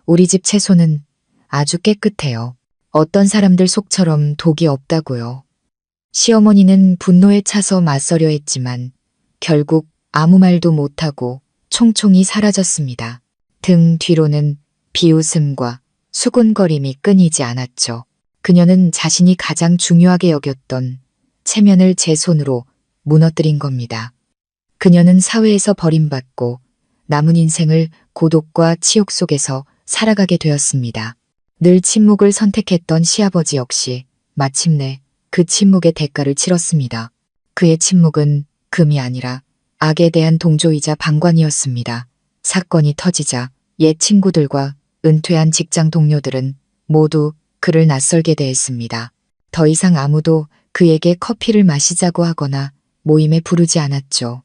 우리 집 채소는 아주 깨끗해요. 어떤 사람들 속처럼 독이 없다고요. 시어머니는 분노에 차서 맞서려 했지만 결국 아무 말도 못하고 총총히 사라졌습니다. 등 뒤로는 비웃음과 수군거림이 끊이지 않았죠. 그녀는 자신이 가장 중요하게 여겼던 체면을 제 손으로 무너뜨린 겁니다. 그녀는 사회에서 버림받고 남은 인생을 고독과 치욕 속에서 살아가게 되었습니다. 늘 침묵을 선택했던 시아버지 역시 마침내 그 침묵의 대가를 치렀습니다. 그의 침묵은 금이 아니라 악에 대한 동조이자 방관이었습니다. 사건이 터지자 옛 친구들과 은퇴한 직장 동료들은 모두 그를 낯설게 대했습니다. 더 이상 아무도 그에게 커피를 마시자고 하거나 모임에 부르지 않았죠.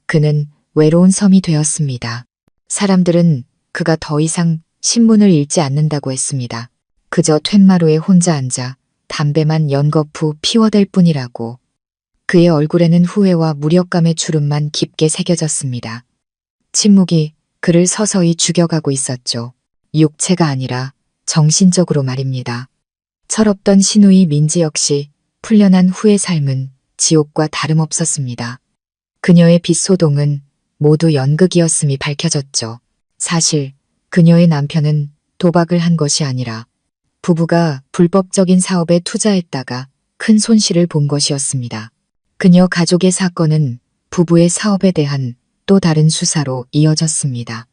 그는 외로운 섬이 되었습니다. 사람들은 그가 더 이상 신문을 읽지 않는다고 했습니다. 그저 툇마루에 혼자 앉아 담배만 연거푸 피워댈 뿐이라고. 그의 얼굴에는 후회와 무력감의 주름만 깊게 새겨졌습니다. 침묵이 그를 서서히 죽여가고 있었죠. 육체가 아니라 정신적으로 말입니다. 철없던 시누이 민지 역시 풀려난 후의 삶은 지옥과 다름없었습니다. 그녀의 빚소동은 모두 연극이었음이 밝혀졌죠. 사실 그녀의 남편은 도박을 한 것이 아니라 부부가 불법적인 사업에 투자했다가 큰 손실을 본 것이었습니다. 그녀 가족의 사건은 부부의 사업에 대한 또 다른 수사로 이어졌습니다.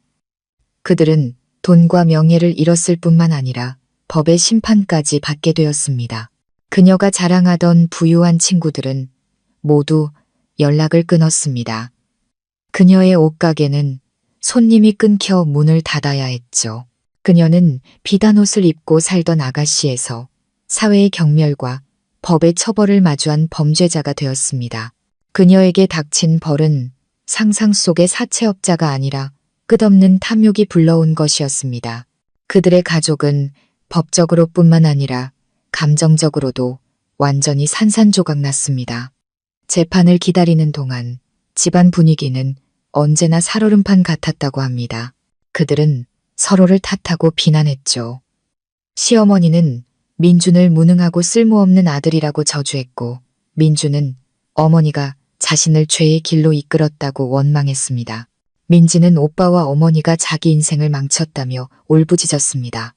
그들은 돈과 명예를 잃었을 뿐만 아니라 법의 심판까지 받게 되었습니다. 그녀가 자랑하던 부유한 친구들은 모두 연락을 끊었습니다. 그녀의 옷가게는 손님이 끊겨 문을 닫아야 했죠. 그녀는 비단 옷을 입고 살던 아가씨에서 사회의 경멸과 법의 처벌을 마주한 범죄자가 되었습니다. 그녀에게 닥친 벌은 상상 속의 사채업자가 아니라 끝없는 탐욕이 불러온 것이었습니다. 그들의 가족은 법적으로 뿐만 아니라 감정적으로도 완전히 산산조각 났습니다. 재판을 기다리는 동안 집안 분위기는 언제나 살얼음판 같았다고 합니다. 그들은 서로를 탓하고 비난했죠. 시어머니는 민준을 무능하고 쓸모없는 아들이라고 저주했고 민준은 어머니가 자신을 죄의 길로 이끌었다고 원망했습니다. 민지는 오빠와 어머니가 자기 인생을 망쳤다며 울부짖었습니다.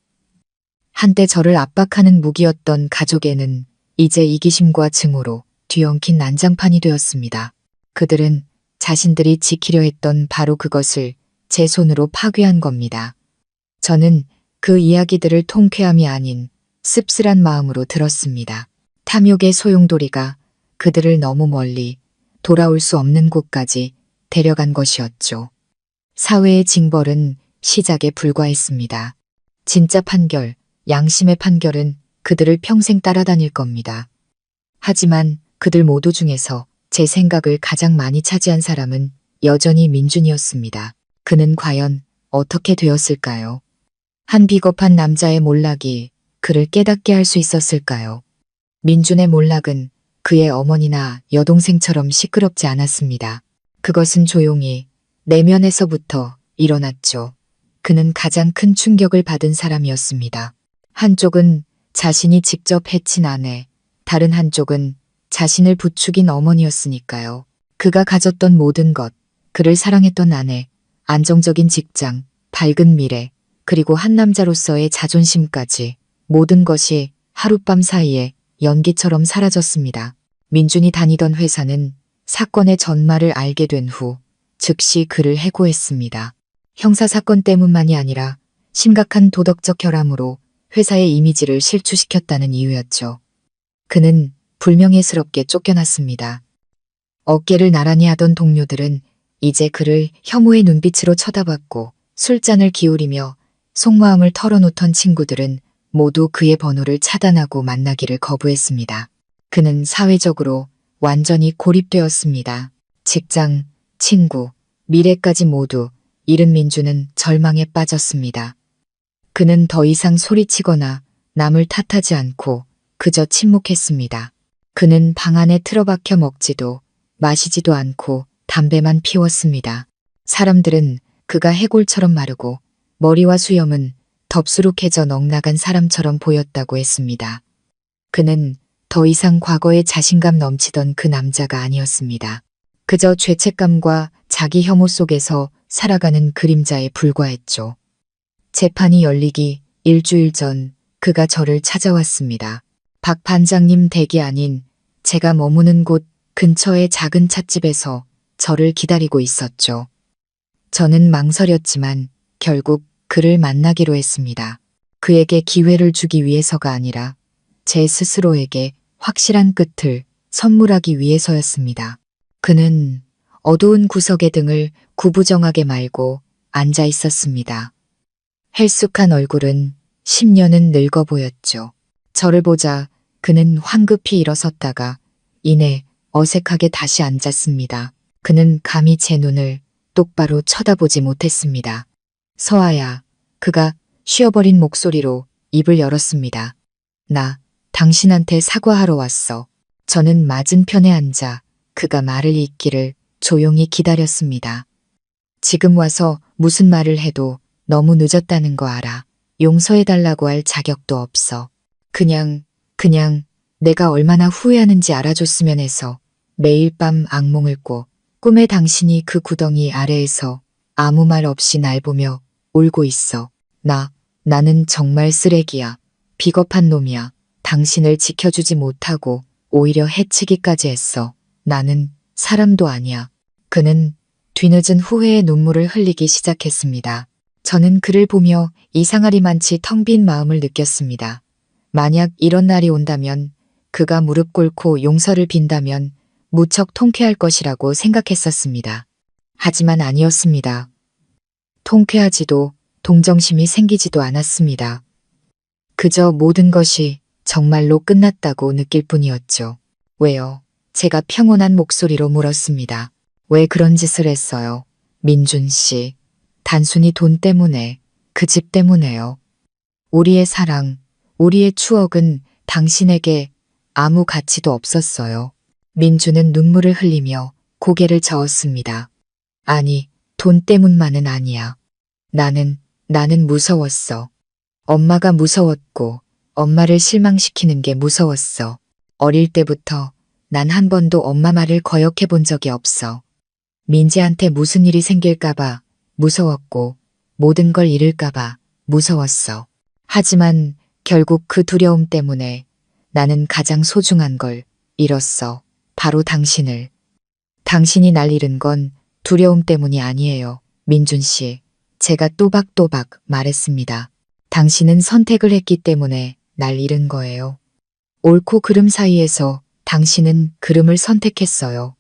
한때 저를 압박하는 무기였던 가족에는 이제 이기심과 증오로 뒤엉킨 난장판이 되었습니다. 그들은 자신들이 지키려 했던 바로 그것을 제 손으로 파괴한 겁니다. 저는 그 이야기들을 통쾌함이 아닌 씁쓸한 마음으로 들었습니다. 탐욕의 소용돌이가 그들을 너무 멀리 돌아올 수 없는 곳까지 데려간 것이었죠. 사회의 징벌은 시작에 불과했습니다. 진짜 판결, 양심의 판결은 그들을 평생 따라다닐 겁니다. 하지만 그들 모두 중에서 제 생각을 가장 많이 차지한 사람은 여전히 민준이었습니다. 그는 과연 어떻게 되었을까요? 한 비겁한 남자의 몰락이 그를 깨닫게 할 수 있었을까요? 민준의 몰락은 그의 어머니나 여동생처럼 시끄럽지 않았습니다. 그것은 조용히 내면에서부터 일어났죠. 그는 가장 큰 충격을 받은 사람이었습니다. 한쪽은 자신이 직접 해친 아내, 다른 한쪽은 자신을 부추긴 어머니였으니까요. 그가 가졌던 모든 것, 그를 사랑했던 아내, 안정적인 직장, 밝은 미래, 그리고 한 남자로서의 자존심까지 모든 것이 하룻밤 사이에 연기처럼 사라졌습니다. 민준이 다니던 회사는 사건의 전말을 알게 된 후 즉시 그를 해고했습니다. 형사사건 때문만이 아니라 심각한 도덕적 결함으로 회사의 이미지를 실추시켰다는 이유였죠. 그는 불명예스럽게 쫓겨났습니다. 어깨를 나란히 하던 동료들은 이제 그를 혐오의 눈빛으로 쳐다봤고 술잔을 기울이며 속마음을 털어놓던 친구들은 모두 그의 번호를 차단하고 만나기를 거부했습니다. 그는 사회적으로 완전히 고립되었습니다. 직장, 친구, 미래까지 모두 잃은 민준은 절망에 빠졌습니다. 그는 더 이상 소리치거나 남을 탓하지 않고 그저 침묵했습니다. 그는 방 안에 틀어박혀 먹지도 마시지도 않고 담배만 피웠습니다. 사람들은 그가 해골처럼 마르고 머리와 수염은 덥수룩해져 넉나간 사람처럼 보였다고 했습니다. 그는 더 이상 과거의 자신감 넘치던 그 남자가 아니었습니다. 그저 죄책감과 자기 혐오 속에서 살아가는 그림자에 불과했죠. 재판이 열리기 일주일 전 그가 저를 찾아왔습니다. 박 반장님 댁이 아닌 제가 머무는 곳 근처의 작은 찻집에서 저를 기다리고 있었죠. 저는 망설였지만 결국 그를 만나기로 했습니다. 그에게 기회를 주기 위해서가 아니라 제 스스로에게 확실한 끝을 선물하기 위해서였습니다. 그는 어두운 구석의 등을 구부정하게 말고 앉아 있었습니다. 헬쑥한 얼굴은 10년은 늙어 보였죠. 저를 보자 그는 황급히 일어섰다가 이내 어색하게 다시 앉았습니다. 그는 감히 제 눈을 똑바로 쳐다보지 못했습니다. 서아야, 그가 쉬어버린 목소리로 입을 열었습니다. 나 당신한테 사과하러 왔어. 저는 맞은편에 앉아 그가 말을 잇기를 조용히 기다렸습니다. 지금 와서 무슨 말을 해도 너무 늦었다는 거 알아. 용서해달라고 할 자격도 없어. 그냥 내가 얼마나 후회하는지 알아줬으면 해서 매일 밤 악몽을 꿔 꿈에 당신이 그 구덩이 아래에서 아무 말 없이 날 보며 울고 있어. 나는 정말 쓰레기야. 비겁한 놈이야. 당신을 지켜주지 못하고 오히려 해치기까지 했어. 나는 사람도 아니야. 그는 뒤늦은 후회의 눈물을 흘리기 시작했습니다. 저는 그를 보며 이상하리만치 텅 빈 마음을 느꼈습니다. 만약 이런 날이 온다면 그가 무릎 꿇고 용서를 빈다면 무척 통쾌할 것이라고 생각했었습니다. 하지만 아니었습니다. 통쾌하지도 동정심이 생기지도 않았습니다. 그저 모든 것이 정말로 끝났다고 느낄 뿐이었죠. 왜요? 제가 평온한 목소리로 물었습니다. 왜 그런 짓을 했어요? 민준 씨. 단순히 돈 때문에, 그 집 때문에요. 우리의 사랑, 우리의 추억은 당신에게 아무 가치도 없었어요. 민준은 눈물을 흘리며 고개를 저었습니다. 아니, 돈 때문만은 아니야. 나는 무서웠어. 엄마가 무서웠고 엄마를 실망시키는 게 무서웠어. 어릴 때부터 난 한 번도 엄마 말을 거역해 본 적이 없어. 민지한테 무슨 일이 생길까봐 무서웠고 모든 걸 잃을까봐 무서웠어. 하지만 결국 그 두려움 때문에 나는 가장 소중한 걸 잃었어. 바로 당신을. 당신이 날 잃은 건 두려움 때문이 아니에요. 민준 씨. 제가 또박또박 말했습니다. 당신은 선택을 했기 때문에 날 잃은 거예요. 옳고 그름 사이에서 당신은 그름을 선택했어요.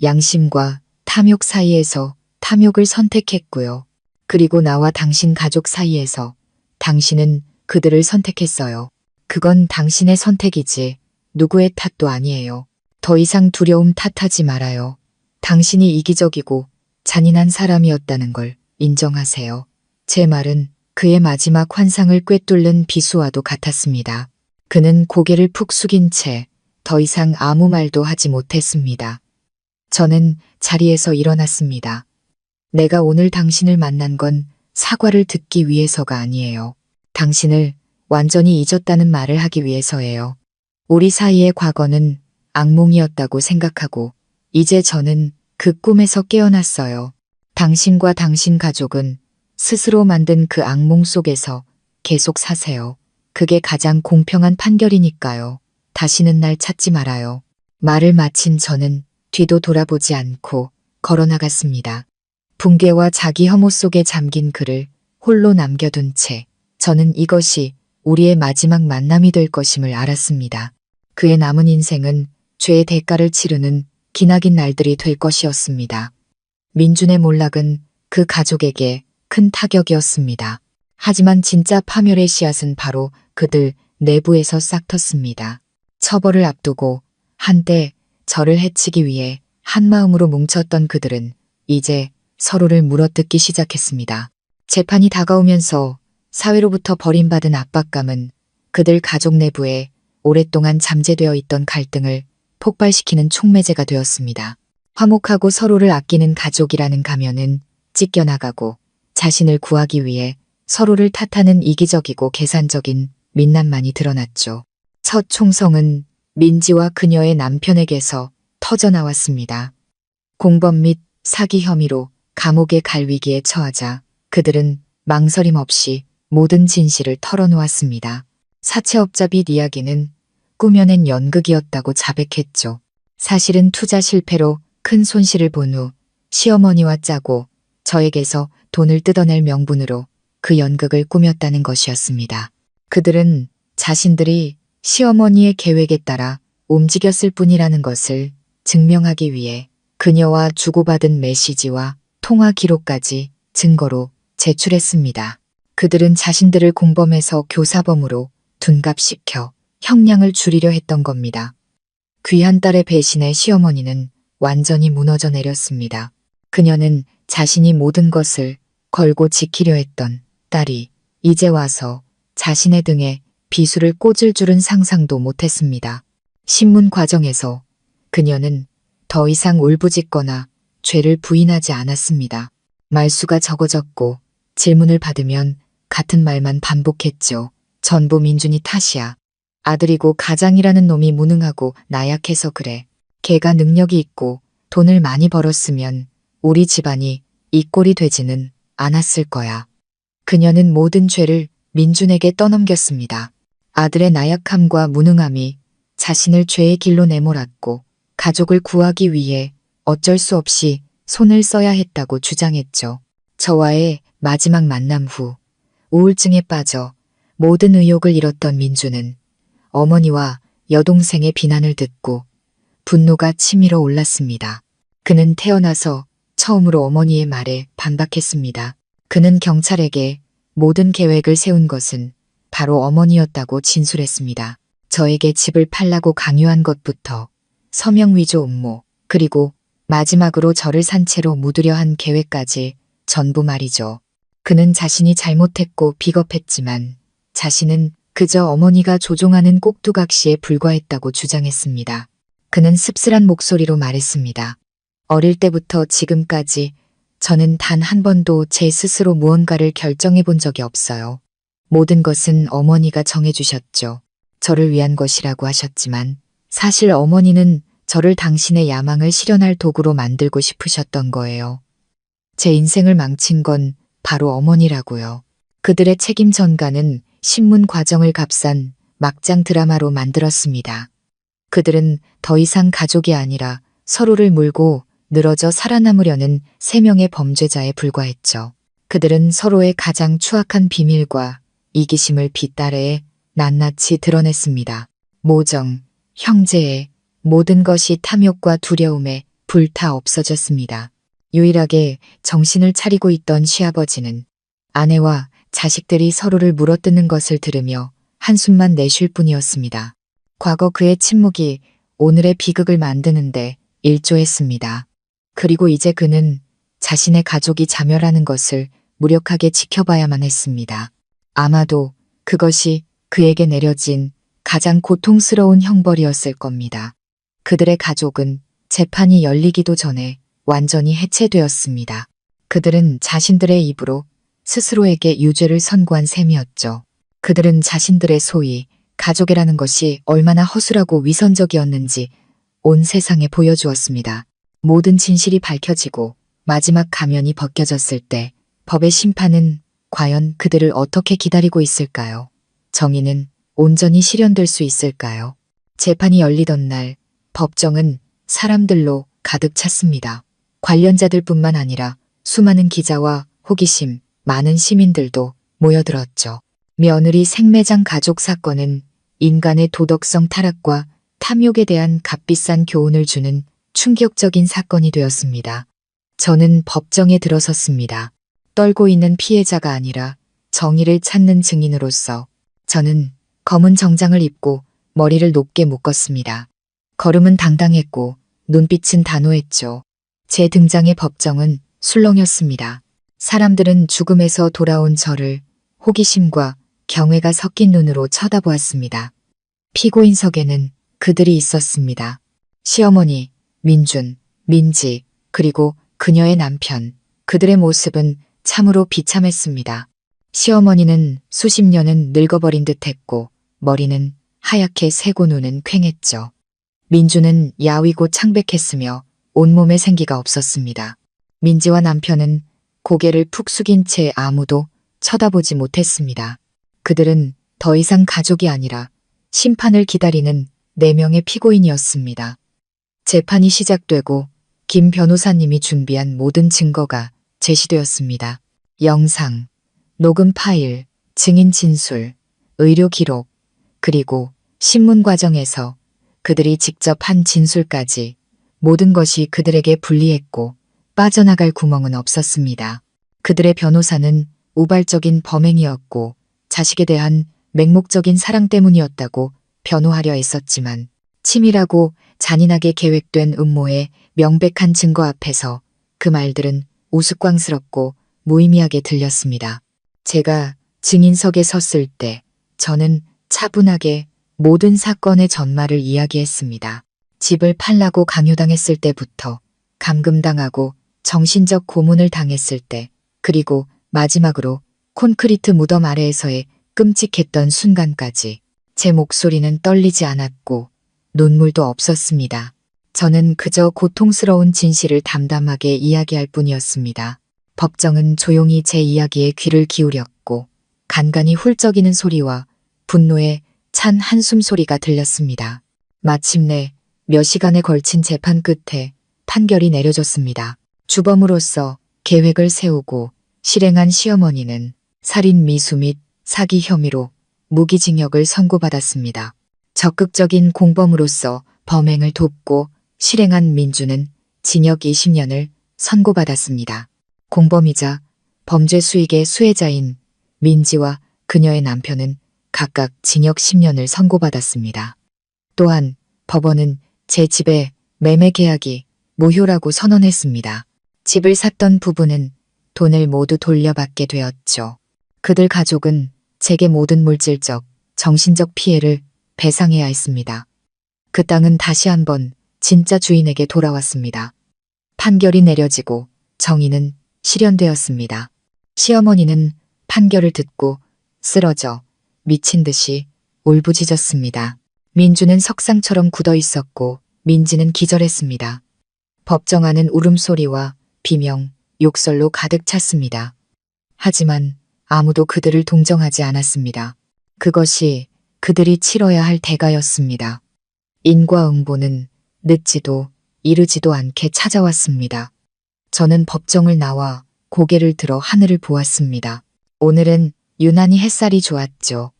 양심과 탐욕 사이에서 탐욕을 선택했고요. 그리고 나와 당신 가족 사이에서 당신은 그들을 선택했어요. 그건 당신의 선택이지 누구의 탓도 아니에요. 더 이상 두려움 탓하지 말아요. 당신이 이기적이고 잔인한 사람이었다는 걸 인정하세요. 제 말은 그의 마지막 환상을 꿰뚫는 비수와도 같았습니다. 그는 고개를 푹 숙인 채 더 이상 아무 말도 하지 못했습니다. 저는 자리에서 일어났습니다. 내가 오늘 당신을 만난 건 사과를 듣기 위해서가 아니에요. 당신을 완전히 잊었다는 말을 하기 위해서예요. 우리 사이의 과거는 악몽이었다고 생각하고 이제 저는 그 꿈에서 깨어났어요. 당신과 당신 가족은 스스로 만든 그 악몽 속에서 계속 사세요. 그게 가장 공평한 판결이니까요. 다시는 날 찾지 말아요. 말을 마친 저는 뒤도 돌아보지 않고 걸어나갔습니다. 붕괴와 자기 혐오 속에 잠긴 그를 홀로 남겨둔 채 저는 이것이 우리의 마지막 만남이 될 것임을 알았습니다. 그의 남은 인생은 죄의 대가를 치르는 기나긴 날들이 될 것이었습니다. 민준의 몰락은 그 가족에게 큰 타격이었습니다. 하지만 진짜 파멸의 씨앗은 바로 그들 내부에서 싹 텄습니다. 처벌을 앞두고 한때 저를 해치기 위해 한마음으로 뭉쳤던 그들은 이제 서로를 물어뜯기 시작했습니다. 재판이 다가오면서 사회로부터 버림받은 압박감은 그들 가족 내부에 오랫동안 잠재되어 있던 갈등을 폭발시키는 촉매제가 되었습니다. 화목하고 서로를 아끼는 가족이라는 가면은 찢겨나가고 자신을 구하기 위해 서로를 탓하는 이기적이고 계산적인 민낯만이 드러났죠. 첫 총성은 민지와 그녀의 남편에게서 터져나왔습니다. 공범 및 사기 혐의로 감옥에 갈 위기에 처하자 그들은 망설임 없이 모든 진실을 털어놓았습니다. 사채업자 빚 이야기는 꾸며낸 연극이었다고 자백했죠. 사실은 투자 실패로 큰 손실을 본 후 시어머니와 짜고 저에게서 돈을 뜯어낼 명분으로 그 연극을 꾸몄다는 것이었습니다. 그들은 자신들이 시어머니의 계획에 따라 움직였을 뿐이라는 것을 증명하기 위해 그녀와 주고받은 메시지와 통화 기록까지 증거로 제출했습니다. 그들은 자신들을 공범에서 교사범으로 둔갑시켜 형량을 줄이려 했던 겁니다. 귀한 딸의 배신에 시어머니는 완전히 무너져 내렸습니다. 그녀는 자신이 모든 것을 걸고 지키려 했던 딸이 이제 와서 자신의 등에 비수를 꽂을 줄은 상상도 못했습니다. 신문 과정에서 그녀는 더 이상 울부짖거나 죄를 부인하지 않았습니다. 말수가 적어졌고 질문을 받으면 같은 말만 반복했죠. 전부 민준이 탓이야. 아들이고 가장이라는 놈이 무능하고 나약해서 그래. 걔가 능력이 있고 돈을 많이 벌었으면 우리 집안이 이 꼴이 되지는 않았을 거야. 그녀는 모든 죄를 민준에게 떠넘겼습니다. 아들의 나약함과 무능함이 자신을 죄의 길로 내몰았고 가족을 구하기 위해 어쩔 수 없이 손을 써야 했다고 주장했죠. 저와의 마지막 만남 후 우울증에 빠져 모든 의욕을 잃었던 민준은 어머니와 여동생의 비난을 듣고 분노가 치밀어 올랐습니다. 그는 태어나서 처음으로 어머니의 말에 반박했습니다. 그는 경찰에게 모든 계획을 세운 것은 바로 어머니였다고 진술했습니다. 저에게 집을 팔라고 강요한 것부터 서명 위조 음모, 그리고 마지막으로 저를 산채로 묻으려 한 계획까지 전부 말이죠. 그는 자신이 잘못했고 비겁했지만 자신은 그저 어머니가 조종하는 꼭두각시에 불과했다고 주장했습니다. 그는 씁쓸한 목소리로 말했습니다. 어릴 때부터 지금까지 저는 단 한 번도 제 스스로 무언가를 결정해 본 적이 없어요. 모든 것은 어머니가 정해주셨죠. 저를 위한 것이라고 하셨지만 사실 어머니는 저를 당신의 야망을 실현할 도구로 만들고 싶으셨던 거예요. 제 인생을 망친 건 바로 어머니라고요. 그들의 책임 전가는 신문 과정을 값싼 막장 드라마로 만들었습니다. 그들은 더 이상 가족이 아니라 서로를 물고 늘어져 살아남으려는 세 명의 범죄자에 불과했죠. 그들은 서로의 가장 추악한 비밀과 이기심을 빗다래에 낱낱이 드러냈습니다. 모정, 형제의 모든 것이 탐욕과 두려움에 불타 없어졌습니다. 유일하게 정신을 차리고 있던 시아버지는 아내와 자식들이 서로를 물어뜯는 것을 들으며 한숨만 내쉴 뿐이었습니다. 과거 그의 침묵이 오늘의 비극을 만드는데 일조했습니다. 그리고 이제 그는 자신의 가족이 자멸하는 것을 무력하게 지켜봐야만 했습니다. 아마도 그것이 그에게 내려진 가장 고통스러운 형벌이었을 겁니다. 그들의 가족은 재판이 열리기도 전에 완전히 해체되었습니다. 그들은 자신들의 입으로 스스로에게 유죄를 선고한 셈이었죠. 그들은 자신들의 소위 가족이라는 것이 얼마나 허술하고 위선적이었는지 온 세상에 보여주었습니다. 모든 진실이 밝혀지고 마지막 가면이 벗겨졌을 때 법의 심판은 과연 그들을 어떻게 기다리고 있을까요? 정의는 온전히 실현될 수 있을까요? 재판이 열리던 날 법정은 사람들로 가득 찼습니다. 관련자들뿐만 아니라 수많은 기자와 호기심 많은 시민들도 모여들었죠. 며느리 생매장 가족 사건은 인간의 도덕성 타락과 탐욕에 대한 값비싼 교훈을 주는 충격적인 사건이 되었습니다. 저는 법정에 들어섰습니다. 떨고 있는 피해자가 아니라 정의를 찾는 증인으로서 저는 검은 정장을 입고 머리를 높게 묶었습니다. 걸음은 당당했고 눈빛은 단호했죠. 제 등장의 법정은 술렁였습니다. 사람들은 죽음에서 돌아온 저를 호기심과 경외가 섞인 눈으로 쳐다보았습니다. 피고인석에는 그들이 있었습니다. 시어머니, 민준, 민지, 그리고 그녀의 남편. 그들의 모습은 참으로 비참했습니다. 시어머니는 수십 년은 늙어버린 듯했고 머리는 하얗게 새고 눈은 퀭했죠. 민주는 야위고 창백했으며 온몸에 생기가 없었습니다. 민지와 남편은 고개를 푹 숙인 채 아무도 쳐다보지 못했습니다. 그들은 더 이상 가족이 아니라 심판을 기다리는 4명의 피고인이었습니다. 재판이 시작되고 김 변호사님이 준비한 모든 증거가 제시되었습니다. 영상, 녹음 파일, 증인 진술, 의료 기록, 그리고 신문 과정에서 그들이 직접 한 진술까지 모든 것이 그들에게 불리했고 빠져나갈 구멍은 없었습니다. 그들의 변호사는 우발적인 범행이었고 자식에 대한 맹목적인 사랑 때문이었다고 변호하려 했었지만 치밀하고 잔인하게 계획된 음모의 명백한 증거 앞에서 그 말들은 우스꽝스럽고 무의미하게 들렸습니다. 제가 증인석에 섰을 때 저는 차분하게 모든 사건의 전말을 이야기했습니다. 집을 팔라고 강요당했을 때부터 감금당하고 정신적 고문을 당했을 때 그리고 마지막으로 콘크리트 무덤 아래에서의 끔찍했던 순간까지 제 목소리는 떨리지 않았고 눈물도 없었습니다. 저는 그저 고통스러운 진실을 담담하게 이야기할 뿐이었습니다. 법정은 조용히 제 이야기에 귀를 기울였고 간간이 훌쩍이는 소리와 분노의 찬 한숨 소리가 들렸습니다. 마침내 몇 시간에 걸친 재판 끝에 판결이 내려졌습니다. 주범으로서 계획을 세우고 실행한 시어머니는 살인 미수 및 사기 혐의로 무기징역을 선고받았습니다. 적극적인 공범으로서 범행을 돕고 실행한 민주는 징역 20년을 선고받았습니다. 공범이자 범죄 수익의 수혜자인 민지와 그녀의 남편은 각각 징역 10년을 선고받았습니다. 또한 법원은 제 집의 매매 계약이 무효라고 선언했습니다. 집을 샀던 부부는 돈을 모두 돌려받게 되었죠. 그들 가족은 제게 모든 물질적, 정신적 피해를 배상해야 했습니다. 그 땅은 다시 한번 진짜 주인에게 돌아왔습니다. 판결이 내려지고 정의는 실현되었습니다. 시어머니는 판결을 듣고 쓰러져 미친 듯이 울부짖었습니다. 민주는 석상처럼 굳어 있었고 민지는 기절했습니다. 법정 안은 울음소리와 비명, 욕설로 가득 찼습니다. 하지만 아무도 그들을 동정하지 않았습니다. 그것이 그들이 치러야 할 대가였습니다. 인과응보는 늦지도 이르지도 않게 찾아왔습니다. 저는 법정을 나와 고개를 들어 하늘을 보았습니다. 오늘은 유난히 햇살이 좋았죠.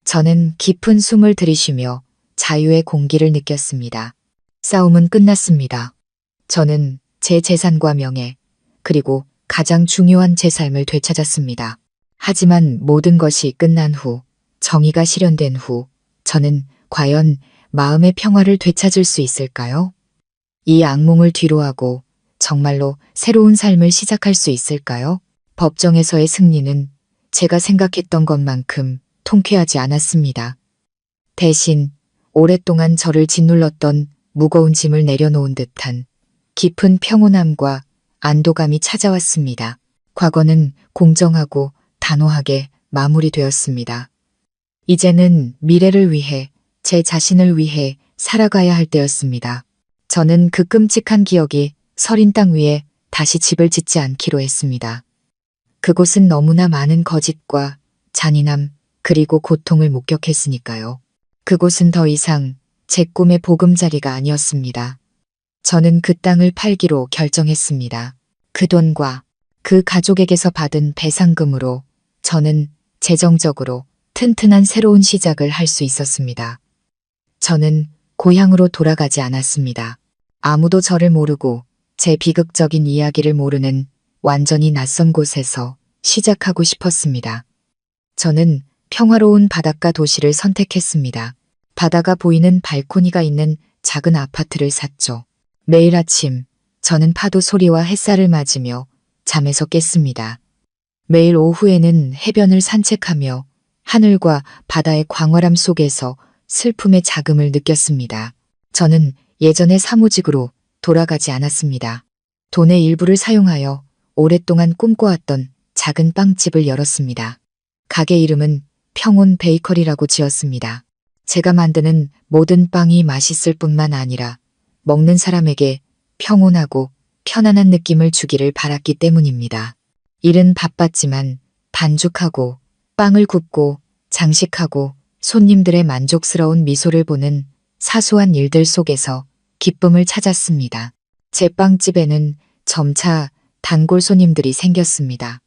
저는 깊은 숨을 들이쉬며 자유의 공기를 느꼈습니다. 싸움은 끝났습니다. 저는 제 재산과 명예, 그리고 가장 중요한 제 삶을 되찾았습니다. 하지만 모든 것이 끝난 후, 정의가 실현된 후, 저는 과연 마음의 평화를 되찾을 수 있을까요? 이 악몽을 뒤로하고 정말로 새로운 삶을 시작할 수 있을까요? 법정에서의 승리는 제가 생각했던 것만큼 통쾌하지 않았습니다. 대신 오랫동안 저를 짓눌렀던 무거운 짐을 내려놓은 듯한 깊은 평온함과 안도감이 찾아왔습니다. 과거는 공정하고 단호하게 마무리되었습니다. 이제는 미래를 위해, 제 자신을 위해 살아가야 할 때였습니다. 저는 그 끔찍한 기억이 서린 땅 위에 다시 집을 짓지 않기로 했습니다. 그곳은 너무나 많은 거짓과 잔인함 그리고 고통을 목격했으니까요. 그곳은 더 이상 제 꿈의 보금자리가 아니었습니다. 저는 그 땅을 팔기로 결정했습니다. 그 돈과 그 가족에게서 받은 배상금으로 저는 재정적으로 튼튼한 새로운 시작을 할 수 있었습니다. 저는 고향으로 돌아가지 않았습니다. 아무도 저를 모르고 제 비극적인 이야기를 모르는 완전히 낯선 곳에서 시작하고 싶었습니다. 저는 평화로운 바닷가 도시를 선택했습니다. 바다가 보이는 발코니가 있는 작은 아파트를 샀죠. 매일 아침 저는 파도 소리와 햇살을 맞으며 잠에서 깼습니다. 매일 오후에는 해변을 산책하며 하늘과 바다의 광활함 속에서 슬픔의 자금을 느꼈습니다. 저는 예전의 사무직으로 돌아가지 않았습니다. 돈의 일부를 사용하여 오랫동안 꿈꿔왔던 작은 빵집을 열었습니다. 가게 이름은 평온 베이커리라고 지었습니다. 제가 만드는 모든 빵이 맛있을 뿐만 아니라 먹는 사람에게 평온하고 편안한 느낌을 주기를 바랐기 때문입니다. 일은 바빴지만 반죽하고 빵을 굽고 장식하고 손님들의 만족스러운 미소를 보는 사소한 일들 속에서 기쁨을 찾았습니다. 제 빵집에는 점차 단골 손님들이 생겼습니다.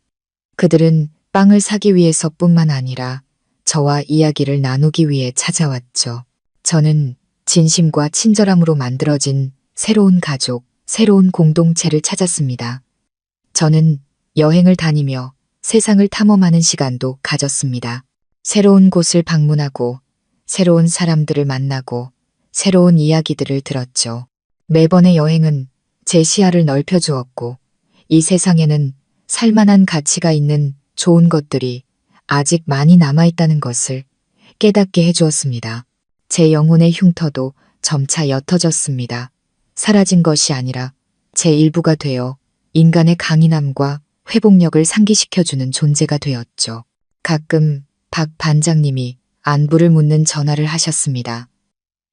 그들은 빵을 사기 위해서뿐만 아니라 저와 이야기를 나누기 위해 찾아왔죠. 저는 진심과 친절함으로 만들어진 새로운 가족, 새로운 공동체를 찾았습니다. 저는 여행을 다니며 세상을 탐험하는 시간도 가졌습니다. 새로운 곳을 방문하고 새로운 사람들을 만나고 새로운 이야기들을 들었죠. 매번의 여행은 제 시야를 넓혀주었고 이 세상에는 살만한 가치가 있는 좋은 것들이 아직 많이 남아있다는 것을 깨닫게 해주었습니다. 제 영혼의 흉터도 점차 옅어졌습니다. 사라진 것이 아니라 제 일부가 되어 인간의 강인함과 회복력을 상기시켜주는 존재가 되었죠. 가끔 박 반장님이 안부를 묻는 전화를 하셨습니다.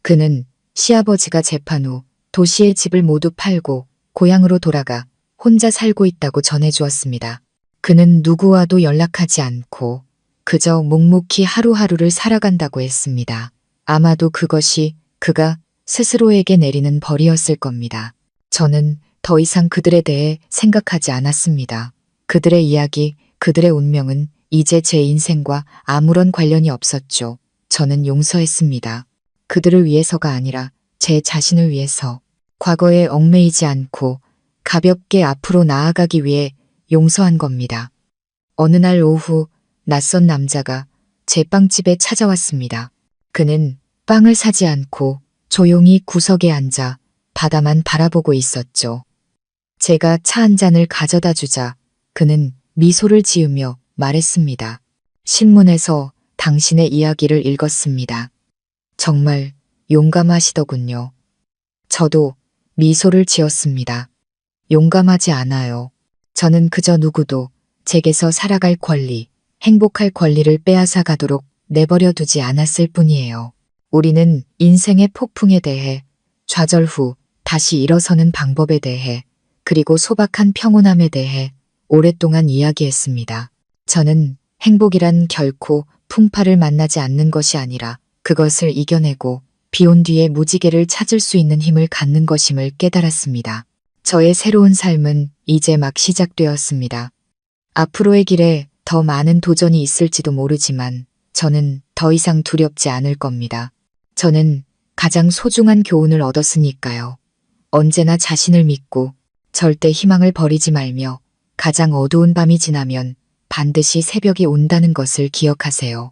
그는 시아버지가 재판 후 도시의 집을 모두 팔고 고향으로 돌아가 혼자 살고 있다고 전해주었습니다. 그는 누구와도 연락하지 않고 그저 묵묵히 하루하루를 살아간다고 했습니다. 아마도 그것이 그가 스스로에게 내리는 벌이었을 겁니다. 저는 더 이상 그들에 대해 생각하지 않았습니다. 그들의 이야기, 그들의 운명은 이제 제 인생과 아무런 관련이 없었죠. 저는 용서했습니다. 그들을 위해서가 아니라 제 자신을 위해서. 과거에 얽매이지 않고 가볍게 앞으로 나아가기 위해 용서한 겁니다. 어느 날 오후 낯선 남자가 제 빵집에 찾아왔습니다. 그는 빵을 사지 않고 조용히 구석에 앉아 바다만 바라보고 있었죠. 제가 차 한 잔을 가져다 주자 그는 미소를 지으며 말했습니다. 신문에서 당신의 이야기를 읽었습니다. 정말 용감하시더군요. 저도 미소를 지었습니다. 용감하지 않아요. 저는 그저 누구도 제게서 살아갈 권리, 행복할 권리를 빼앗아 가도록 내버려 두지 않았을 뿐이에요. 우리는 인생의 폭풍에 대해, 좌절 후 다시 일어서는 방법에 대해, 그리고 소박한 평온함에 대해 오랫동안 이야기했습니다. 저는 행복이란 결코 풍파를 만나지 않는 것이 아니라 그것을 이겨내고 비온 뒤에 무지개를 찾을 수 있는 힘을 갖는 것임을 깨달았습니다. 저의 새로운 삶은 이제 막 시작되었습니다. 앞으로의 길에 더 많은 도전이 있을지도 모르지만 저는 더 이상 두렵지 않을 겁니다. 저는 가장 소중한 교훈을 얻었으니까요. 언제나 자신을 믿고 절대 희망을 버리지 말며 가장 어두운 밤이 지나면 반드시 새벽이 온다는 것을 기억하세요.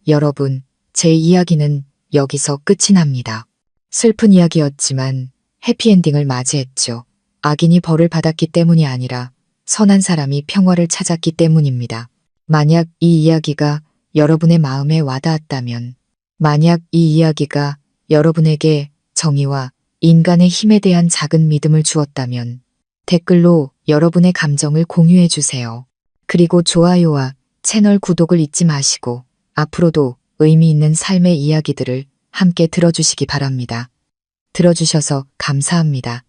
여러분, 제 이야기는 여기서 끝이 납니다. 슬픈 이야기였지만 해피엔딩을 맞이했죠. 악인이 벌을 받았기 때문이 아니라 선한 사람이 평화를 찾았기 때문입니다. 만약 이 이야기가 여러분의 마음에 와닿았다면, 만약 이 이야기가 여러분에게 정의와 인간의 힘에 대한 작은 믿음을 주었다면 댓글로 여러분의 감정을 공유해 주세요. 그리고 좋아요와 채널 구독을 잊지 마시고 앞으로도 의미 있는 삶의 이야기들을 함께 들어주시기 바랍니다. 들어주셔서 감사합니다.